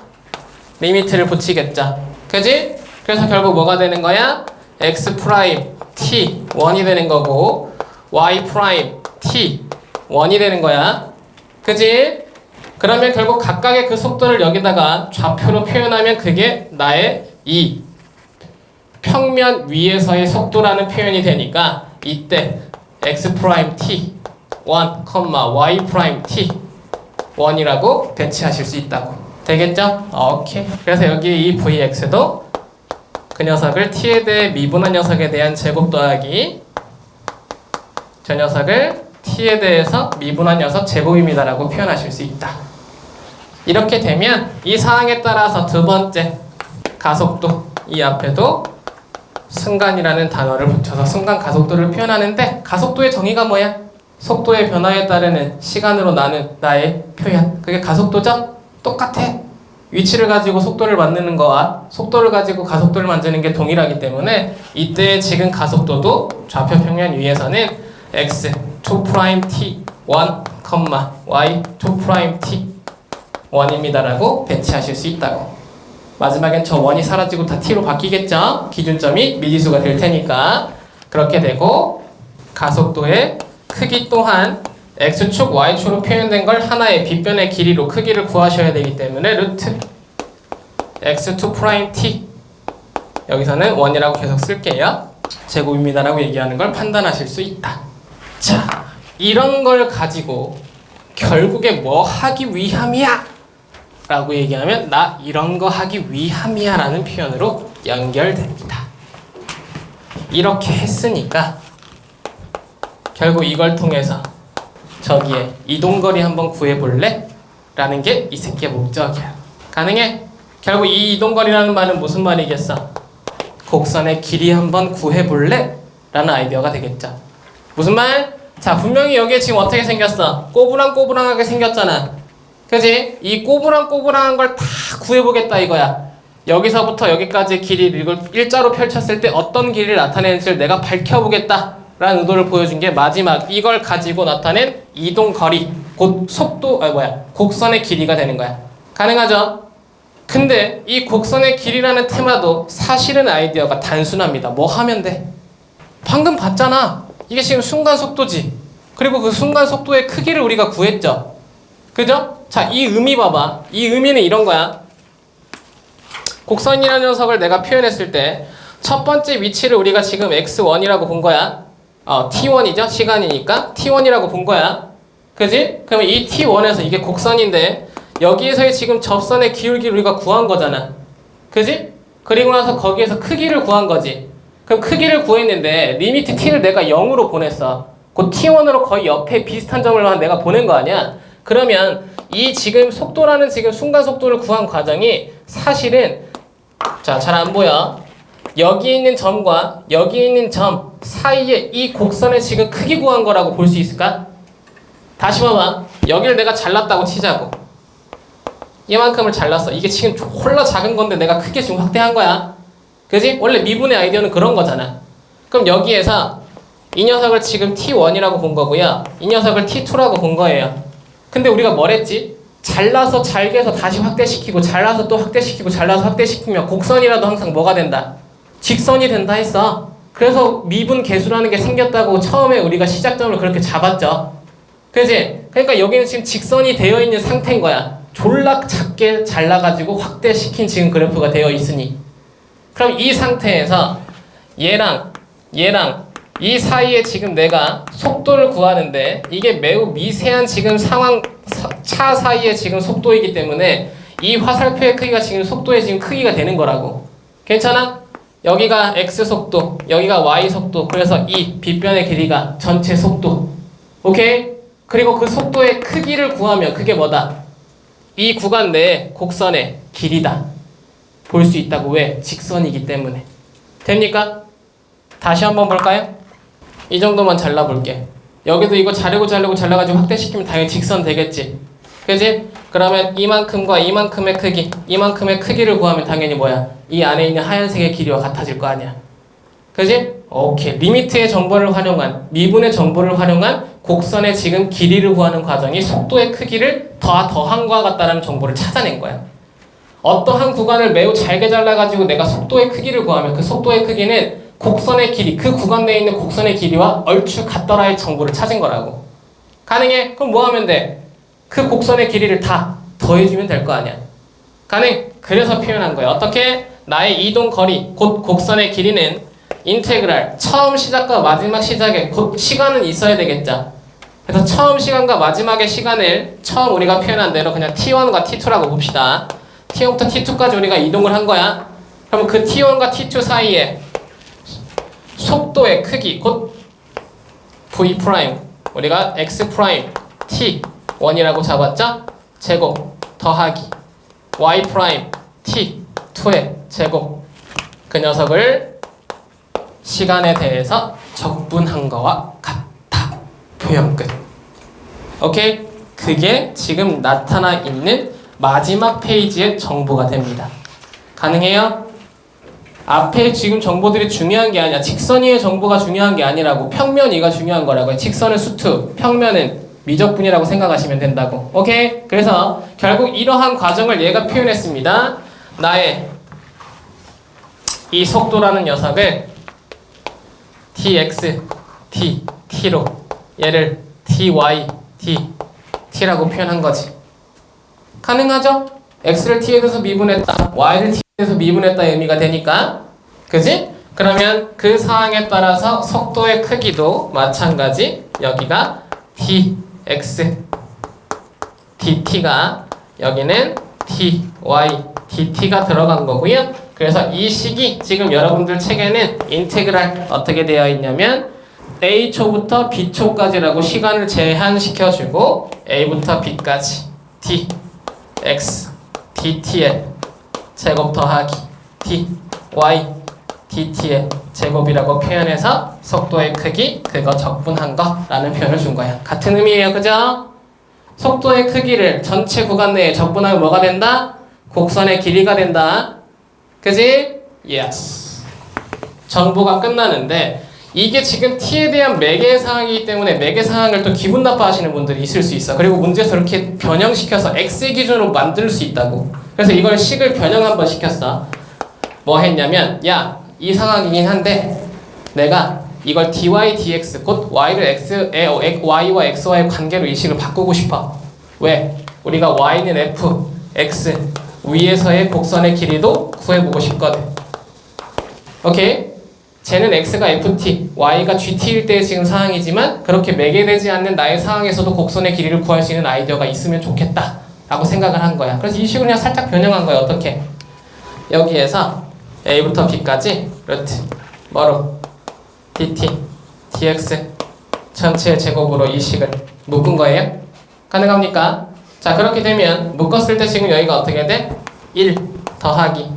[SPEAKER 1] 리미트를 붙이겠죠? 그지? 그래서 결국 뭐가 되는 거야? x 프라임 t 1이 되는 거고 y 프라임 t 1이 되는 거야. 그지? 그러면 결국 각각의 그 속도를 여기다가 좌표로 표현하면 그게 나의 이 평면 위에서의 속도라는 표현이 되니까 이때 x 프라임 t 1, y 프라임 t 1이라고 대체하실 수 있다고. 되겠죠? 오케이. 그래서 여기 이 vx도 그 녀석을 t에 대해 미분한 녀석에 대한 제곱 더하기 저 녀석을 t에 대해서 미분한 녀석 제곱입니다라고 표현하실 수 있다. 이렇게 되면 이 사항에 따라서 두 번째 가속도 이 앞에도 순간이라는 단어를 붙여서 순간 가속도를 표현하는데 가속도의 정의가 뭐야? 속도의 변화에 따르는 시간으로 나눈 나의 표현. 그게 가속도죠? 똑같아. 위치를 가지고 속도를 만드는 거와 속도를 가지고 가속도를 만드는 게 동일하기 때문에 이때 지금 가속도도 좌표 평면 위에서는 x 2't 1, y 2't 1입니다라고 배치하실 수 있다고. 마지막엔 저 1이 사라지고 다 t로 바뀌겠죠? 기준점이 미지수가 될 테니까. 그렇게 되고 가속도의 크기 또한 x축, y축으로 표현된 걸 하나의 빗변의 길이로 크기를 구하셔야 되기 때문에 루트 x2't 여기서는 1이라고 계속 쓸게요. 제곱입니다라고 얘기하는 걸 판단하실 수 있다. 자, 이런 걸 가지고 결국에 뭐 하기 위함이야? 라고 얘기하면 나 이런 거 하기 위함이야 라는 표현으로 연결됩니다. 이렇게 했으니까 결국 이걸 통해서 저기에 이동거리 한번 구해볼래? 라는 게 이 새끼의 목적이야. 가능해? 결국 이 이동거리라는 말은 무슨 말이겠어? 곡선의 길이 한번 구해볼래? 라는 아이디어가 되겠죠. 무슨 말? 자, 분명히 여기에 지금 어떻게 생겼어? 꼬부랑꼬부랑하게 생겼잖아. 그지? 이 꼬부랑꼬부랑한 걸 다 구해보겠다 이거야. 여기서부터 여기까지의 길이를 이걸 일자로 펼쳤을 때 어떤 길이를 나타내는지를 내가 밝혀보겠다 라는 의도를 보여준 게 마지막 이걸 가지고 나타낸 이동거리 곧 속도 곡선의 길이가 되는 거야. 가능하죠? 근데 이 곡선의 길이라는 테마도 사실은 아이디어가 단순합니다. 뭐 하면 돼? 방금 봤잖아. 이게 지금 순간 속도지. 그리고 그 순간 속도의 크기를 우리가 구했죠. 그죠? 자, 이 의미 봐봐. 이 의미는 이런 거야. 곡선이라는 녀석을 내가 표현했을 때 첫 번째 위치를 우리가 지금 x1이라고 본 거야. t1이죠? 시간이니까 t1이라고 본 거야. 그지? 그러면 이 t1에서 이게 곡선인데 여기에서의 지금 접선의 기울기를 우리가 구한 거잖아. 그지? 그리고 나서 거기에서 크기를 구한 거지. 그럼 크기를 구했는데 리미트 t를 내가 0으로 보냈어. 그 t1으로 거의 옆에 비슷한 점을 내가 보낸 거 아니야? 그러면 이 지금 속도라는 지금 순간 속도를 구한 과정이 사실은 자, 잘 안 보여. 여기 있는 점과 여기 있는 점 사이에 이 곡선의 지금 크기 구한 거라고 볼 수 있을까? 다시 봐봐. 여기를 내가 잘랐다고 치자고. 이만큼을 잘랐어. 이게 지금 홀라 작은 건데 내가 크게 지금 확대한 거야. 그지? 원래 미분의 아이디어는 그런 거잖아. 그럼 여기에서 이 녀석을 지금 t1이라고 본 거고요. 이 녀석을 t2라고 본 거예요. 근데 우리가 뭘 했지? 잘라서 잘게서 다시 확대시키고 잘라서 또 확대시키고 잘라서 확대시키면 곡선이라도 항상 뭐가 된다? 직선이 된다 했어. 그래서 미분 계수라는 게 생겼다고 처음에 우리가 시작점을 그렇게 잡았죠. 그지? 그러니까 여기는 지금 직선이 되어 있는 상태인 거야. 졸락 작게 잘라가지고 확대시킨 지금 그래프가 되어 있으니. 그럼 이 상태에서 얘랑 이 사이에 지금 내가 속도를 구하는데 이게 매우 미세한 지금 상황 차 사이에 지금 속도이기 때문에 이 화살표의 크기가 지금 속도의 지금 크기가 되는 거라고. 괜찮아? 여기가 x 속도, 여기가 y 속도. 그래서 이 빗변의 길이가 전체 속도. 오케이? 그리고 그 속도의 크기를 구하면 그게 뭐다? 이 구간 내에 곡선의 길이다. 볼 수 있다고. 왜? 직선이기 때문에. 됩니까? 다시 한번 볼까요? 이 정도만 잘라볼게. 여기도 이거 자르고 잘라가지고 확대시키면 당연히 직선 되겠지. 그지? 그러면 이만큼과 이만큼의 크기, 이만큼의 크기를 구하면 당연히 뭐야? 이 안에 있는 하얀색의 길이와 같아질 거 아니야. 그지? 오케이. 리미트의 정보를 활용한, 미분의 정보를 활용한 곡선의 지금 길이를 구하는 과정이 속도의 크기를 더한 것과 같다는 정보를 찾아낸 거야. 어떠한 구간을 매우 잘게 잘라가지고 내가 속도의 크기를 구하면 그 속도의 크기는 곡선의 길이, 그 구간 내에 있는 곡선의 길이와 얼추 같더라의 정보를 찾은 거라고. 가능해? 그럼 뭐 하면 돼? 그 곡선의 길이를 다 더해주면 될 거 아니야. 가능? 그래서 표현한 거야. 어떻게? 나의 이동 거리, 곧 곡선의 길이는 인테그랄, 처음 시작과 마지막 시작에 곧 시간은 있어야 되겠죠. 그래서 처음 시간과 마지막의 시간을 처음 우리가 표현한 대로 그냥 T1과 T2라고 봅시다. T1부터 T2까지 우리가 이동을 한 거야. 그러면 그 T1과 T2 사이에 속도의 크기, 곧 V', 우리가 X' T1이라고 잡았죠? 제곱 더하기 Y' T2의 제곱, 그 녀석을 시간에 대해서 적분한 거와 같다. 표현 끝. 오케이? 그게 지금 나타나 있는 마지막 페이지의 정보가 됩니다. 가능해요? 앞에 지금 정보들이 중요한 게 아니야. 직선 위의 정보가 중요한 게 아니라고. 평면 위가 중요한 거라고. 직선은 수투, 평면은 미적분이라고 생각하시면 된다고. 오케이? 그래서 결국 이러한 과정을 얘가 표현했습니다. 나의 이 속도라는 녀석을 tx, t로 얘를 ty, t라고 표현한 거지. 가능하죠? x를 t에 대해서 미분했다, y를 t에 대해서 미분했다 의미가 되니까. 그지? 그러면 그 사항에 따라서 속도의 크기도 마찬가지. 여기가 dx, dt가 여기는 dy, dt가 들어간 거고요. 그래서 이 식이 지금 여러분들 책에는 인테그랄 어떻게 되어 있냐면 A초부터 B초까지라고 시간을 제한시켜주고 A부터 B까지 dx, dt의 제곱 더하기 dy, dt의 제곱이라고 표현해서 속도의 크기, 그거 적분한 거라는 표현을 준 거야. 같은 의미예요. 그죠? 속도의 크기를 전체 구간 내에 적분하면 뭐가 된다? 곡선의 길이가 된다. 그지? Yes. 정보가 끝나는데 이게 지금 t에 대한 매개 사항이기 때문에 매개 사항을 또 기분 나빠하시는 분들이 있을 수 있어. 그리고 문제에서 이렇게 변형시켜서 x 기준으로 만들 수 있다고. 그래서 이걸 식을 변형 한번 시켰어. 뭐 했냐면, 야, 이 상황이긴 한데 내가 이걸 dy, dx, 곧 y를 y와 x와의 관계로 이 식을 바꾸고 싶어. 왜? 우리가 y는 f, x, 위에서의 곡선의 길이도 구해보고 싶거든. 오케이? 쟤는 x가 ft, y가 gt일 때의 지금 상황이지만 그렇게 매개되지 않는 나의 상황에서도 곡선의 길이를 구할 수 있는 아이디어가 있으면 좋겠다 라고 생각을 한 거야. 그래서 이 식으로 그냥 살짝 변형한 거야. 어떻게? 여기에서 a부터 b까지 루트 뭐로? dt, dx 전체의 제곱으로 이 식을 묶은 거예요. 가능합니까? 자, 그렇게 되면 묶었을 때 지금 여기가 어떻게 돼? 1 더하기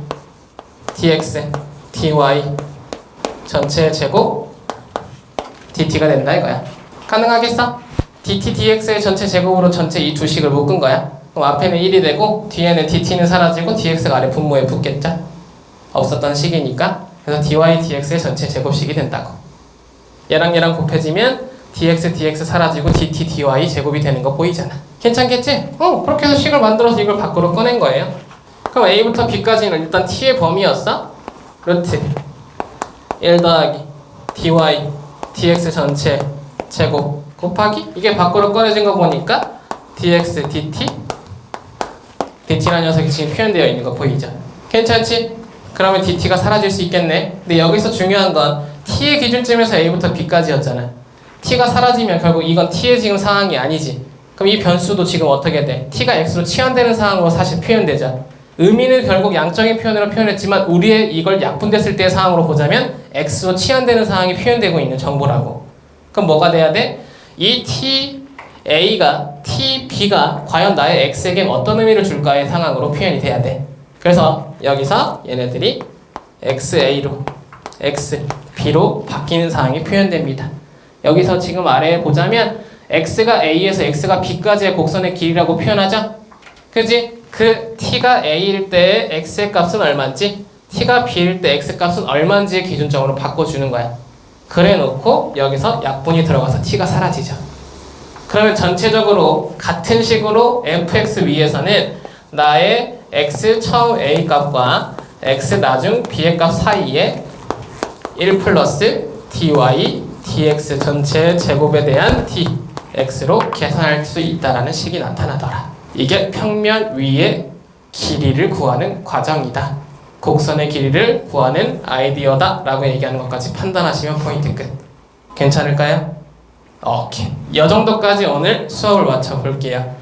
[SPEAKER 1] dx, dy 전체의 제곱 dt가 된다 이거야. 가능하겠어? dt, dx의 전체 제곱으로 전체 이 두 식을 묶은 거야. 그럼 앞에는 1이 되고 뒤에는 dt는 사라지고 dx가 아래 분모에 붙겠죠? 없었던 식이니까. 그래서 dy, dx의 전체 제곱식이 된다고. 얘랑 얘랑 곱해지면 dx, dx 사라지고 dt, dy 제곱이 되는 거 보이잖아. 괜찮겠지? 그렇게 해서 식을 만들어서 이걸 밖으로 꺼낸 거예요. 그럼 a부터 b까지는 일단 t의 범위였어. 루트 1 더하기 dy, dx 전체 제곱 곱하기 이게 밖으로 꺼내진 거 보니까 dx, dt라는 녀석이 지금 표현되어 있는 거 보이죠? 괜찮지? 그러면 dt가 사라질 수 있겠네. 근데 여기서 중요한 건 t의 기준점에서 a부터 b까지였잖아. t가 사라지면 결국 이건 t의 지금 상황이 아니지. 그럼 이 변수도 지금 어떻게 돼? t가 x로 치환되는 상황으로 사실 표현되죠. 의미는 결국 양적인 표현으로 표현했지만 우리의 이걸 약분됐을 때의 상황으로 보자면 x로 치환되는 상황이 표현되고 있는 정보라고. 그럼 뭐가 돼야 돼? 이 ta가 tb가 과연 나의 x에게 어떤 의미를 줄까의 상황으로 표현이 돼야 돼. 그래서 여기서 얘네들이 xa로 xb로 바뀌는 상황이 표현됩니다. 여기서 지금 아래에 보자면 x가 a에서 x가 b까지의 곡선의 길이라고 표현하죠? 그지? 그 t가 a일 때 x의 값은 얼마인지, t가 b일 때 x 값은 얼마인지의 기준점으로 바꿔주는 거야. 그래 놓고 여기서 약분이 들어가서 t가 사라지죠. 그러면 전체적으로 같은 식으로 fx 위에서는 나의 x 처음 a 값과 x 나중 b의 값 사이에 1 플러스 dy dx 전체 제곱에 대한 dx로 계산할 수 있다라는 식이 나타나더라. 이게 평면 위의 길이를 구하는 과정이다. 곡선의 길이를 구하는 아이디어다 라고 얘기하는 것까지 판단하시면 포인트 끝. 괜찮을까요? 오케이. 이 정도까지 오늘 수업을 마쳐볼게요.